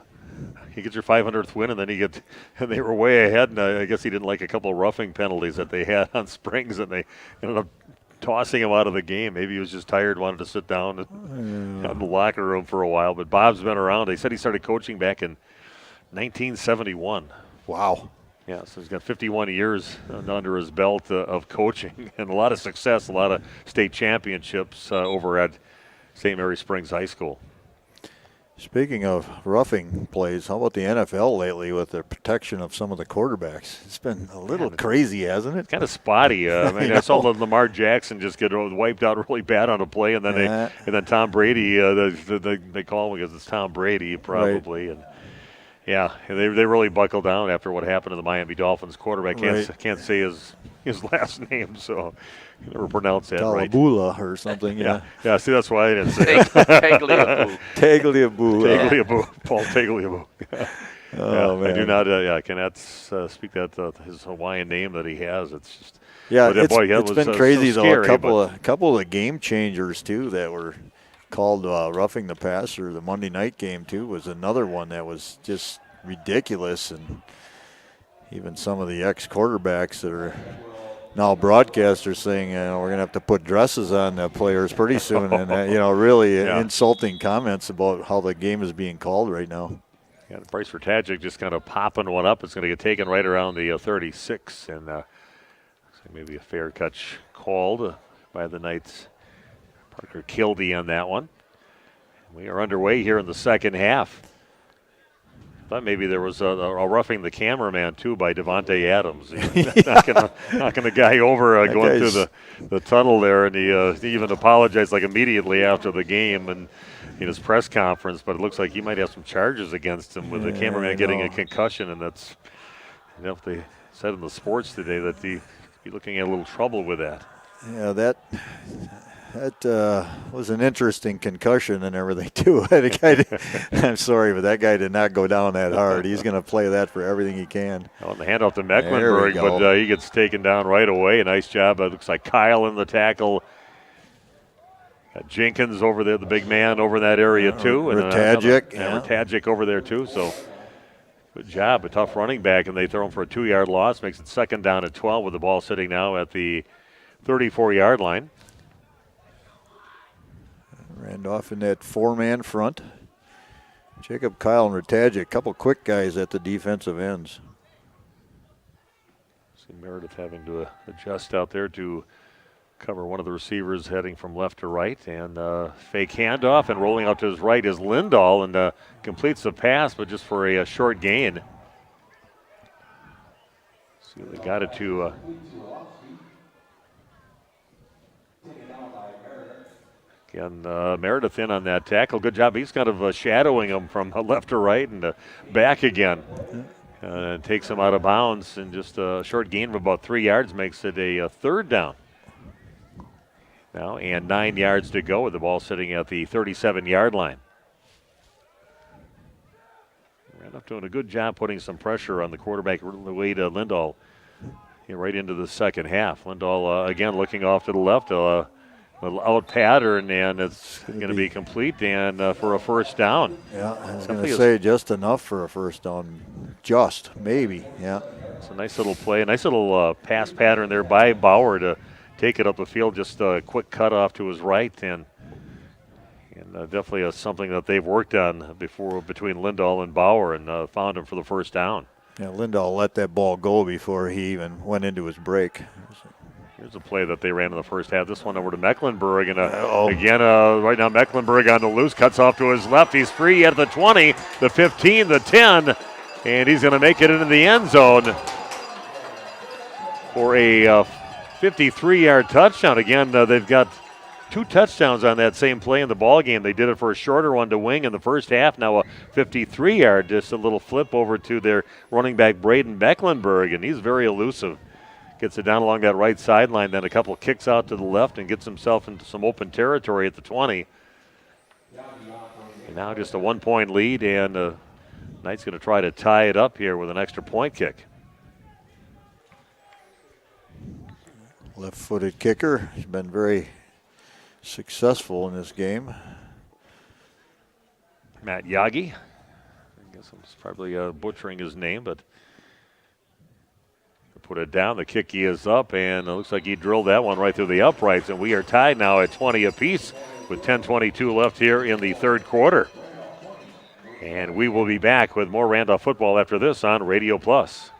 He gets your 500th win, and then and they were way ahead. And I guess he didn't like a couple of roughing penalties that they had on Springs, and they ended up tossing him out of the game. Maybe he was just tired, wanted to sit down and in the locker room for a while. But Bob's been around. They said he started coaching back in 1971. Wow. Yeah, so he's got 51 years under his belt of coaching and a lot of success, a lot of state championships over at St. Mary Springs High School. Speaking of roughing plays, how about the NFL lately with the protection of some of the quarterbacks? It's been a little crazy, hasn't it? Kind of spotty. I mean, I saw Lamar Jackson just get wiped out really bad on a play, and then then Tom Brady, they call him because it's Tom Brady probably, right. And yeah, they really buckled down after what happened to the Miami Dolphins quarterback. Can't say his last name, so you never pronounce that right. Talabula or something, yeah. Yeah, see, that's why I didn't say it. Tagliabue. Paul Tagliabue. Man. I do not, I cannot speak that his Hawaiian name that he has. It's just, it's been crazy, so scary, though. A couple of game changers, too, that were called roughing the passer. The Monday night game, too, was another one that was just ridiculous. And even some of the ex-quarterbacks that are now broadcasters saying, we're going to have to put dresses on the players pretty soon. And, really insulting comments about how the game is being called right now. Yeah, Bryce Vertagic just kind of popping one up. It's going to get taken right around the 36. And looks like maybe a fair catch called by the Knights. Parker Kildee on that one. We are underway here in the second half. Thought maybe there was a roughing the cameraman too by Devontae Adams, knocking the guy over going through the tunnel there, and he even apologized like immediately after the game and in his press conference. But it looks like he might have some charges against him with the cameraman getting a concussion, and that's they said in the sports today that he'd be looking at a little trouble with that. Yeah, that was an interesting concussion and everything, too. I'm sorry, but that guy did not go down that hard. He's going to play that for everything he can. On the handoff to Mecklenburg, but he gets taken down right away. A nice job. It looks like Kyle in the tackle. Got Jenkins over there, the big man over in that area, too. Ratagic. Ratagic over there, too. So good job. A tough running back, and they throw him for a 2-yard loss. Makes it 2nd down at 12 with the ball sitting now at the 34-yard line. Randolph in that 4-man front. Jacob, Kyle, and Ratagic, a couple quick guys at the defensive ends. See Meredith having to adjust out there to cover one of the receivers heading from left to right. And fake handoff, and rolling out to his right is Lindahl, and completes the pass, but just for a short gain. See, they got it to... Again, Meredith in on that tackle. Good job. He's kind of shadowing him from left to right and back again. Takes him out of bounds, and just a short gain of about 3 yards makes it a 3rd down. Now, and 9 yards to go with the ball sitting at the 37-yard line. Randolph doing a good job putting some pressure on the quarterback, Wade Lindahl, right into the second half. Lindahl, again, looking off to the left. Little out pattern, and it's going to be complete and for a 1st down. Yeah, I was going to say just enough for a 1st down. Just, maybe, yeah. It's a nice little play, a nice little pass pattern there by Bauer to take it up the field. Just a quick cutoff to his right, and definitely something that they've worked on before between Lindahl and Bauer, and found him for the 1st down. Yeah, Lindahl let that ball go before he even went into his break. Here's a play that they ran in the first half. This one over to Mecklenburg. And again, right now Mecklenburg on the loose. Cuts off to his left. He's free at the 20, the 15, the 10. And he's going to make it into the end zone for a 53-yard touchdown. Again, they've got 2 touchdowns on that same play in the ball game. They did it for a shorter one to Wing in the first half. Now a 53-yard, just a little flip over to their running back, Braden Mecklenburg. And he's very elusive. Gets it down along that right sideline, then a couple of kicks out to the left and gets himself into some open territory at the 20. And now just a 1-point lead, and Knight's going to try to tie it up here with an extra point kick. Left-footed kicker. He's been very successful in this game. Matt Yagi. I guess I'm probably butchering his name, but put it down. The kick is up, and it looks like he drilled that one right through the uprights, and we are tied now at 20 apiece with 10:22 left here in the 3rd quarter. And we will be back with more Randolph football after this on Radio Plus.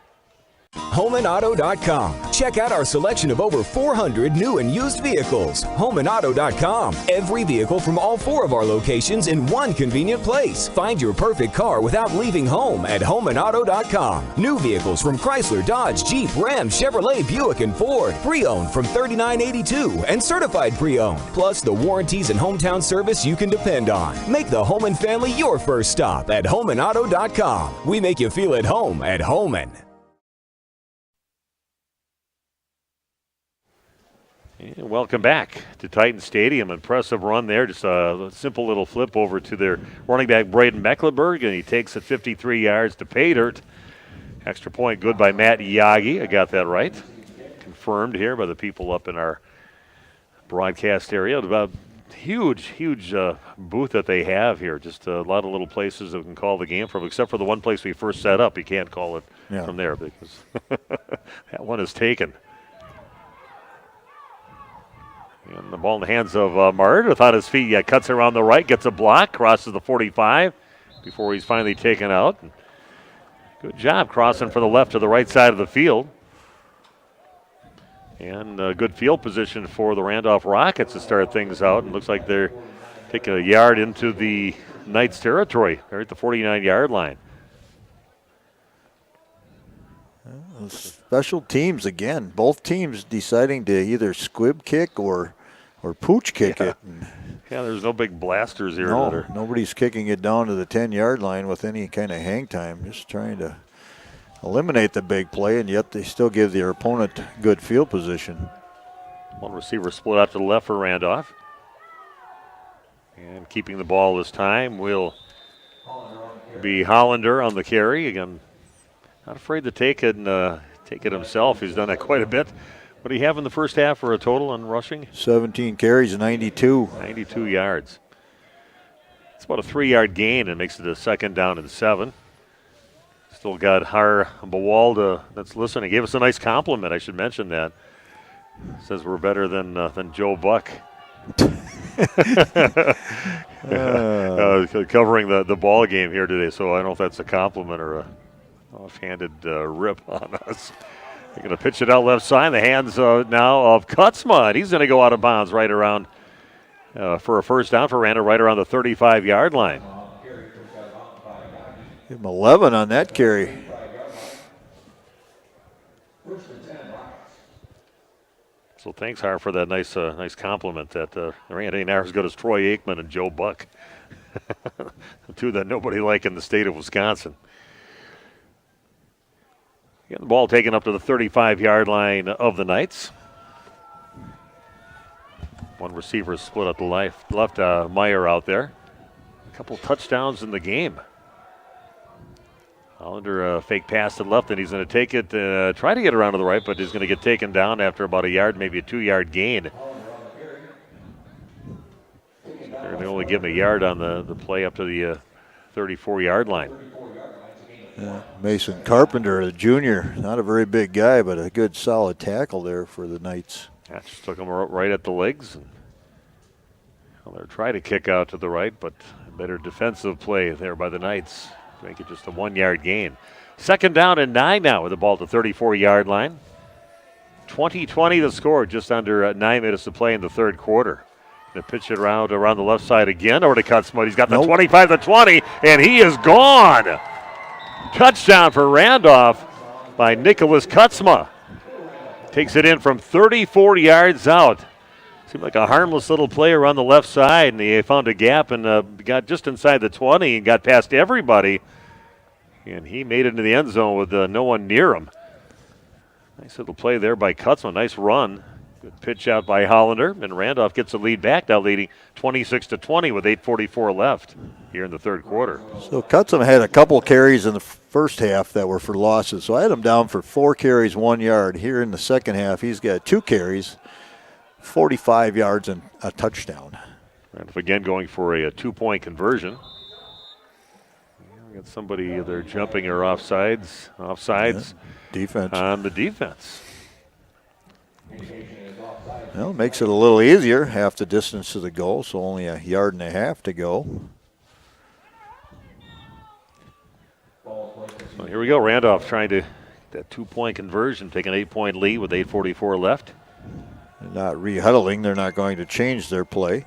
HomeandAuto.com. Check out our selection of over 400 new and used vehicles. HomeandAuto.com. Every vehicle from all 4 of our locations in one convenient place. Find your perfect car without leaving home at HomeandAuto.com. New vehicles from Chrysler, Dodge, Jeep, Ram, Chevrolet, Buick, and Ford. Pre-owned from $39.82 and certified pre-owned. Plus the warranties and hometown service you can depend on. Make the Homan family your first stop at HomeandAuto.com. We make you feel at home at Homan. And welcome back to Titan Stadium. Impressive run there. Just a simple little flip over to their running back, Braden Mecklenburg, and he takes it 53 yards to pay dirt. Extra point good by Matt Yagi. I got that right. Confirmed here by the people up in our broadcast area. About huge booth that they have here. Just a lot of little places that we can call the game from, except for the one place we first set up. You can't call it from there because that one is taken. And the ball in the hands of Meredith on his feet. Cuts around the right, gets a block, crosses the 45 before he's finally taken out. Good job crossing from the left to the right side of the field. And good field position for the Randolph Rockets to start things out. And looks like they're taking a yard into the Knights' territory. They're at the 49-yard line. Special teams again. Both teams deciding to either squib kick or pooch kick it. Yeah, there's no big blasters here. No, nobody's kicking it down to the 10-yard line with any kind of hang time. Just trying to eliminate the big play, and yet they still give their opponent good field position. One receiver split out to the left for Randolph. And keeping the ball this time will be Hollander on the carry. Again, not afraid to take it himself. He's done that quite a bit. What do you have in the first half for a total on rushing? 17 carries, 92. 92 yards. It's about a 3-yard gain and makes it a 2nd down and 7. Still got Har Bawalda that's listening. He gave us a nice compliment. I should mention that. Says we're better than Joe Buck. Covering the ball game here today, so I don't know if that's a compliment or a offhanded rip on us. They're going to pitch it out left side. The hands now of Kutzma, and he's going to go out of bounds right around for a first down for Randall, right around the 35-yard line. Give him 11 on that carry. So thanks, Har, for that nice compliment. That there ain't as good as Troy Aikman and Joe Buck, the two that nobody like in the state of Wisconsin. Getting the ball taken up to the 35-yard line of the Knights. One receiver split up the left Meyer out there. A couple touchdowns in the game. Hollander fake pass to the left, and he's going to take it, try to get around to the right, but he's going to get taken down after about a yard, maybe a 2-yard gain. They're going to only give him a yard on the play up to the 34-yard line. Mason Carpenter, the junior, not a very big guy, but a good solid tackle there for the Knights. That just took him right at the legs. And they're trying to kick out to the right, but a better defensive play there by the Knights. Make it just a 1-yard gain. 2nd down and 9 now with the ball at the 34-yard line. 20-20 the score, just under 9 minutes to play in the third quarter. Going to pitch it around the left side again over to Kutzma. He's got the 25 to 20, and he is gone. Touchdown for Randolph by Nicholas Kutzma. Takes it in from 34 yards out. Seemed like a harmless little play around the left side, and he found a gap and got just inside the 20 and got past everybody. And he made it into the end zone with no one near him. Nice little play there by Kutzma. Nice run. Good pitch out by Hollander, and Randolph gets the lead back, now leading 26-20 with 8:44 left here in the third quarter. So Kutzma had a couple carries in the first half that were for losses. So I had him down for 4 carries, 1 yard. Here in the second half, he's got 2 carries, 45 yards, and a touchdown. Randolph again going for a 2-point conversion. We got somebody either jumping or offsides. Yeah, defense. On the defense. Well, makes it a little easier, half the distance to the goal, so only a yard and a half to go. So here we go. Randolph trying to get that 2-point conversion, take an 8-point lead with 8:44 left. They're not re-huddling. They're not going to change their play.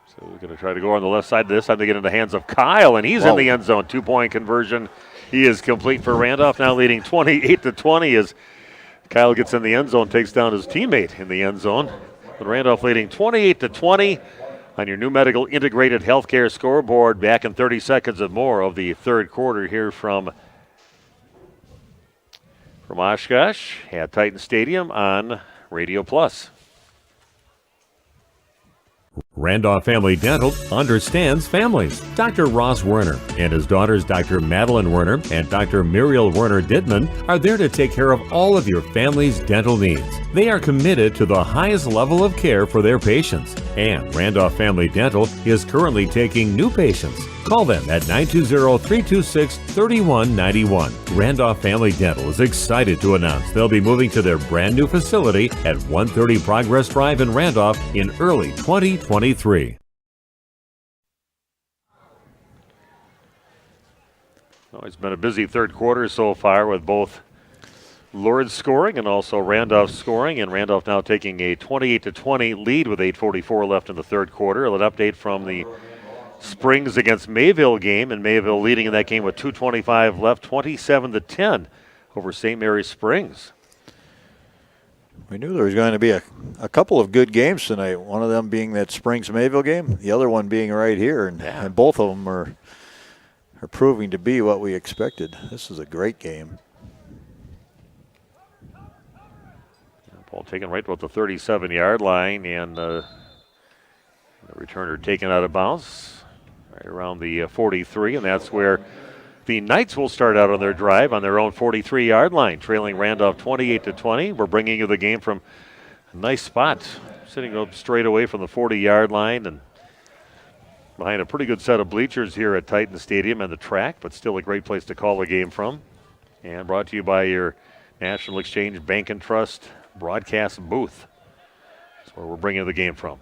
So we're going to try to go on the left side. This time they get in the hands of Kyle, and he's in the end zone. 2-point conversion. He is complete for Randolph, now leading 28-20 as Kyle gets in the end zone, takes down his teammate in the end zone. But Randolph leading 28-20 on your new medical integrated healthcare scoreboard. Back in 30 seconds and more of the third quarter here from Oshkosh at Titan Stadium on Radio Plus. Randolph Family Dental understands families. Dr. Ross Werner and his daughters Dr. Madeline Werner and Dr. Muriel Werner Dittman are there to take care of all of your family's dental needs. They are committed to the highest level of care for their patients. And Randolph Family Dental is currently taking new patients. Call them at 920-326-3191. Randolph Family Dental is excited to announce they'll be moving to their brand new facility at 130 Progress Drive in Randolph in early 2023. Well, it's been a busy third quarter so far with both Lourdes scoring and also Randolph scoring, and Randolph now taking a 28-20 lead with 8:44 left in the third quarter. An update from the Springs against Mayville game, and Mayville leading in that game with 2:25 left, 27-10 over St. Mary's Springs. We knew there was going to be a couple of good games tonight, one of them being that Springs-Mayville game, the other one being right here, and both of them are proving to be what we expected. This is a great game. Ball taken right about the 37-yard line, and the returner taken out of bounds right around the 43, and that's where the Knights will start out on their drive on their own 43-yard line, trailing Randolph 28-20. We're bringing you the game from a nice spot, sitting up straight away from the 40-yard line and behind a pretty good set of bleachers here at Titan Stadium and the track, but still a great place to call the game from. And brought to you by your National Exchange Bank and Trust broadcast booth. That's where we're bringing the game from.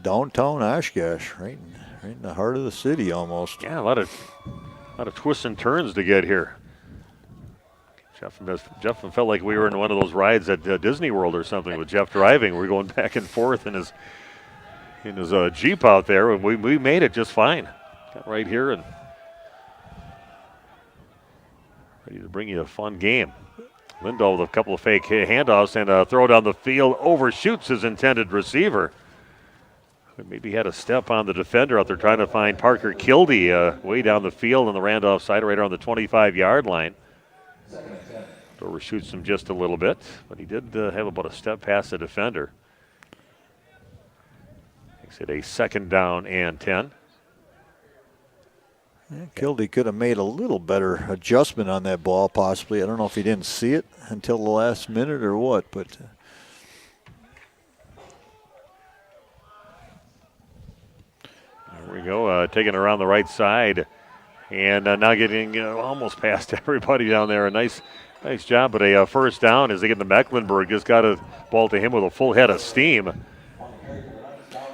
Downtown Oshkosh, right in the heart of the city almost. Yeah, a lot of twists and turns to get here. Jeff felt like we were in one of those rides at Disney World or something with Jeff driving. We're going back and forth in his Jeep out there, and we made it just fine. Got right here and ready to bring you a fun game. Lindahl with a couple of fake handoffs and a throw down the field, overshoots his intended receiver. Maybe had a step on the defender out there trying to find Parker Kildee way down the field on the Randolph side, right around the 25-yard line. Overshoots him just a little bit, but he did have about a step past the defender. Makes it a 2nd down and 10. Yeah, Kildee could have made a little better adjustment on that ball, possibly. I don't know if he didn't see it until the last minute or what, but there we go, taking around the right side, and now getting almost past everybody down there. A nice job, but a first down as they get to Mecklenburg. Just got a ball to him with a full head of steam.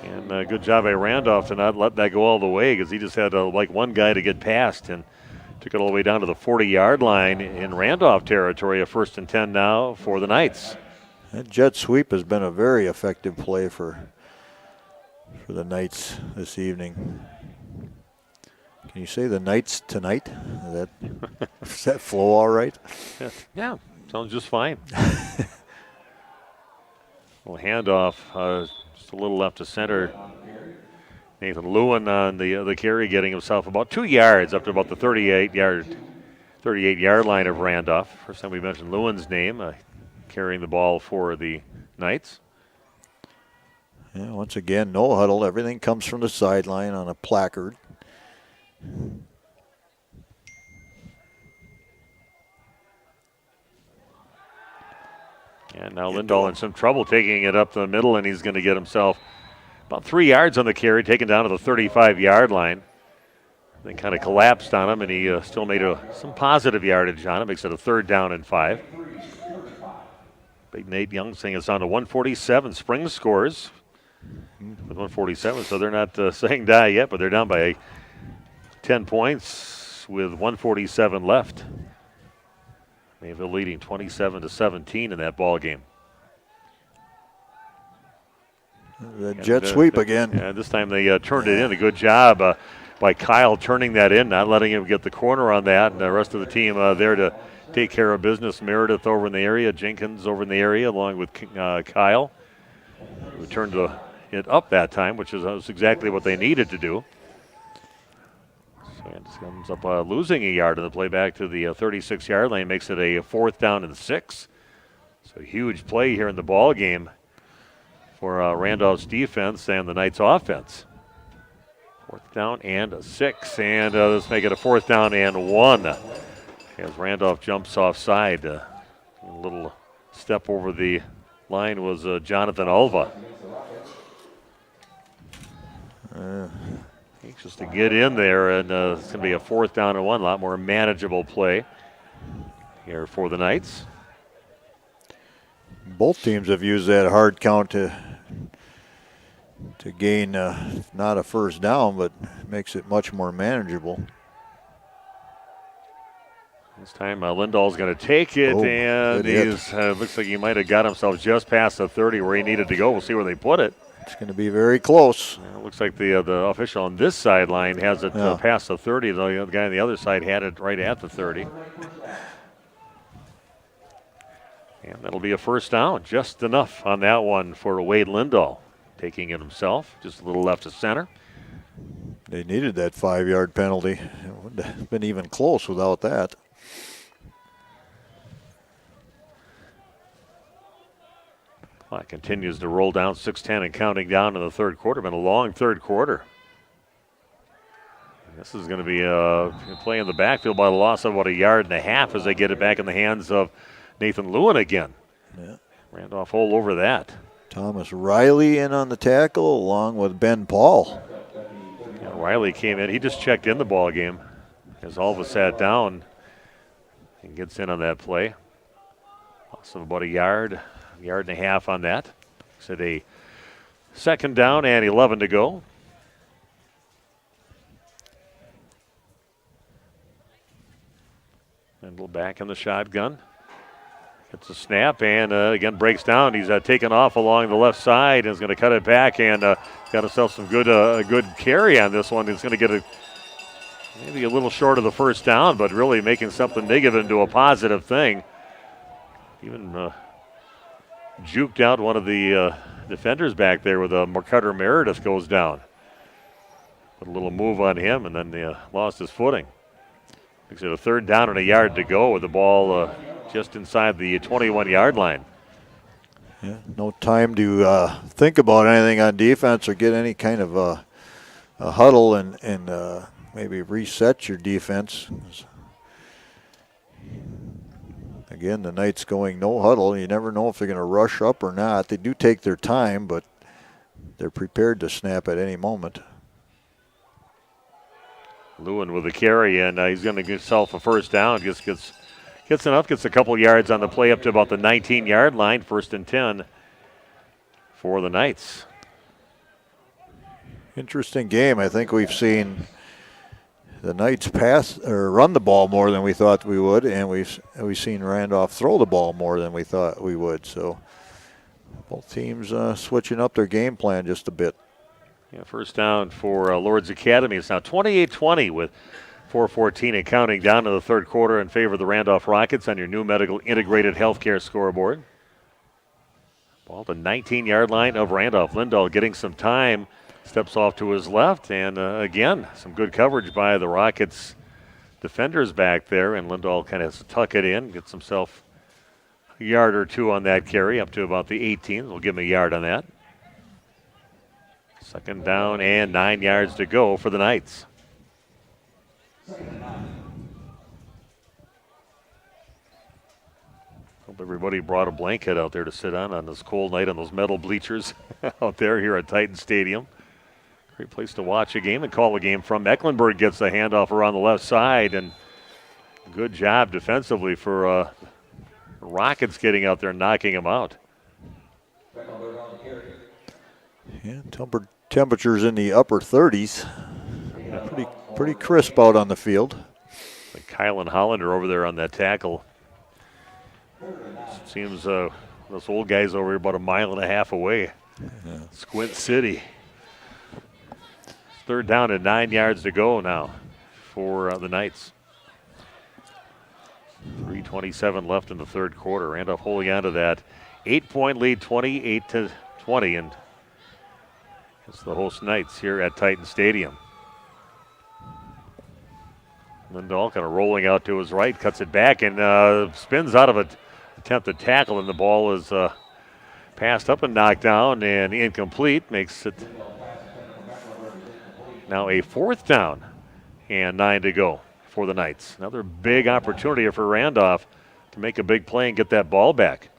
And good job by Randolph to not let that go all the way, because he just had like one guy to get past and took it all the way down to the 40-yard line in Randolph territory. A 1st and 10 now for the Knights. That jet sweep has been a very effective play for the Knights this evening. Can you say the Knights tonight? Does that flow all right? Yeah, sounds just fine. Well, handoff, just a little left to center. Nathan Lewin on the carry, getting himself about 2 yards up to about the 38-yard line of Randolph. First time we mentioned Lewin's name, carrying the ball for the Knights. Yeah, once again, no huddle. Everything comes from the sideline on a placard. And now Lindahl in some trouble taking it up the middle, and he's going to get himself about 3 yards on the carry, taken down to the 35-yard line. They kind of collapsed on him, and he still made some positive yardage on it. Makes it a 3rd down and 5. Big Nate Young saying it's on to 147. Springs scores with 147, so they're not saying die yet, but they're down by 10 points with 147 left. Mayville leading 27-17 in that ball game. The jet sweep again. Yeah, this time they turned it in. A good job by Kyle turning that in, not letting him get the corner on that, and the rest of the team there to take care of business. Meredith over in the area, Jenkins over in the area, along with Kyle. We turned it up that time, which was exactly what they needed to do. So it comes up losing a yard in the play back to the 36-yard lane, makes it a 4th down and 6. So huge play here in the ball game for Randolph's defense and the Knights' offense. 4th down and 6, and let's make it a 4th down and 1 as Randolph jumps offside. A little step over the line was Jonathan Alva. Anxious to get in there, and it's going to be a 4th down and 1. A lot more manageable play here for the Knights. Both teams have used that hard count to gain not a first down, but makes it much more manageable. This time Lindahl's going to take it, and he's looks like he might have got himself just past the 30 where he needed to go. We'll see where they put it. It's going to be very close. It looks like the official on this sideline has it past the 30. The guy on the other side had it right at the 30. And that'll be a first down. Just enough on that one for Wade Lindahl. Taking it himself, just a little left to center. They needed that 5-yard penalty. It would have been even close without that. Clock continues to roll down, 6:10 and counting down in the third quarter. Been a long third quarter. This is going to be a play in the backfield by the loss of about 1.5 yards as they get it back in the hands of Nathan Lewin again. Yeah. Randolph all over that. Thomas Riley in on the tackle along with Ben Paul. Yeah, Riley came in. He just checked in the ball game as Alva sat down and gets in on that play. Loss of about 1 yard. 1.5 yards on that. It's at a second down and 11 to go. Mendel back in the shotgun. Gets a snap and again breaks down. He's taken off along the left side and is going to cut it back and got himself some good carry on this one. He's going to get maybe a little short of the first down, but really making something negative into a positive thing. Even juked out one of the defenders back there with Cutter Meredith goes down. Put a little move on him and then they lost his footing. Makes it a third down and 1 yard to go with the ball just inside the 21-yard line. Yeah, no time to think about anything on defense or get any kind of a huddle and maybe reset your defense. Again, the Knights going no huddle. You never know if they're going to rush up or not. They do take their time, but they're prepared to snap at any moment. Lewin with the carry, and he's going to get himself a first down. Just gets enough, gets a couple yards on the play up to about the 19-yard line. 1st and 10 for the Knights. Interesting game. I think we've seen the Knights pass or run the ball more than we thought we would, and we've seen Randolph throw the ball more than we thought we would. So both teams switching up their game plan just a bit. Yeah, first down for Lourdes Academy. It's now 28-20 with 4:14 and counting down to the third quarter in favor of the Randolph Rockets on your new medical integrated healthcare scoreboard. Ball the 19-yard line of Randolph. Lindahl getting some time, steps off to his left, and again, some good coverage by the Rockets defenders back there, and Lindahl kind of has to tuck it in, gets himself a yard or two on that carry, up to about the 18. We'll give him a yard on that. Second down and 9 yards to go for the Knights. Hope everybody brought a blanket out there to sit on this cold night on those metal bleachers out there here at Titan Stadium. Great place to watch a game and call a game from. Mecklenburg gets the handoff around the left side, and good job defensively for Rockets getting out there and knocking him out. Yeah, temperatures in the upper 30s. Pretty crisp out on the field. Like Kylan Hollander over there on that tackle. Seems those old guys over here about 1.5 miles away. Yeah. Squint City. Third down and 9 yards to go now for the Knights. 3:27 left in the third quarter. Randolph holding on to that 8-point lead, 28-20, and it's the host Knights here at Titan Stadium. Lindahl kind of rolling out to his right, cuts it back, and spins out of an attempted tackle, and the ball is passed up and knocked down and incomplete. Makes it now a 4th down and 9 to go for the Knights. Another big opportunity for Randolph to make a big play and get that ball back.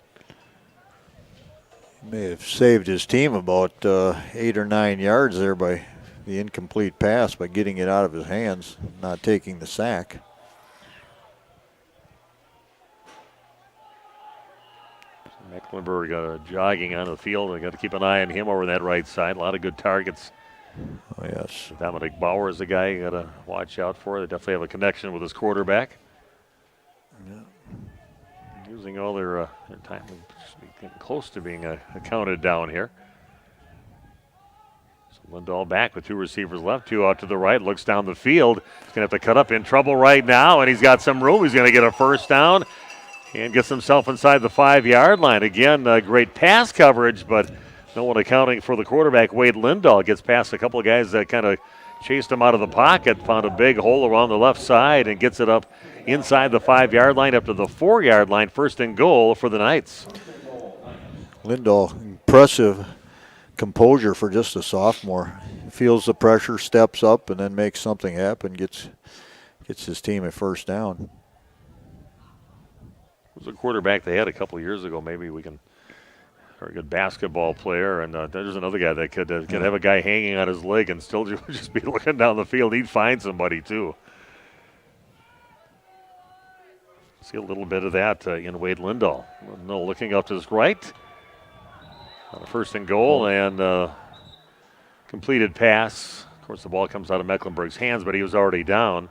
May have saved his team about 8 or 9 yards there by the incomplete pass, by getting it out of his hands, not taking the sack. Mecklenburg jogging on the field. They got to keep an eye on him over that right side. A lot of good targets. Oh, yes. Dominic Bauer is the guy you got to watch out for. They definitely have a connection with his quarterback. Yeah. Using all their time. Getting close to being counted down here. Lindahl back with 2 receivers left, 2 out to the right, looks down the field. He's going to have to cut up, in trouble right now, and he's got some room. He's going to get a first down and gets himself inside the 5-yard line. Again, great pass coverage, but no one accounting for the quarterback, Wade Lindahl. Gets past a couple of guys that kind of chased him out of the pocket, found a big hole around the left side, and gets it up inside the 5-yard line up to the 4-yard line. First and goal for the Knights. Lindahl, impressive composure for just a sophomore. Feels the pressure, steps up, and then makes something happen, gets his team a first down. It was a quarterback they had a couple of years ago. Maybe we can, very good basketball player, and there's another guy that could have a guy hanging on his leg and still just be looking down the field. He'd find somebody too. See a little bit of that in Wade Lindahl. No, looking up to his right. On a first and goal, and completed pass. Of course, the ball comes out of Mecklenburg's hands, but he was already down.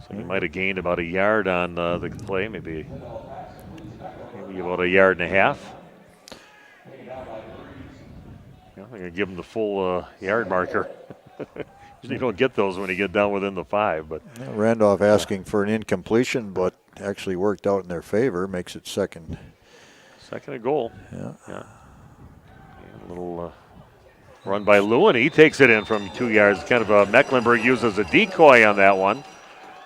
So he might have gained about a yard on the play, maybe about a yard and a half. Yeah, I'm going to give him the full yard marker. Usually you don't get those when you get down within the 5. But Randolph asking for an incompletion, but actually worked out in their favor, makes it second. Second and goal. Yeah. And a little run by Lewin. He takes it in from 2 yards. Kind of Mecklenburg uses a decoy on that one.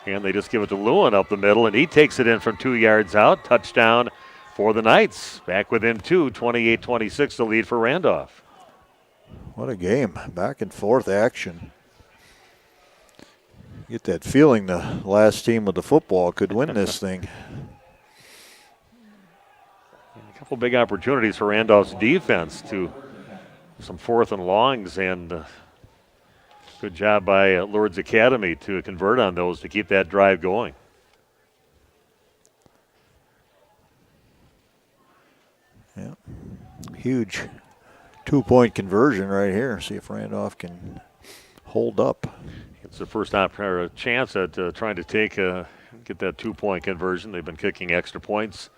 And they just give it to Lewin up the middle, and he takes it in from 2 yards out. Touchdown for the Knights. Back within 2, 28-26 the lead for Randolph. What a game. Back and forth action. Get that feeling the last team with the football could win this thing. A couple big opportunities for Randolph's defense to some 4th and longs, and good job by Lourdes Academy to convert on those to keep that drive going. Yeah, huge 2-point conversion right here. See if Randolph can hold up. It's the first chance at trying to get that 2-point conversion. They've been kicking extra points.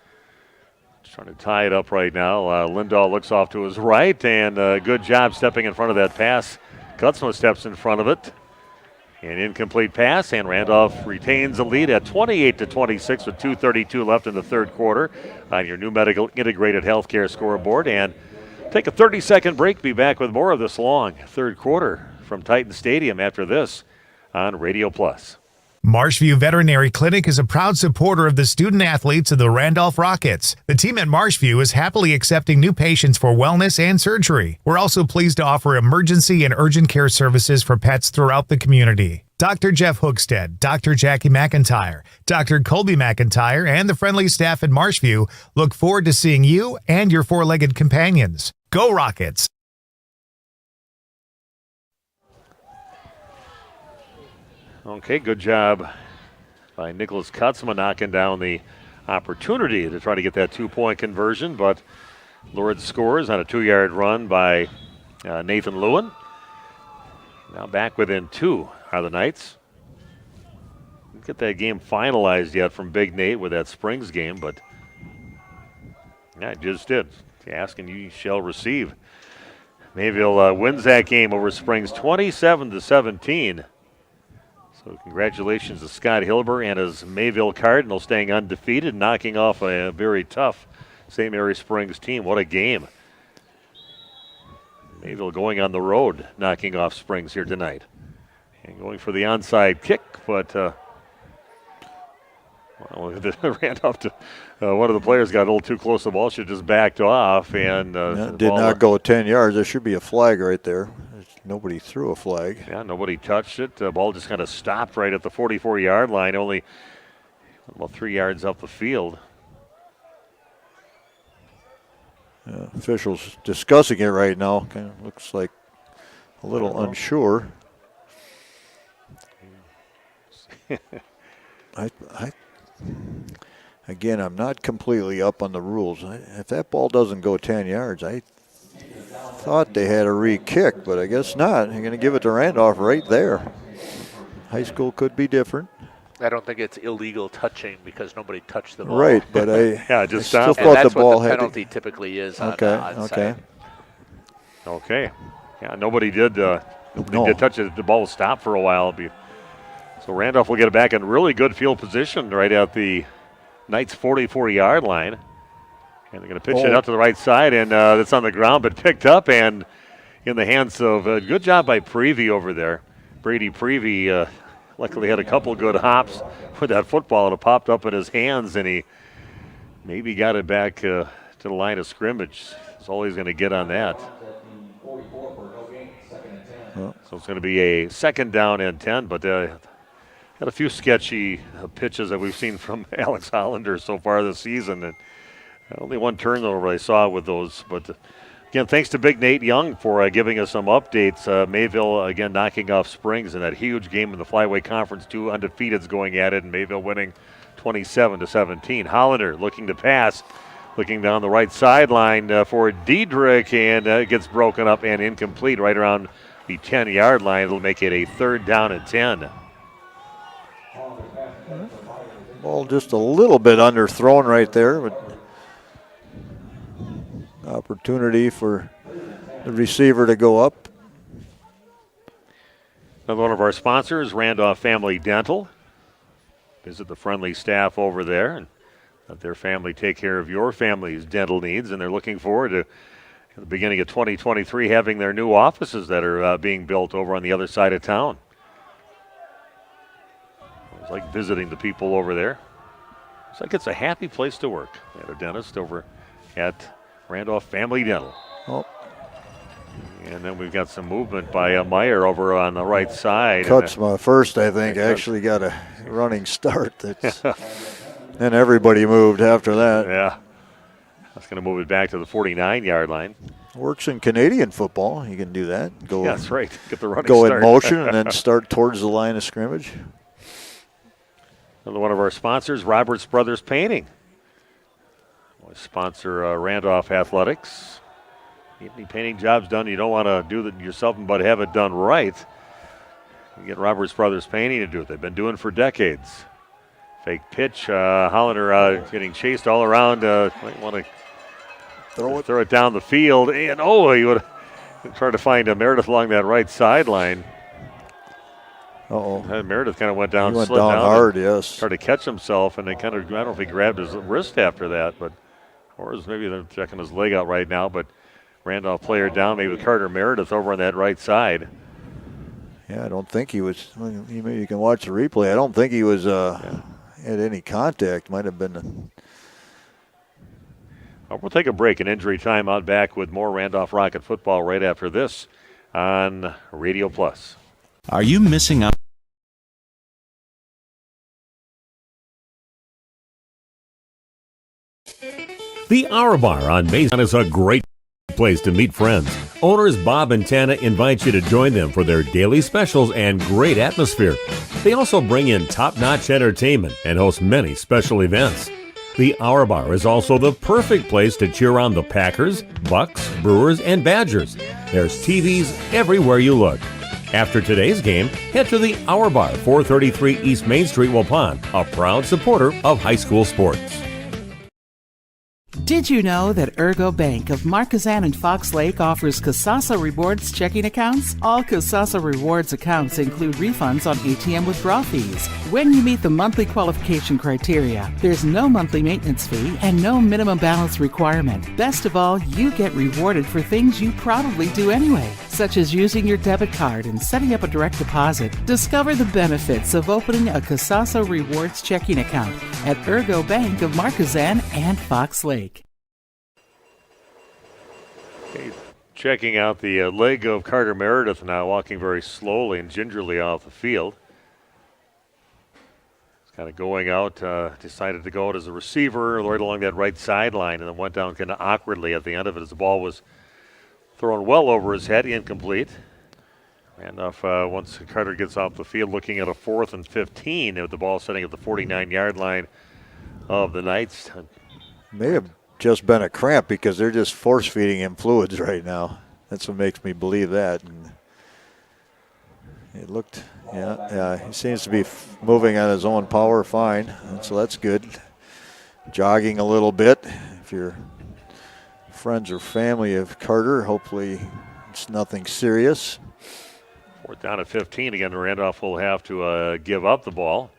Just trying to tie it up right now. Lindahl looks off to his right, and good job stepping in front of that pass. Kutzma steps in front of it. An incomplete pass, and Randolph retains the lead at 28-26 with 2:32 left in the third quarter on your new medical integrated healthcare scoreboard. And take a 30-second break. Be back with more of this long third quarter from Titan Stadium after this on Radio Plus. Marshview Veterinary Clinic is a proud supporter of the student athletes of the Randolph Rockets. The team at Marshview is happily accepting new patients for wellness and surgery. We're also pleased to offer emergency and urgent care services for pets throughout the community. Dr. Jeff Hookstead, Dr. Jackie McIntyre, Dr. Colby McIntyre, and the friendly staff at Marshview look forward to seeing you and your four-legged companions. Go Rockets! Okay, good job by Nicholas Kutzma knocking down the opportunity to try to get that 2-point conversion, but Lourdes scores on a 2-yard run by Nathan Lewin. Now back within 2 are the Knights. Didn't get that game finalized yet from Big Nate with that Springs game, but yeah, it just did. Ask and you shall receive. Mayville wins that game over Springs 27-17. So congratulations to Scott Hilber and his Mayville Cardinals staying undefeated, knocking off a very tough St. Mary Springs team. What a game. Mayville going on the road, knocking off Springs here tonight. And going for the onside kick, but Randolph, one of the players got a little too close to the ball, should have just backed off. And did not go 10 yards. There should be a flag right there. Nobody threw a flag. Yeah, nobody touched it. The ball just kind of stopped right at the 44-yard line, only about 3 yards up the field. Officials discussing it right now. Kind of looks like a little unsure. Again, I'm not completely up on the rules. If that ball doesn't go 10 yards, I thought they had a re-kick, but I guess not. You're going to give it to Randolph right there. High school could be different. I don't think it's illegal touching because nobody touched the ball. Right, but just I still stop. thought that's the ball what the had penalty typically is on Okay. the onside. Okay. Yeah, nobody did touch it. The ball was stopped for a while. So Randolph will get it back in really good field position right at the Knights' 44-yard line. And they're going to pitch it out to the right side, and it's on the ground, but picked up and in the hands of a good job by Prevey over there. Brady Prevey luckily had a couple good hops with that football, and it popped up in his hands, and he maybe got it back to the line of scrimmage. That's all he's going to get on that. So it's going to be a 2nd down and 10, but had a few sketchy pitches that we've seen from Alex Hollander so far this season, and only one turnover I saw with those. But again, thanks to Big Nate Young for giving us some updates. Mayville again knocking off Springs in that huge game in the Flyweight Conference. 2 undefeateds going at it, and Mayville winning 27-17. Hollander looking to pass, looking down the right sideline for Diedrich, and it gets broken up and incomplete right around the 10-yard line. It'll make it a 3rd down and 10. Ball just a little bit underthrown right there, but opportunity for the receiver to go up. Another one of our sponsors, Randolph Family Dental. Visit the friendly staff over there and let their family take care of your family's dental needs. And they're looking forward to, at the beginning of 2023, having their new offices that are being built over on the other side of town. It's like visiting the people over there. It's like it's a happy place to work. They had a dentist over at Randolph Family Dental. Oh. And then we've got some movement by Meyer over on the right side. Kutzma first, I think, actually got a running start. Then everybody moved after that. Yeah. That's going to move it back to the 49-yard line. Works in Canadian football. You can do that. Go. That's right. Get the running go start. In motion and then start towards the line of scrimmage. Another one of our sponsors, Roberts Brothers Painting. We sponsor Randolph Athletics. Get any painting jobs done, you don't want to do it yourself, but have it done right. You get Roberts Brothers Painting to do it. They've been doing it for decades. Fake pitch. Hollander getting chased all around. Might want to throw it down the field. And, he would try to find Meredith along that right sideline. Meredith kind of went down, slid down hard, yes. Tried to catch himself, and they kind of, I don't know if he grabbed his wrist after that, or maybe they're checking his leg out right now, but Randolph player down, maybe with Carter Meredith over on that right side. Yeah, I don't think he was, maybe you can watch the replay. I don't think he was had any contact. Might have been. We'll take a break, an injury timeout, back with more Randolph Rocket football right after this on Radio Plus. Are you missing out? The Hour Bar on Mason is a great place to meet friends. Owners Bob and Tana invite you to join them for their daily specials and great atmosphere. They also bring in top-notch entertainment and host many special events. The Hour Bar is also the perfect place to cheer on the Packers, Bucks, Brewers, and Badgers. There's TVs everywhere you look. After today's game, head to the Hour Bar, 433 East Main Street, Waupun, a proud supporter of high school sports. Did you know that Ergo Bank of Marquezan and Fox Lake offers Kasasa Rewards checking accounts? All Kasasa Rewards accounts include refunds on ATM withdrawal fees. When you meet the monthly qualification criteria, there's no monthly maintenance fee and no minimum balance requirement. Best of all, you get rewarded for things you probably do anyway, such as using your debit card and setting up a direct deposit. Discover the benefits of opening a Kasasa Rewards checking account at Ergo Bank of Marquezan and Fox Lake. Checking out the leg of Carter Meredith now, walking very slowly and gingerly off the field. He's kind of going out, decided to go out as a receiver right along that right sideline, and then went down kind of awkwardly at the end of it as the ball was thrown well over his head, incomplete. Randolph, once Carter gets off the field, looking at a 4th and 15 with the ball sitting at the 49-yard line of the Knights. May have just been a cramp because they're just force feeding him fluids right now. That's what makes me believe that. And it looked, he seems to be moving on his own power fine, and so that's good. Jogging a little bit. If you're friends or family of Carter, hopefully It's nothing serious. 4th down at 15. Again, Randolph will have to give up the ball.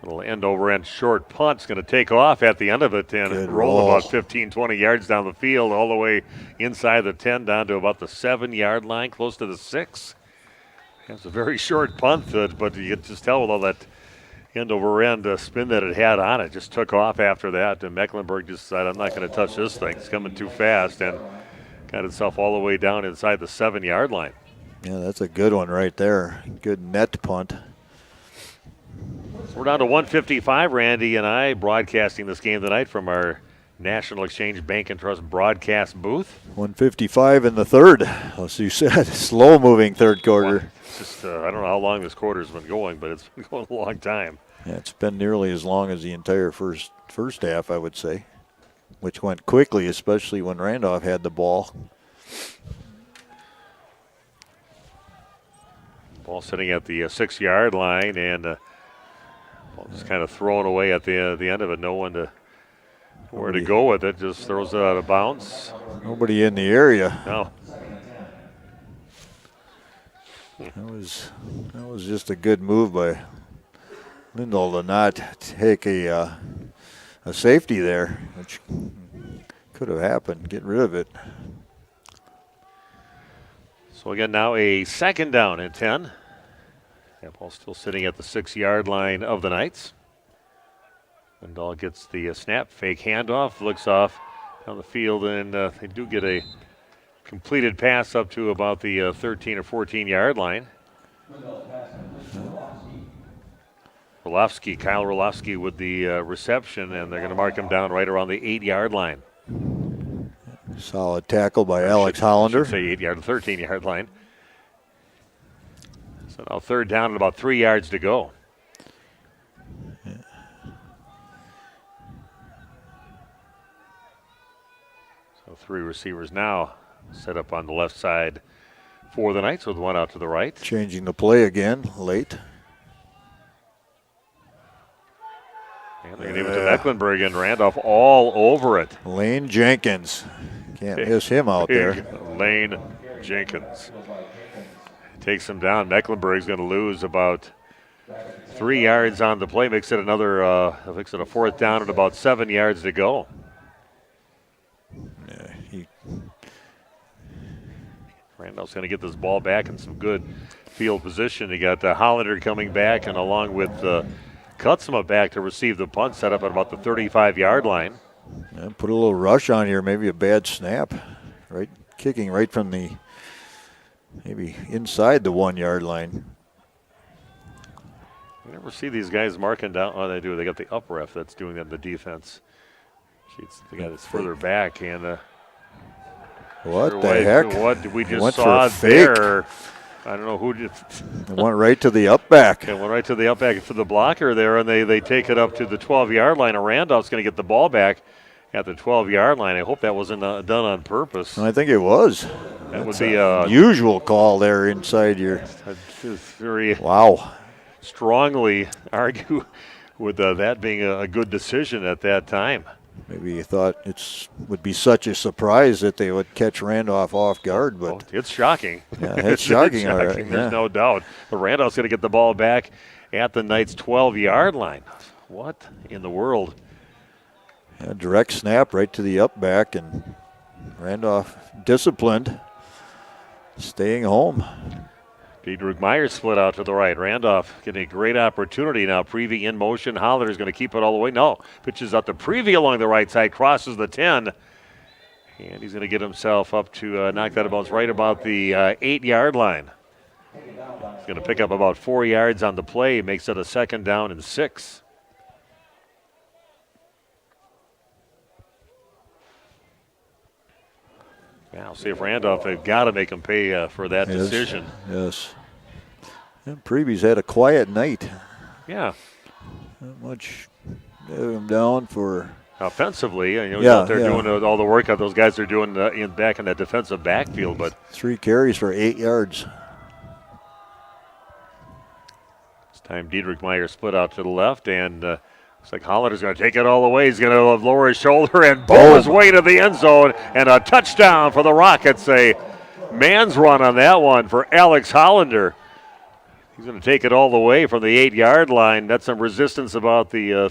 Little end-over-end short punt's going to take off at the end of it and roll about 15, 20 yards down the field, all the way inside the 10, down to about the 7-yard line, close to the 6. It's a very short punt, but you can just tell with all that end-over-end spin that it had on it. Just took off after that, and Mecklenburg just decided, I'm not going to touch this thing. It's coming too fast, and got itself all the way down inside the 7-yard line. Yeah, that's a good one right there. Good net punt. So we're down to 155. Randy and I broadcasting this game tonight from our National Exchange Bank and Trust broadcast booth. 155 in the third. As you said, slow-moving third quarter. Well, it's just, I don't know how long this quarter's been going, but it's been going a long time. Yeah, it's been nearly as long as the entire first half, I would say, which went quickly, especially when Randolph had the ball. Ball sitting at the 6-yard line, and ball just kind of thrown away at the end of it. No one to where to go with it. Just throws it out of bounds. Nobody in the area. No. That was just a good move by Lindahl to not take a safety there, which could have happened. Get rid of it. So again, now a 2nd down and 10. Ball still sitting at the 6-yard line of the Knights. Lindahl gets the snap, fake handoff, looks off down the field, and they do get a completed pass up to about the 13 or 14-yard line. Kyle Roloffsky with the reception, and they're going to mark him down right around the 8-yard line. Solid tackle by Alex Hollander. Say 8-yard, 13-yard line. So now 3rd down and about 3 yards to go. Yeah. So 3 receivers now set up on the left side for the Knights with one out to the right. Changing the play again late. And they're going to give it to Mecklenburg, and Randolph all over it. Lane Jenkins. Can't miss him out there. Lane Jenkins takes him down. Mecklenburg's going to lose about 3 yards on the play. Makes it another, makes it a 4th down and about 7 yards to go. Yeah, Randolph's going to get this ball back in some good field position. You got Hollander coming back, and along with Kutzma back to receive the punt, set up at about the 35-yard line. Yeah, put a little rush on here, maybe a bad snap. Right, kicking right from the, maybe inside the 1-yard line. You never see these guys marking down. Oh, they do. They got the up ref that's doing that in the defense. It's the guy that's further back, and what the heck? What we just saw there. I don't know who did. It went right to the up back. It went right to the up back for the blocker there, and they take it up to the 12-yard line. And Randolph's going to get the ball back at the 12-yard line. I hope that wasn't done on purpose. I think it was. That would be a usual call there inside your. Very wow. Strongly argue with that being a good decision at that time. Maybe you thought it would be such a surprise that they would catch Randolph off guard, but it's shocking. Yeah, it's shocking. All right. There's no doubt. But Randolph's going to get the ball back at the Knights' 12-yard line. What in the world? Yeah, direct snap right to the up back, and Randolph disciplined, staying home. Diedrich Meyer split out to the right. Randolph getting a great opportunity now. Prevey in motion. Hollander's going to keep it all the way. No. Pitches out to Prevey along the right side. Crosses the 10. And he's going to get himself up to knock that about right about the 8-yard line. He's going to pick up about 4 yards on the play. Makes it a 2nd down and 6. Now, see if Randolph, they've got to make him pay for that decision. Yes. And Prevey's had a quiet night. Yeah. Not much. Have him down for. Offensively, he's out there doing all the work that those guys are doing back in that defensive backfield. But 3 carries for 8 yards. This time Diedrich Meyer split out to the left, and looks like Hollander's going to take it all the way. He's going to lower his shoulder and pull his way to the end zone, and a touchdown for the Rockets. A man's run on that one for Alex Hollander. He's going to take it all the way from the 8-yard line. That's some resistance about the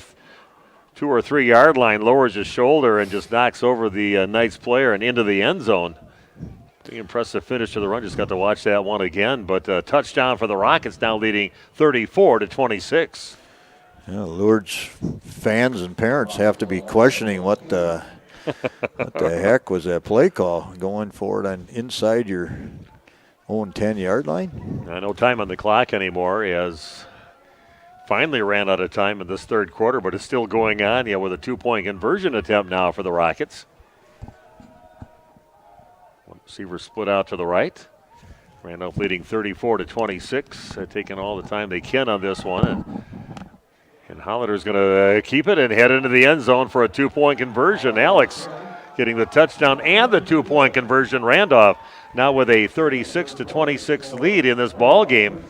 2 or 3 yard line. Lowers his shoulder and just knocks over the Knights player and into the end zone. The impressive finish to the run. Just got to watch that one again. But touchdown for the Rockets, now leading 34-26. Yeah, Lourdes fans and parents have to be questioning what the heck was that play call, going for it on inside your own 10-yard line? No time on the clock anymore, as finally ran out of time in this third quarter, but it's still going on, with a 2-point conversion attempt now for the Rockets. One receiver split out to the right. Randolph leading 34-26, taking all the time they can on this one. And Hollander's going to keep it and head into the end zone for a 2-point conversion. Alex getting the touchdown and the 2-point conversion. Randolph now with a 36-26 lead in this ball game.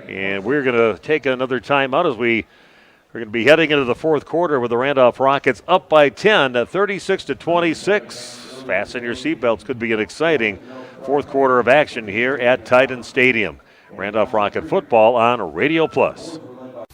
And we're going to take another timeout as we are going to be heading into the fourth quarter with the Randolph Rockets up by 10, 36-26. Fasten your seatbelts. Could be an exciting fourth quarter of action here at Titan Stadium. Randolph Rocket football on Radio Plus.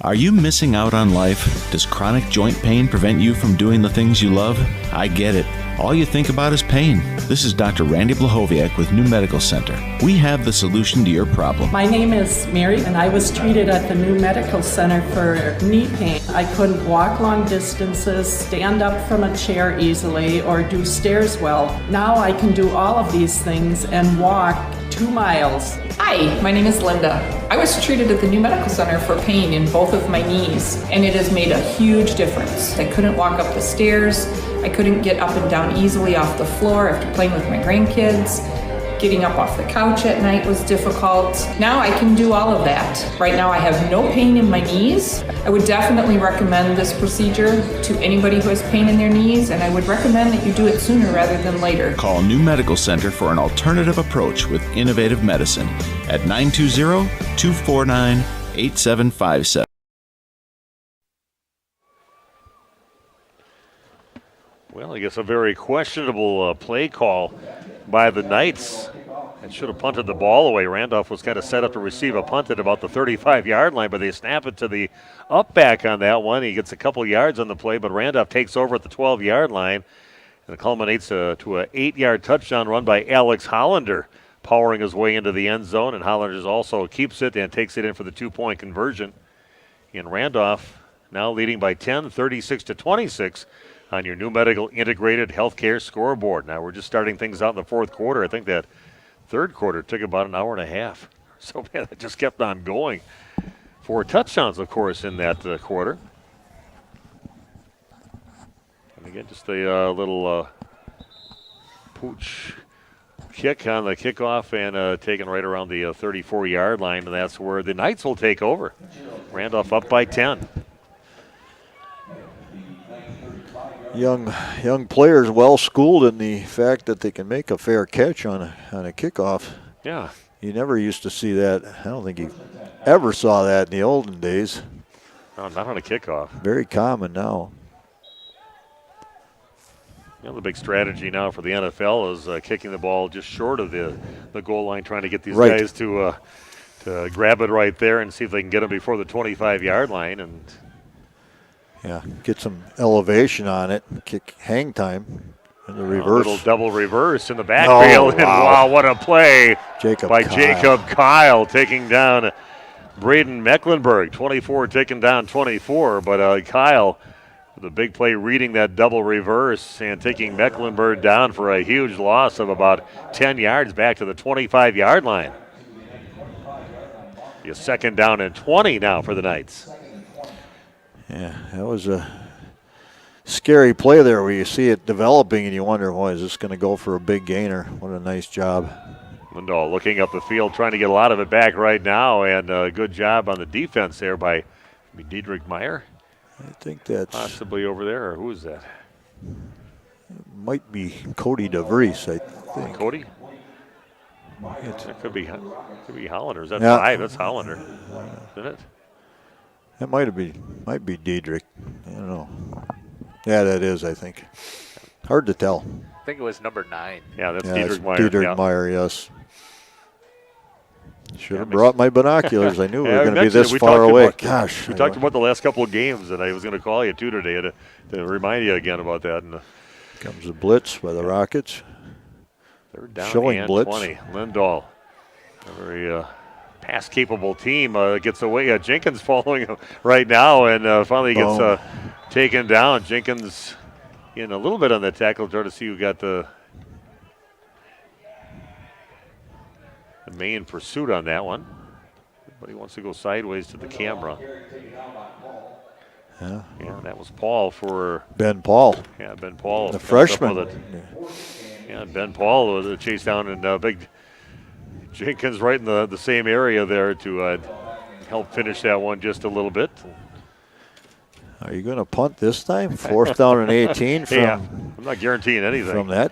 Are you missing out on life? Does chronic joint pain prevent you from doing the things you love? I get it. All you think about is pain. This is Dr. Randy Blahoviak with New Medical Center. We have the solution to your problem. My name is Mary, and I was treated at the New Medical Center for knee pain. I couldn't walk long distances, stand up from a chair easily, or do stairs well. Now I can do all of these things and walk 2 miles. Hi, my name is Linda. I was treated at the New Medical Center for pain in both of my knees, and it has made a huge difference. I couldn't walk up the stairs. I couldn't get up and down easily off the floor after playing with my grandkids. Getting up off the couch at night was difficult. Now I can do all of that. Right now I have no pain in my knees. I would definitely recommend this procedure to anybody who has pain in their knees, and I would recommend that you do it sooner rather than later. Call New Medical Center for an alternative approach with innovative medicine at 920-249-8757. Well, I guess a very questionable play call by the Knights. It should have punted the ball away. Randolph was kind of set up to receive a punt at about the 35-yard line, but they snap it to the up back on that one. He gets a couple yards on the play, but Randolph takes over at the 12-yard line, and it culminates to an 8-yard touchdown run by Alex Hollander, powering his way into the end zone, and Hollander also keeps it and takes it in for the 2-point conversion. And Randolph now leading by 10, 36-26. On your New Medical Integrated Healthcare scoreboard. Now we're just starting things out in the fourth quarter. I think that third quarter took about an hour and a half. So, man, it just kept on going. 4 touchdowns, of course, in that quarter. And again, just a little pooch kick on the kickoff and taken right around the 34-yard line, and that's where the Knights will take over. Randolph up by 10. Young players, well schooled in the fact that they can make a fair catch on a kickoff. Yeah, you never used to see that. I don't think you ever saw that in the olden days. No, not on a kickoff. Very common now. The big strategy now for the NFL is kicking the ball just short of the goal line, trying to get these guys to grab it right there and see if they can get them before the 25-yard line. And yeah, get some elevation on it, kick hang time, and the reverse. A little double reverse in the backfield. And wow, what a play by Jacob Kyle, taking down Braden Mecklenburg. 24 taking down 24, but Kyle with a big play reading that double reverse and taking Mecklenburg down for a huge loss of about 10 yards back to the 25-yard line. A second down and 20 now for the Knights. Yeah, that was a scary play there where you see it developing and you wonder, boy, is this going to go for a big gainer? What a nice job. Lindahl looking up the field, trying to get a lot of it back right now, and a good job on the defense there by Diedrich Meyer. I think that's possibly over there, or who is that? It might be Cody DeVries, I think. Cody? It could be Hollander. Is that 5? That's Hollander, isn't it? That might be Diedrich. I don't know. Yeah, that is, I think. Hard to tell. think it was number 9. Yeah, that's Yeah, Diedrich Meyer. Diedrich Meyer, yes. Should have brought my binoculars. I knew we were going to be this we far away. Gosh. We talked about the last couple of games, and I was going to call you, too, today to remind you again about that. And comes the blitz by the Rockets. They're down Showing and blitz. 20. Lindahl, a very pass-capable team, gets away. Jenkins following him right now, and finally gets taken down. Jenkins in a little bit on the tackle, trying to see who got the main pursuit on that one. But he wants to go sideways to the camera. Yeah, that was Paul for Ben Paul. Yeah, Ben Paul. The freshman. Yeah, Ben Paul was a chase down, and big Jenkins right in the same area there to help finish that one just a little bit. Are you going to punt this time? 4th down and 18 from. Yeah, I'm not guaranteeing anything. From that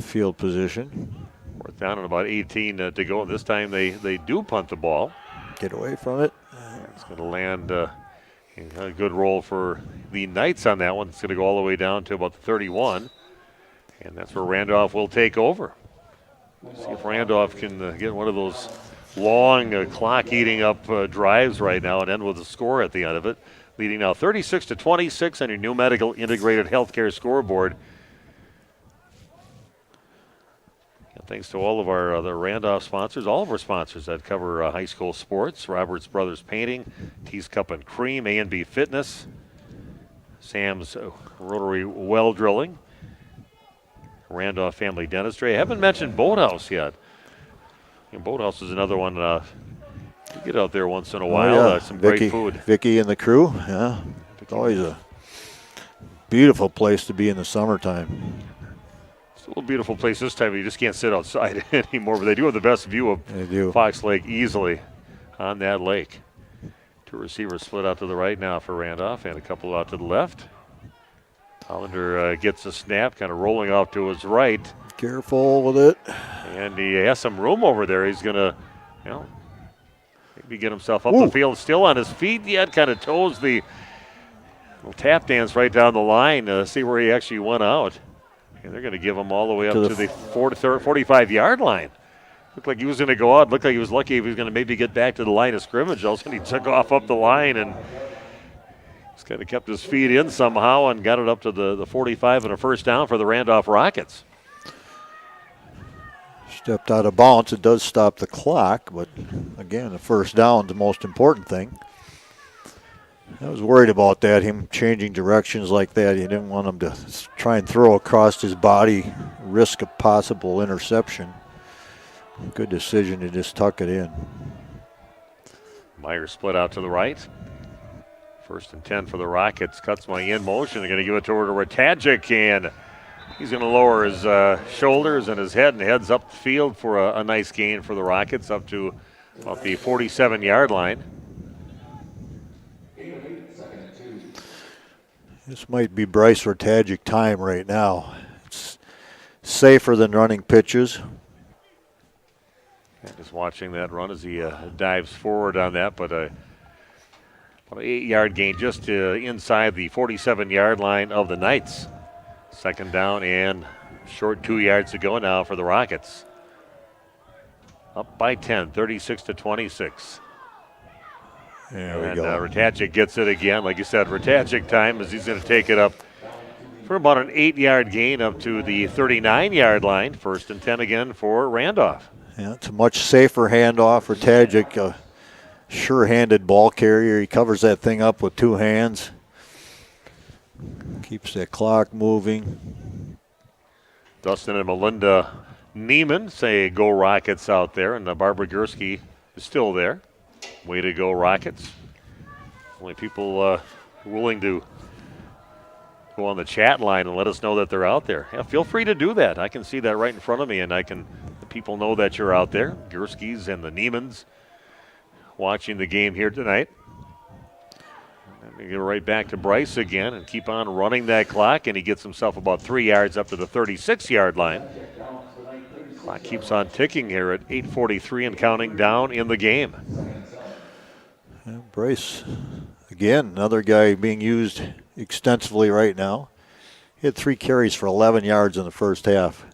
field position. 4th down and about 18 to go. This time they do punt the ball. Get away from it. It's going to land a good roll for the Knights on that one. It's going to go all the way down to about the 31. And that's where Randolph will take over. See if Randolph can get one of those long clock-eating up drives right now and end with a score at the end of it. Leading now 36-26 on your new medical integrated healthcare scoreboard. And thanks to all of our the Randolph sponsors, all of our sponsors that cover high school sports. Roberts Brothers Painting, Tees Cup and Cream, A&B Fitness, Sam's Rotary Well Drilling, Randolph Family Dentistry. I haven't mentioned Boathouse yet. Boathouse is another one. You get out there once in a while. Some great food. Vicky and the crew. Yeah, it's always a beautiful place to be in the summertime. It's a little beautiful place this time. You just can't sit outside anymore. But they do have the best view of Fox Lake easily on that lake. 2 receivers split out to the right now for Randolph, and a couple out to the left. Hollander gets a snap, kind of rolling off to his right. Careful with it. And he has some room over there. He's going to, maybe get himself up the field. Still on his feet yet, kind of toes the little tap dance right down the line. See where he actually went out. And they're going to give him all the way up to the 45-yard line. Looked like he was going to go out. Looked like he was lucky if he was going to maybe get back to the line of scrimmage. All of a sudden he took off up the line and he's kind of kept his feet in somehow and got it up to the 45 and a first down for the Randolph Rockets. Stepped out of bounds. It does stop the clock, but again, the first down is the most important thing. I was worried about that, him changing directions like that. You didn't want him to try and throw across his body, risk a possible interception. Good decision to just tuck it in. Meyer split out to the right. 1st and 10 for the Rockets. Cuts my in motion. They're going to give it toward Ratajcic, and he's going to lower his shoulders and his head and heads up the field for a nice gain for the Rockets up to about the 47-yard line. This might be Bryce Ratajcic time right now. It's safer than running pitches. Just watching that run as he dives forward on that, but about an 8-yard gain just inside the 47-yard line of the Knights. 2nd down and short 2 yards to go now for the Rockets. Up by 10, 36-26. There we and go. Ratajcic gets it again. Like you said, Ratajcic time as he's going to take it up for about an 8-yard gain up to the 39-yard line. 1st and 10 again for Randolph. Yeah, it's a much safer handoff. Ratajcic, a sure-handed ball carrier. He covers that thing up with 2 hands. Keeps that clock moving. Dustin and Melinda Neiman say go Rockets out there, and Barbara Gursky is still there. Way to go, Rockets. Only people willing to go on the chat line and let us know that they're out there. Yeah, feel free to do that. I can see that right in front of me, and the people know that you're out there. Gurskys and the Neimans watching the game here tonight. And we go right back to Bryce again and keep on running that clock, and he gets himself about 3 yards up to the 36-yard line. Clock keeps on ticking here at 8:43 and counting down in the game. Bryce, again, another guy being used extensively right now. He had 3 carries for 11 yards in the first half.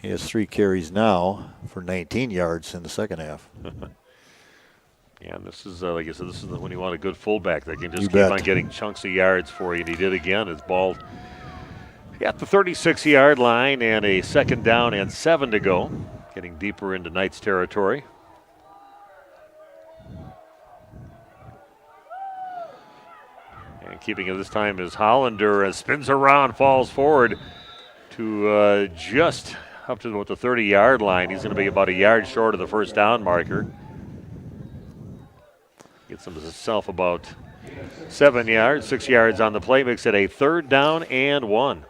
He has 3 carries now for 19 yards in the second half. Yeah, and this is, like I said, this is when you want a good fullback that can just You keep bet. on getting chunks of yards for you. And he did again. His ball at the 36-yard line and a 2nd down and 7 to go. Getting deeper into Knights territory. And keeping it this time is Hollander, spins around, falls forward to just up to the 30-yard line. He's going to be about a yard short of the first down marker. Gets himself about 7 yards, 6 yards on the play. Makes it a 3rd down and 1.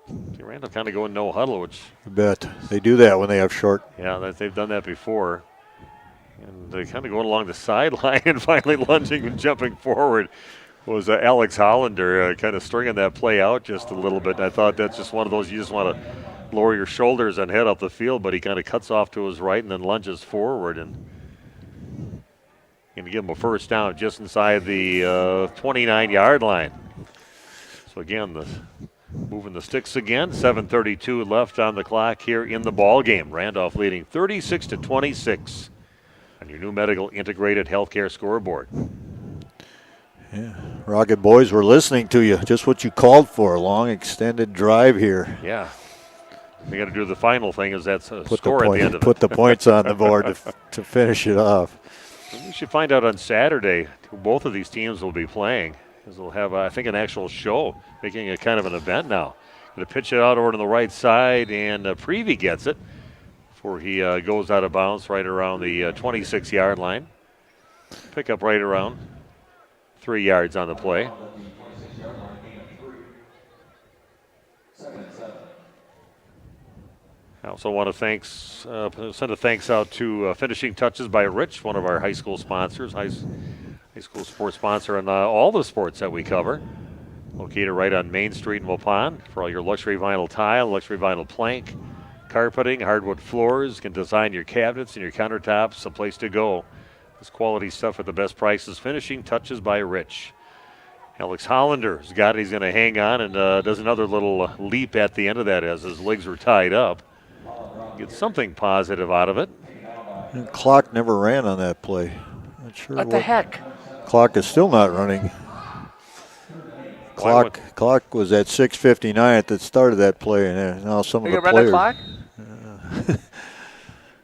See, Randall kind of going no huddle, which You bet. They do that when they have short. yeah, they've done that before. And they kind of going along the sideline and finally lunging and jumping forward was Alex Hollander, kind of stringing that play out just a little bit. And I thought that's just one of those you just want to lower your shoulders and head up the field, but he kind of cuts off to his right and then lunges forward and going to give him a first down just inside the 29-yard line. So again, moving the sticks again. 7:32 left on the clock here in the ball game. Randolph leading 36-26 on your new medical integrated healthcare scoreboard. Yeah, Rocket boys, we're listening to you. Just what you called for. A long extended drive here. Yeah. We got to do the final thing is that's a score at the end of it. Put the points on the board to finish it off. We should find out on Saturday who both of these teams will be playing. Because they'll have, I think, an actual show, making it kind of an event now. Going to pitch it out over to the right side, and Prevey gets it before he goes out of bounds right around the 26-yard line. Pick up right around 3 yards on the play. I also want to send a thanks out to Finishing Touches by Rich, one of our high school sponsors, high school sports sponsor on all the sports that we cover. Located right on Main Street in Waupun for all your luxury vinyl tile, luxury vinyl plank, carpeting, hardwood floors. You can design your cabinets and your countertops, a place to go. This quality stuff at the best prices. Finishing Touches by Rich. Alex Hollander's got it. He's going to hang on and does another little leap at the end of that as his legs were tied up. Get something positive out of it. And clock never ran on that play. Not sure what the heck? Clock is still not running. Clock was at 6:59 at the start of that play, and now some of the players. Run the clock?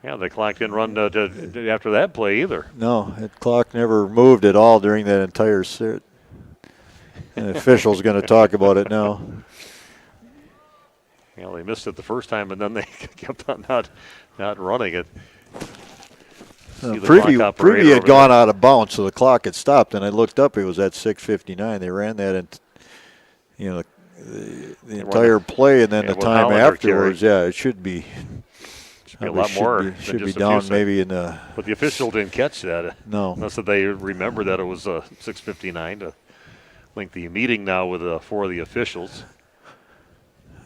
Yeah, the clock didn't run after that play either. No, the clock never moved at all during that entire set. And the official's going to talk about it now. Well, they missed it the first time, and then they kept on not running it. Prevey had gone out of bounds, so the clock had stopped, and I looked up. It was at 6:59. They ran that, the entire play, and then the time afterwards. Yeah, it should be. Should be a lot more. Should be down maybe in the. But the official didn't catch that. No. Unless they remember that it was 6:59 to link the meeting now with 4 of the officials.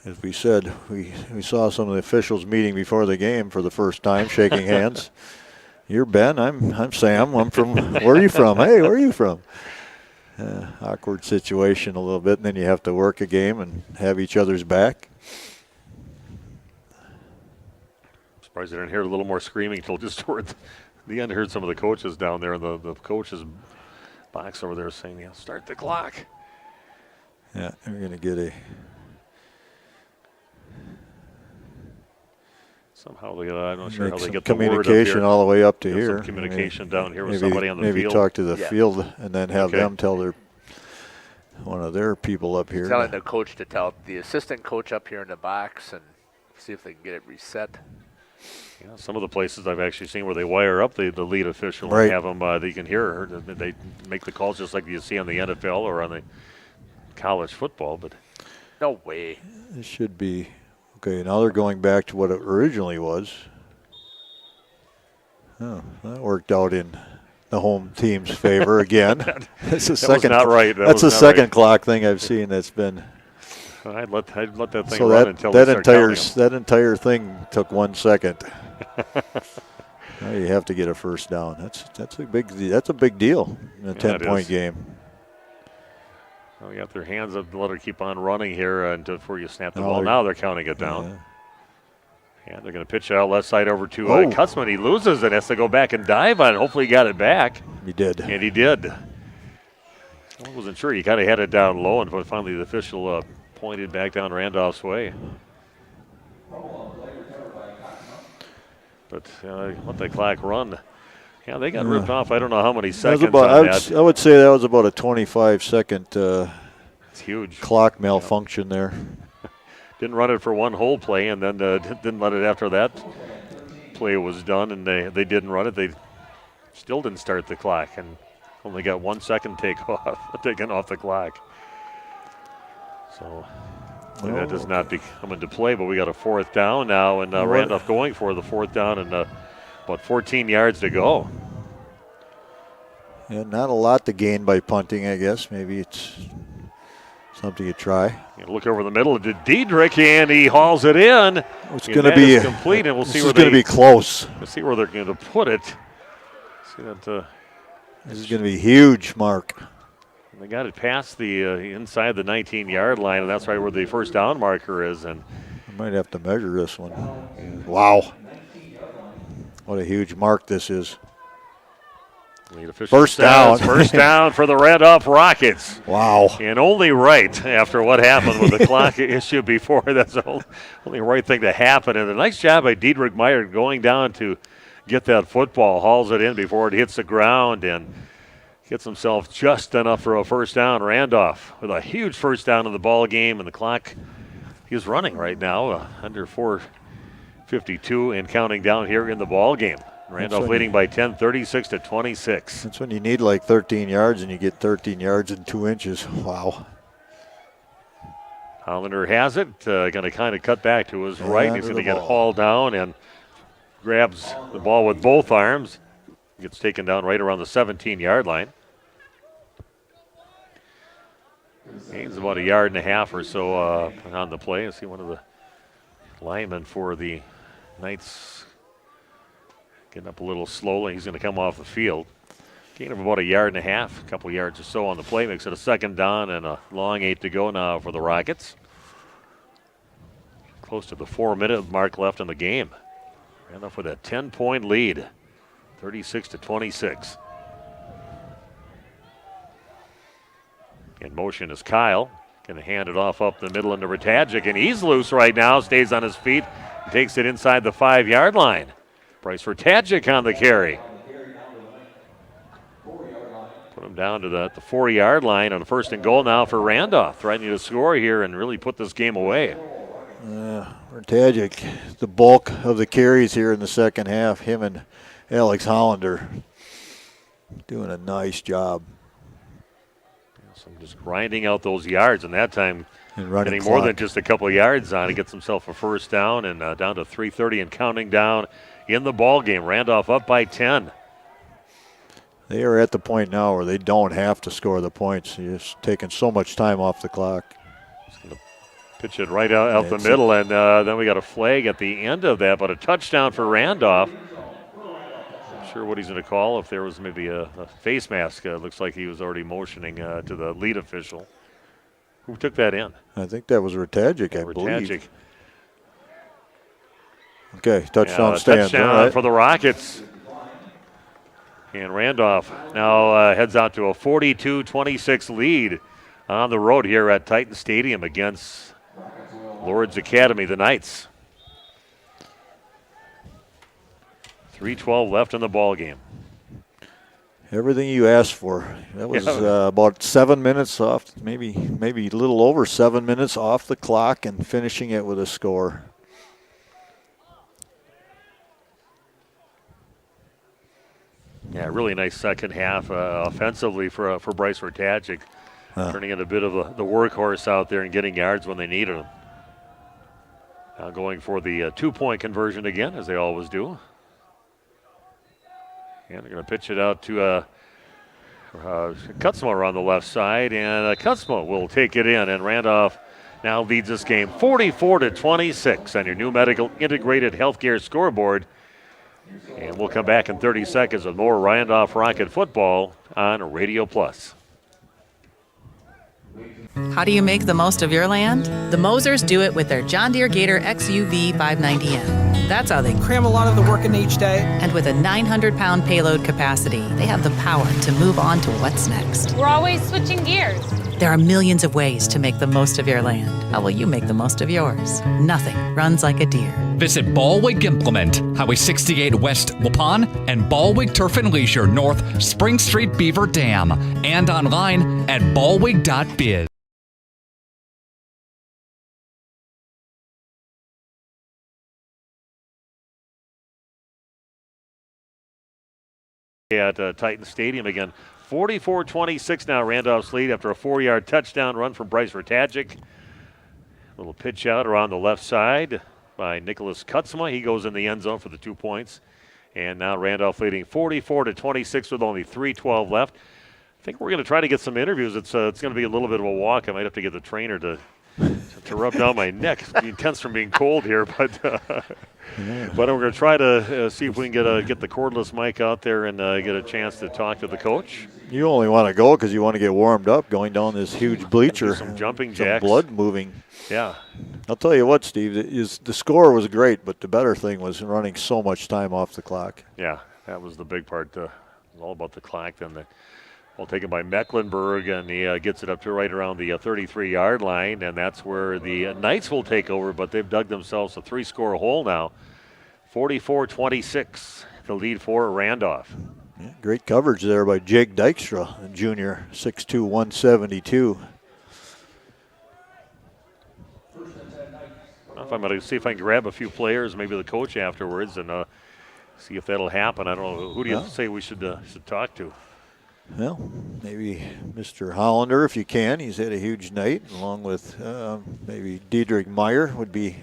As we said, we saw some of the officials meeting before the game for the first time, shaking hands. You're Ben. I'm Sam. I'm from. Where are you from? Hey, where are you from? Awkward situation a little bit, and then you have to work a game and have each other's back. Surprised I didn't hear a little more screaming until just toward the end. I heard some of the coaches down there in the coaches box over there saying, "Yeah, start the clock." Yeah, we're going to get a. Somehow I'm not sure how they get the communication all the way up to here. Some communication down here with somebody on the field. Maybe talk to the field and then have them tell one of their people up here. Telling the coach to tell the assistant coach up here in the box and see if they can get it reset. Yeah, some of the places I've actually seen where they wire up the lead official right. and have them, they can hear her. They make the calls just like you see on the NFL or on the college football. But no way. It should be. Okay, now they're going back to what it originally was. Oh, that worked out in the home team's favor again. That's the second. Was not right. That's the second clock thing I've seen that's been. I'd let that thing so run until that entire thing took 1 second. Now you have to get a first down. That's a big deal in a 10-point game. Well, you have their hands up and let her keep on running here before you snap the No, ball. they're- Now they're counting it down. Yeah. And they're going to pitch it out left side over to Oh. Kutzman. He loses and has to go back and dive on it. Hopefully he got it back. He did. And he did. I wasn't sure. He kind of had it down low, and finally the official pointed back down Randolph's way. But let the clock run. Yeah, they got ripped off. I don't know how many seconds on that. I would say that was about a 25-second It's huge. clock malfunction there. Didn't run it for one whole play, and then didn't let it after that play was done, and they didn't run it. They still didn't start the clock, and only got 1 second taken off the clock. So that does not come into play, but we got a fourth down now, and Randolph going for the fourth down, and about 14 yards to go. Yeah, not a lot to gain by punting, I guess. Maybe it's something you try. You look over the middle to Diedrich, and he hauls it in. It's going to be complete, and we'll see this where is going to be close. We'll see where they're going to put it. See that. This is going to be huge, Mark. They got it past the inside the 19-yard line, and that's right where the first down marker is. And I might have to measure this one. Wow. What a huge mark this is. First down. First down for the Randolph Rockets. Wow. And only right after what happened with the clock issue before. That's the only right thing to happen. And a nice job by Diedrich Meyer going down to get that football, hauls it in before it hits the ground, and gets himself just enough for a first down. Randolph with a huge first down in the ball game, and the clock is running right now, under 4:52 and counting down here in the ball game. Randolph leading by 10, 36-26. That's when you need like 13 yards, and you get 13 yards and 2 inches. Wow. Hollander has it, going to kind of cut back to his right. He's going to get hauled down and grabs the ball with both arms. Gets taken down right around the 17-yard line. Gains about a yard and a half or so on the play. I see one of the linemen for the Knights getting up a little slowly. He's going to come off the field. Gain of about a yard and a half, a couple yards or so on the play. Makes it a second down and a long 8 to go now for the Rockets. Close to the 4-minute mark left in the game. Randolph with a 10-point lead, 36-26. In motion is Kyle. Going to hand it off up the middle into Ratajic, and he's loose right now, stays on his feet, takes it inside the 5-yard line. Bryce Ratajic on the carry. Put him down to the 4-yard line on a first and goal now for Randolph. Threatening to score here and really put this game away. Ratajic, the bulk of the carries here in the second half. Him and Alex Hollander doing a nice job. So just grinding out those yards, and that time and running getting more than just a couple of yards on. He gets himself a first down, and down to 3:30 and counting down in the ball game. Randolph up by 10. They are at the point now where they don't have to score the points. You're just taking so much time off the clock. Pitch it right out the middle, and then we got a flag at the end of that, but a touchdown for Randolph. Not sure what he's going to call. If there was maybe a face mask, looks like he was already motioning to the lead official. Who took that in? I think that was Ratajic, I believe. Ratajic. Okay, touchdown stands. Touchdown for the Rockets. And Randolph now heads out to a 42-26 lead on the road here at Titan Stadium against Lourdes Academy, the Knights. 3:12 left in the ball game. Everything you asked for. That was about 7 minutes off, maybe a little over 7 minutes off the clock, and finishing it with a score. Yeah, really nice second half offensively for Bryce Ratajic, turning in a bit of the workhorse out there and getting yards when they needed them. Now going for the 2-point conversion again, as they always do. And they're going to pitch it out to Kutzma on the left side, and Kutzma will take it in, and Randolph now leads this game 44-26 on your new medical integrated healthcare scoreboard. And we'll come back in 30 seconds with more Randolph Rocket football on Radio Plus. How do you make the most of your land? The Mosers do it with their John Deere Gator XUV 590M. That's how they cram a lot of the work in each day. And with a 900-pound payload capacity, they have the power to move on to what's next. We're always switching gears. There are millions of ways to make the most of your land. How will you make the most of yours? Nothing runs like a Deere. Visit Ballwig Implement, Highway 68 West Waupun, and Ballwig Turf and Leisure North Spring Street Beaver Dam, and online at ballwig.biz. At Titan Stadium again. 44-26 now, Randolph's lead after a 4-yard touchdown run from Bryce Ratajczyk. Little pitch out around the left side by Nicholas Kutzma. He goes in the end zone for the 2 points. And now Randolph leading 44-26 with only 3:12 left. I think we're going to try to get some interviews. It's going to be a little bit of a walk. I might have to get the trainer to rub down my neck. It's being tense from being cold here, but we're going to try to see if we can get the cordless mic out there and get a chance to talk to the coach. You only want to go because you want to get warmed up going down this huge bleacher. Some jumping jacks. Some blood moving. Yeah. I'll tell you what, Steve, the score was great, but the better thing was running so much time off the clock. Yeah, that was the big part. All about the clock. Then the ball taken by Mecklenburg, and he gets it up to right around the 33-yard line, and that's where the Knights will take over, but they've dug themselves a 3-score hole now. 44-26, the lead for Randolph. Yeah, great coverage there by Jake Dykstra, a junior, 6'2", 172. I'm going to see if I can grab a few players, maybe the coach afterwards, and see if that'll happen. I don't know. Who do you say we should talk to? Well, maybe Mr. Hollander, if you can. He's had a huge night, along with maybe Diedrich Meyer would be.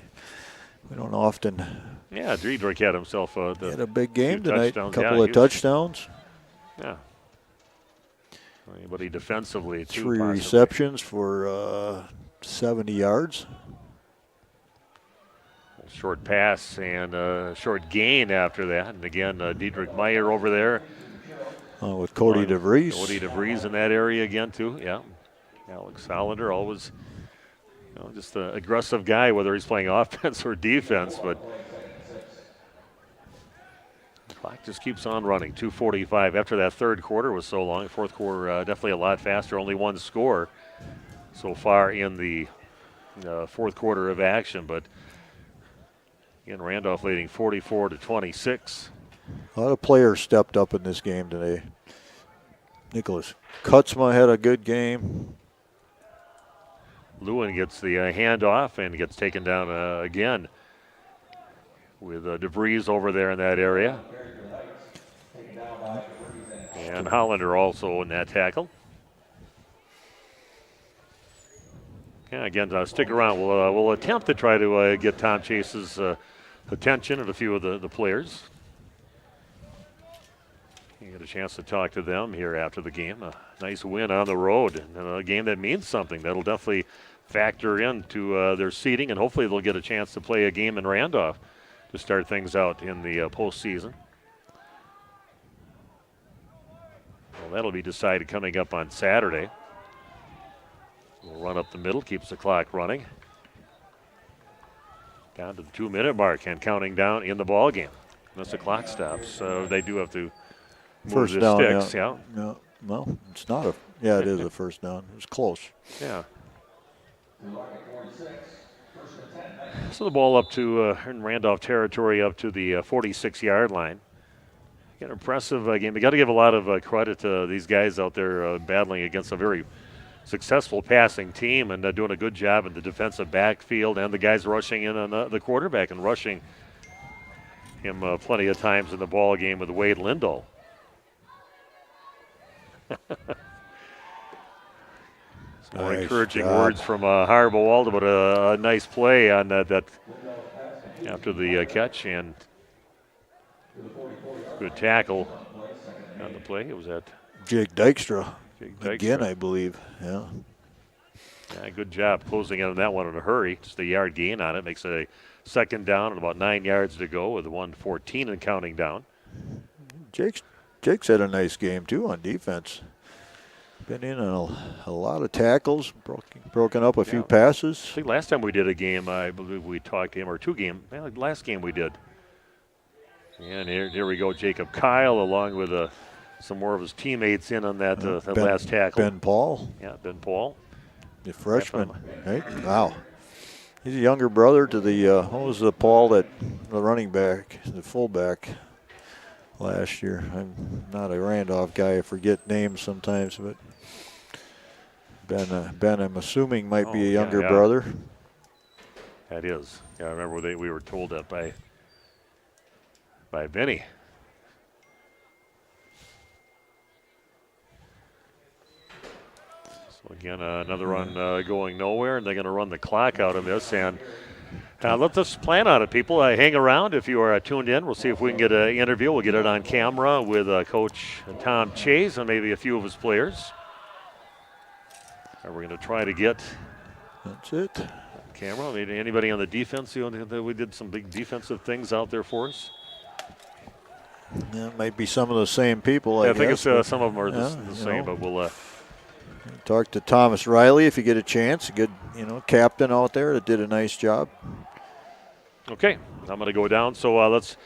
We don't often. Yeah, Diedrich had himself had a big game tonight. A couple of of touchdowns. Yeah. Anybody defensively, too, 3 possibly. receptions for 70 yards. Short pass and short gain after that. And again, Diedrich Meyer over there. With Cody DeVries. Cody DeVries in that area again, too. Yeah. Alex Hollander, always just an aggressive guy, whether he's playing offense or defense. But the clock just keeps on running. 2:45 after that third quarter was so long. Fourth quarter definitely a lot faster. Only one score so far in the fourth quarter of action. But again, Randolph leading 44-26. A lot of players stepped up in this game today. Nicholas Kutzma had a good game. Lewin gets the handoff and gets taken down again with DeVries over there in that area. And Hollander also in that tackle. Yeah, again, stick around. We'll attempt to try to get Tom Chase's attention and a few of the players. You get a chance to talk to them here after the game. A nice win on the road, and a game that means something. That'll definitely factor into their seeding, and hopefully they'll get a chance to play a game in Randolph to start things out in the postseason. Well, that'll be decided coming up on Saturday. We'll run up the middle, keeps the clock running. Down to the 2-minute mark and counting down in the ball game. Unless the clock stops, so they do have to move First the down, sticks. Yeah. Well, it's not a. Yeah, it is a first down. It was close. Yeah. So the ball up to in Randolph territory, up to the 46-yard line. An impressive game. You got to give a lot of credit to these guys out there battling against a very successful passing team and doing a good job in the defensive backfield, and the guys rushing in on the quarterback and rushing him plenty of times in the ball game with Wade Lindahl. Some more Nice encouraging job. words from Harbowald about a nice play on that after the catch, and good tackle on the play. It was at Jake Dykstra. Dykstra. Again, I believe. Yeah. Yeah, good job closing in on that one in a hurry. Just a yard gain on it. Makes it a second down and about 9 yards to go with 1:14 and counting down. Jake's had a nice game, too, on defense. Been in on a lot of tackles, broken up a few passes. I think last time we did a game, I believe we talked to him, or last game we did. And here we go, Jacob Kyle, along with some more of his teammates in on that last tackle. Ben Paul. Yeah, Ben Paul. The freshman, right? Wow. He's a younger brother to the, what was the Paul, the running back, the fullback last year. I'm not a Randolph guy. I forget names sometimes, but Ben, I'm assuming might be a younger brother. That is. Yeah, I remember we were told that by Benny. So again, another run going nowhere, and they're going to run the clock out of this. And let us plan on it, people. Hang around if you are tuned in. We'll see if we can get an interview. We'll get it on camera with Coach Tom Chase and maybe a few of his players. And we're going to try to get. That's it. Camera. Maybe anybody on the defense? We did some big defensive things out there for us. Yeah, it might be some of the same people. I think guess, it's some of them are the same, but we'll talk to Thomas Riley if you get a chance. A good, captain out there that did a nice job. Okay, I'm going to go down. So let's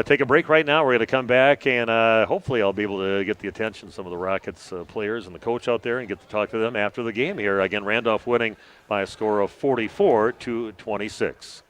take a break right now. We're going to come back, and hopefully I'll be able to get the attention of some of the Rockets players and the coach out there and get to talk to them after the game here. Again, Randolph winning by a score of 44-26.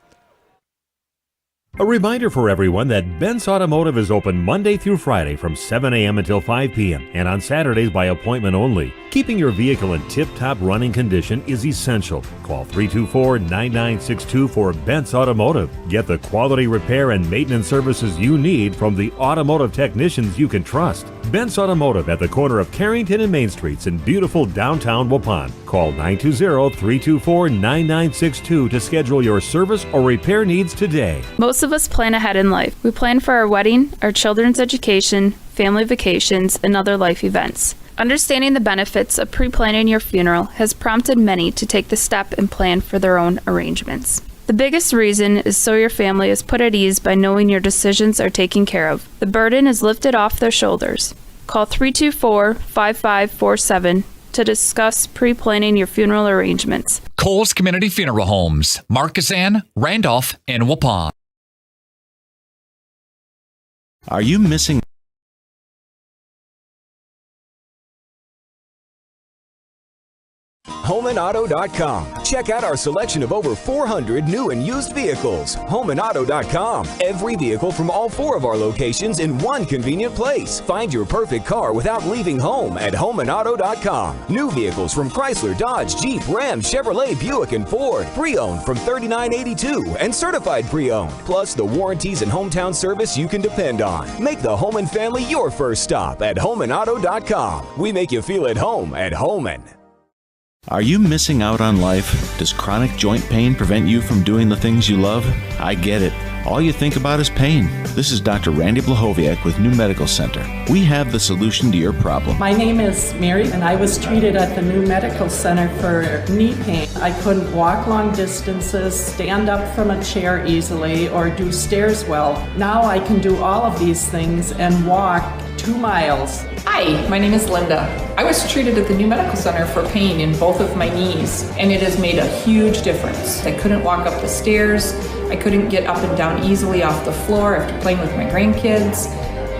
A reminder for everyone that Ben's Automotive is open Monday through Friday from 7 a.m. until 5 p.m. and on Saturdays by appointment only. Keeping your vehicle in tip-top running condition is essential. Call 324-9962 for Ben's Automotive. Get the quality repair and maintenance services you need from the automotive technicians you can trust. Ben's Automotive at the corner of Carrington and Main Streets in beautiful downtown Waupun. Call 920-324-9962 to schedule your service or repair needs today. Most of us plan ahead in life. We plan for our wedding, our children's education, family vacations, and other life events. Understanding the benefits of pre-planning your funeral has prompted many to take the step and plan for their own arrangements. The biggest reason is so your family is put at ease by knowing your decisions are taken care of. The burden is lifted off their shoulders. Call 324-5547 to discuss pre-planning your funeral arrangements. Coles Community Funeral Homes, Markesan, Randolph, and Waupun. Are you missing HomeandAuto.com. Check out our selection of over 400 new and used vehicles. HomeandAuto.com. Every vehicle from all 4 of our locations in one convenient place. Find your perfect car without leaving home at HomeandAuto.com. New vehicles from Chrysler, Dodge, Jeep, Ram, Chevrolet, Buick, and Ford. Pre-owned from $39.82 and certified pre-owned. Plus the warranties and hometown service you can depend on. Make the home and family your first stop at HomeandAuto.com. We make you feel at home at Homan. Are you missing out on life? Does chronic joint pain prevent you from doing the things you love? I get it. All you think about is pain. This is Dr. Randy Blahoviak with New Medical Center. We have the solution to your problem. My name is Mary, and I was treated at the New Medical Center for knee pain. I couldn't walk long distances, stand up from a chair easily, or do stairs well. Now I can do all of these things and walk 2 miles. Hi, my name is Linda. I was treated at the New Medical Center for pain in both of my knees, and it has made a huge difference. I couldn't walk up the stairs. I couldn't get up and down easily off the floor after playing with my grandkids.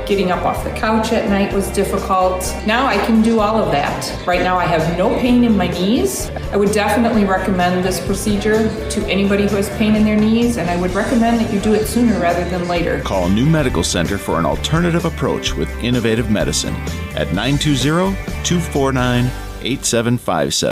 Getting up off the couch at night was difficult. Now I can do all of that. Right now I have no pain in my knees. I would definitely recommend this procedure to anybody who has pain in their knees, and I would recommend that you do it sooner rather than later. Call New Medical Center for an alternative approach with innovative medicine at 920-249-8757.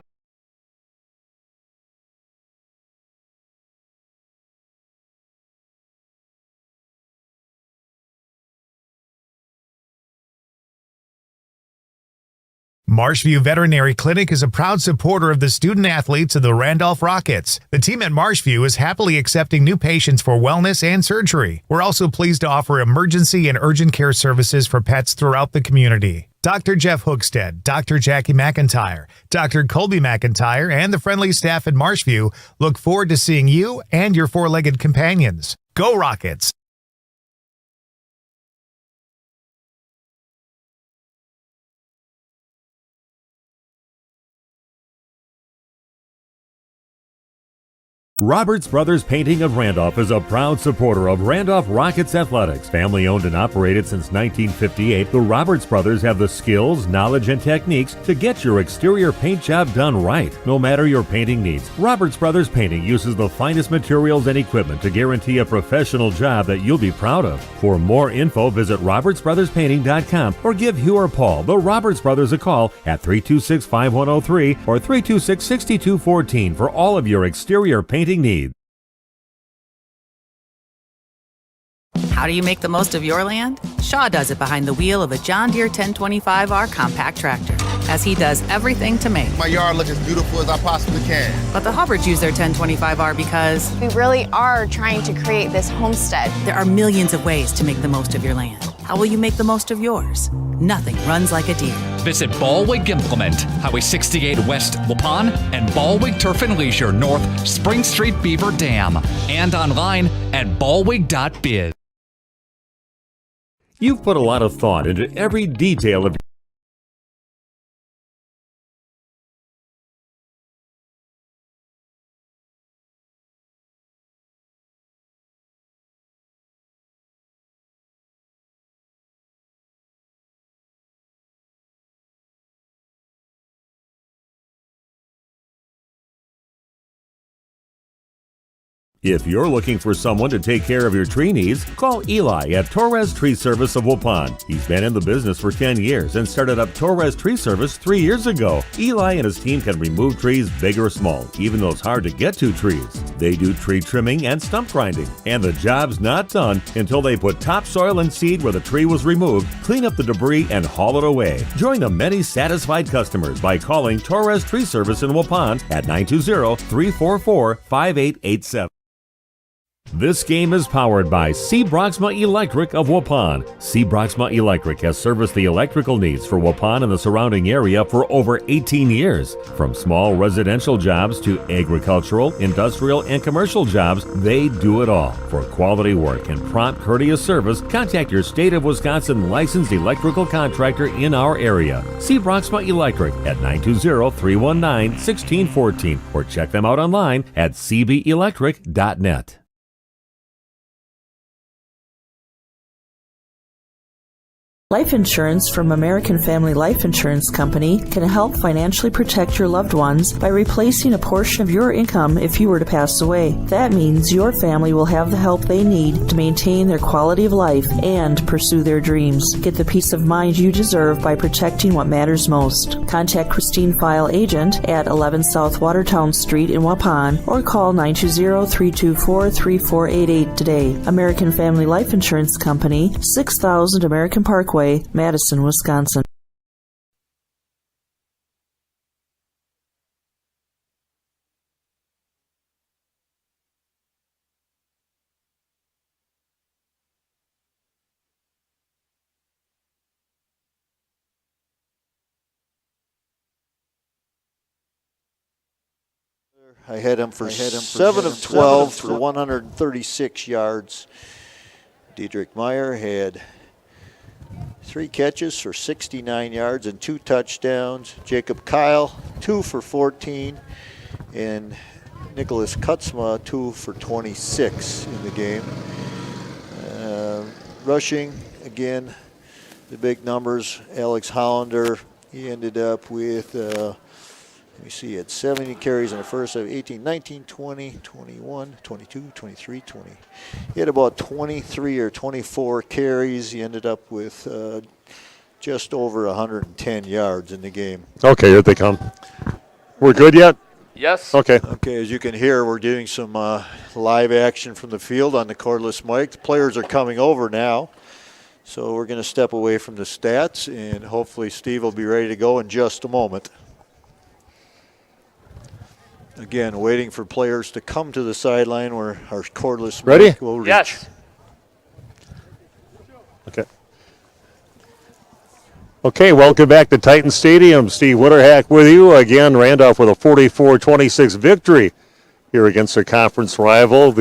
Marshview Veterinary Clinic is a proud supporter of the student athletes of the Randolph Rockets. The team at Marshview is happily accepting new patients for wellness and surgery. We're also pleased to offer emergency and urgent care services for pets throughout the community. Dr. Jeff Hookstead, Dr. Jackie McIntyre, Dr. Colby McIntyre, and the friendly staff at Marshview look forward to seeing you and your four-legged companions. Go Rockets! Roberts Brothers Painting of Randolph is a proud supporter of Randolph Rockets athletics. Family owned and operated since 1958, the Roberts Brothers have the skills, knowledge, and techniques to get your exterior paint job done right, no matter your painting needs. Roberts Brothers Painting uses the finest materials and equipment to guarantee a professional job that you'll be proud of. For more info, visit robertsbrotherspainting.com or give Hugh or Paul, the Roberts Brothers, a call at 326-5103 or 326-6214 for all of your exterior painting needs. How do you make the most of your land? Shaw does it behind the wheel of a John Deere 1025R compact tractor, as he does everything to make My yard look as beautiful as I possibly can. But the Hubbards use their 1025R because We really are trying to create this homestead. there are millions of ways to make the most of your land. How will you make the most of yours? Nothing runs like a Deere. Visit Ballwig Implement, Highway 68 West, Waupun, and Ballwig Turf and Leisure North, Spring Street, Beaver Dam, and online at ballwig.biz. You've put a lot of thought into every detail of If you're looking for someone to take care of your tree needs, call Eli at Torres Tree Service of Waupun. He's been in the business for 10 years and started up Torres Tree Service 3 years ago. Eli and his team can remove trees big or small, even those hard to get to trees. They do tree trimming and stump grinding, and the job's not done until they put topsoil and seed where the tree was removed, clean up the debris, and haul it away. Join the many satisfied customers by calling Torres Tree Service in Waupun at 920-344-5887. This game is powered by C. Broxma Electric of Waupun. C. Broxma Electric has serviced the electrical needs for Waupun and the surrounding area for over 18 years. From small residential jobs to agricultural, industrial, and commercial jobs, they do it all. For quality work and prompt, courteous service, contact your State of Wisconsin licensed electrical contractor in our area. C. Broxma Electric at 920-319-1614 or check them out online at cbelectric.net. Life insurance from American Family Life Insurance Company can help financially protect your loved ones by replacing a portion of your income if you were to pass away. That means your family will have the help they need to maintain their quality of life and pursue their dreams. Get the peace of mind you deserve by protecting what matters most. Contact Christine File Agent at 11 South Watertown Street in Waupun or call 920-324-3488 today. American Family Life Insurance Company, 6000 American Parkway, Madison, Wisconsin. I had him for 7 of 12 for 136 yards. Diedrich Meyer had 3 catches for 69 yards and 2 touchdowns. Jacob Kyle, 2 for 14. And Nicholas Kutzma, 2 for 26 in the game. Rushing, again, the big numbers. Alex Hollander, he ended up with, let me see, he had 70 carries in the first half, 18, 19, 20, 21, 22, 23, 20. He had about 23 or 24 carries. He ended up with just over 110 yards in the game. Okay, here they come. We're good yet? Yes. Okay. Okay, as you can hear, we're doing some live action from the field on the cordless mic. The players are coming over now. So we're going to step away from the stats, and hopefully Steve will be ready to go in just a moment. Again, waiting for players to come to the sideline where our cordless mic will reach. Yes. Okay. Okay, welcome back to Titan Stadium. Steve Witterhack with you. Again, Randolph with a 44-26 victory here against their conference rival,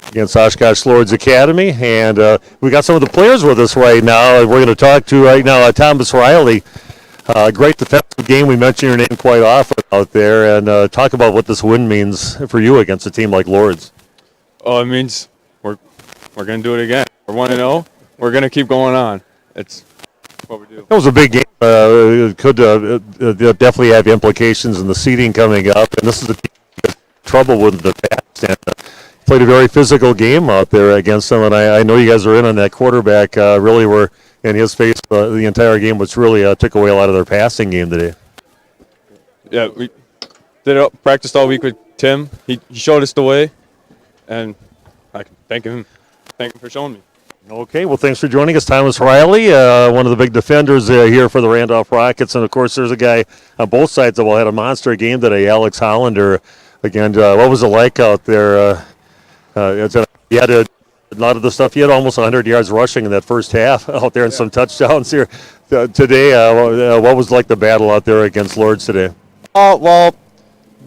against Oshkosh Lourdes Academy. And we got some of the players with us right now. We're going to talk to right now Thomas Riley, great defensive game. We mention your name quite often out there, and talk about what this win means for you against a team like Lourdes. Oh, it means we're going to do it again. We're 1-0. We're going to keep going on. It's what we do. It was a big game. It could definitely have implications in the seeding coming up, and this is a team that trouble with the past. And played a very physical game out there against them, and I know you guys are in on that quarterback. Really were in his face the entire game, which really took away a lot of their passing game today. Yeah, we practiced all week with Tim. He showed us the way, and I can thank him for showing me. Okay, well, thanks for joining us, Thomas Riley, one of the big defenders here for the Randolph Rockets. And, of course, there's a guy on both sides of the ball, had a monster game today, Alex Hollander. Again, what was it like out there? You had a lot of the stuff. You had almost 100 yards rushing in that first half out there and some touchdowns here today. What was like the battle out there against Lourdes today? Well,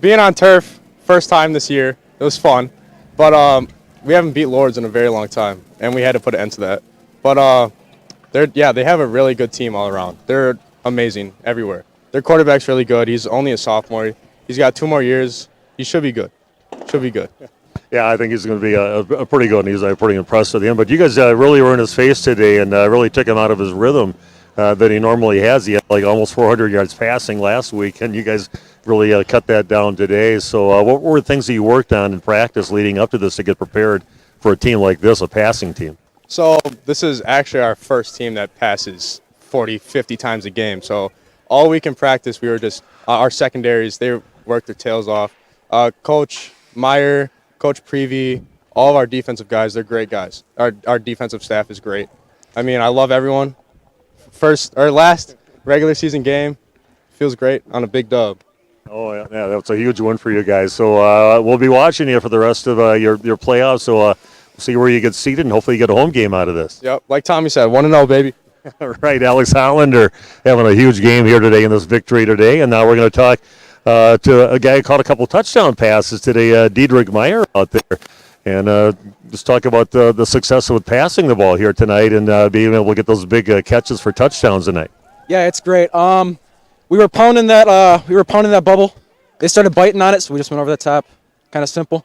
being on turf, first time this year, it was fun. But we haven't beat Lourdes in a very long time, and we had to put an end to that. But they have a really good team all around. They're amazing everywhere. Their quarterback's really good. He's only a sophomore. He's got 2 more years. He should be good. Yeah, I think he's going to be a pretty good, and he's pretty impressed with him. But you guys really were in his face today and really took him out of his rhythm that he normally has. He had like almost 400 yards passing last week, and you guys really cut that down today. So what were things that you worked on in practice leading up to this to get prepared for a team like this, a passing team? So this is actually our first team that passes 40, 50 times a game. So all week in practice, we were just our secondaries, they worked their tails off. Coach Meyer, Coach Prevey, all of our defensive guys, they're great guys. Our defensive staff is great. I mean, I love everyone. Last regular season game, feels great on a big dub. Oh, yeah, that's a huge win for you guys. So we'll be watching you for the rest of your playoffs. So we'll see where you get seated, and hopefully you get a home game out of this. Yep, like Tommy said, 1-0, baby. Right, Alex Hollander having a huge game here today in this victory today. And now we're going to talk to a guy who caught a couple touchdown passes today, Diedrich Meyer out there. And just talk about the success with passing the ball here tonight and being able to get those big catches for touchdowns tonight. Yeah, it's great. We were pounding that bubble. They started biting on it, so we just went over the top. Kind of simple.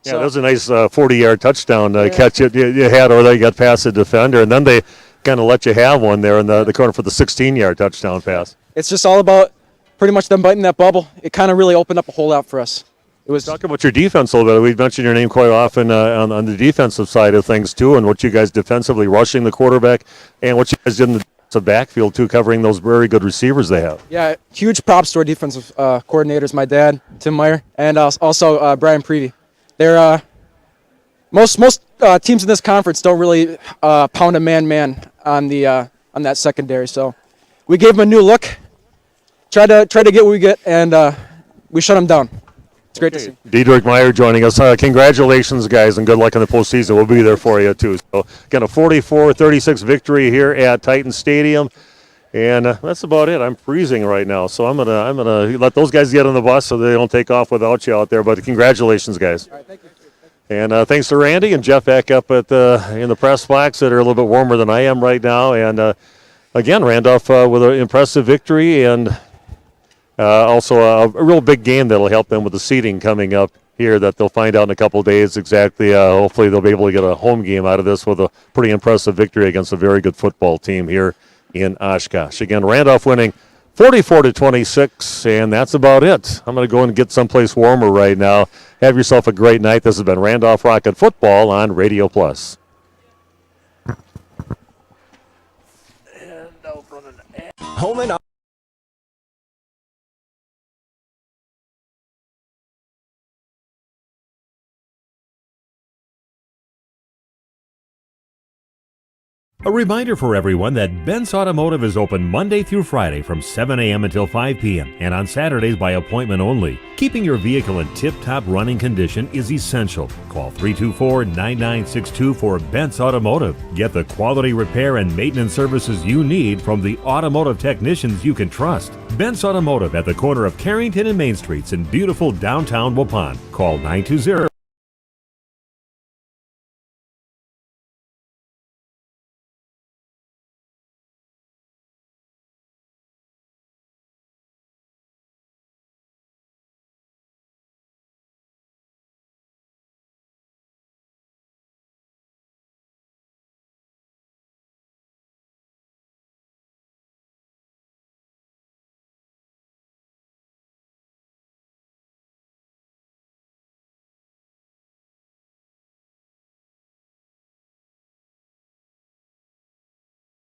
Yeah, that was a nice 40-yard touchdown catch you had over there. You got past the defender, and then they kind of let you have one there in the corner for the 16-yard touchdown pass. It's just all about pretty much them biting that bubble. It kind of really opened up a whole lot for us. Talk about your defense a little bit. We've mentioned your name quite often on the defensive side of things, too, and what you guys defensively rushing the quarterback and what you guys did in the backfield, too, covering those very good receivers they have. Yeah, huge props to our defensive coordinators, my dad, Tim Meyer, and also Brian Prevey. They're most teams in this conference don't really pound a man on that secondary. So we gave them a new look, try to get what we get, and we shut them down. It's great to see. Diedrich Meyer joining us. Congratulations, guys, and good luck in the postseason. We'll be there for you, too. So, again, a 44-36 victory here at Titan Stadium. And that's about it. I'm freezing right now, so I'm gonna let those guys get on the bus so they don't take off without you out there. But congratulations, guys. All right, thank you. And thanks to Randy and Jeff back up in the press box that are a little bit warmer than I am right now. And again, Randolph with an impressive victory and also a real big game that'll help them with the seeding coming up here that they'll find out in a couple of days exactly. Hopefully they'll be able to get a home game out of this with a pretty impressive victory against a very good football team here in Oshkosh. Again, Randolph winning 44-26, and that's about it. I'm going to go and get someplace warmer right now. Have yourself a great night. This has been Randolph Rocket Football on Radio Plus. Home and A reminder for everyone that Ben's Automotive is open Monday through Friday from 7 a.m. until 5 p.m. and on Saturdays by appointment only. Keeping your vehicle in tip-top running condition is essential. Call 324-9962 for Ben's Automotive. Get the quality repair and maintenance services you need from the automotive technicians you can trust. Ben's Automotive at the corner of Carrington and Main Streets in beautiful downtown Waupun. Call 920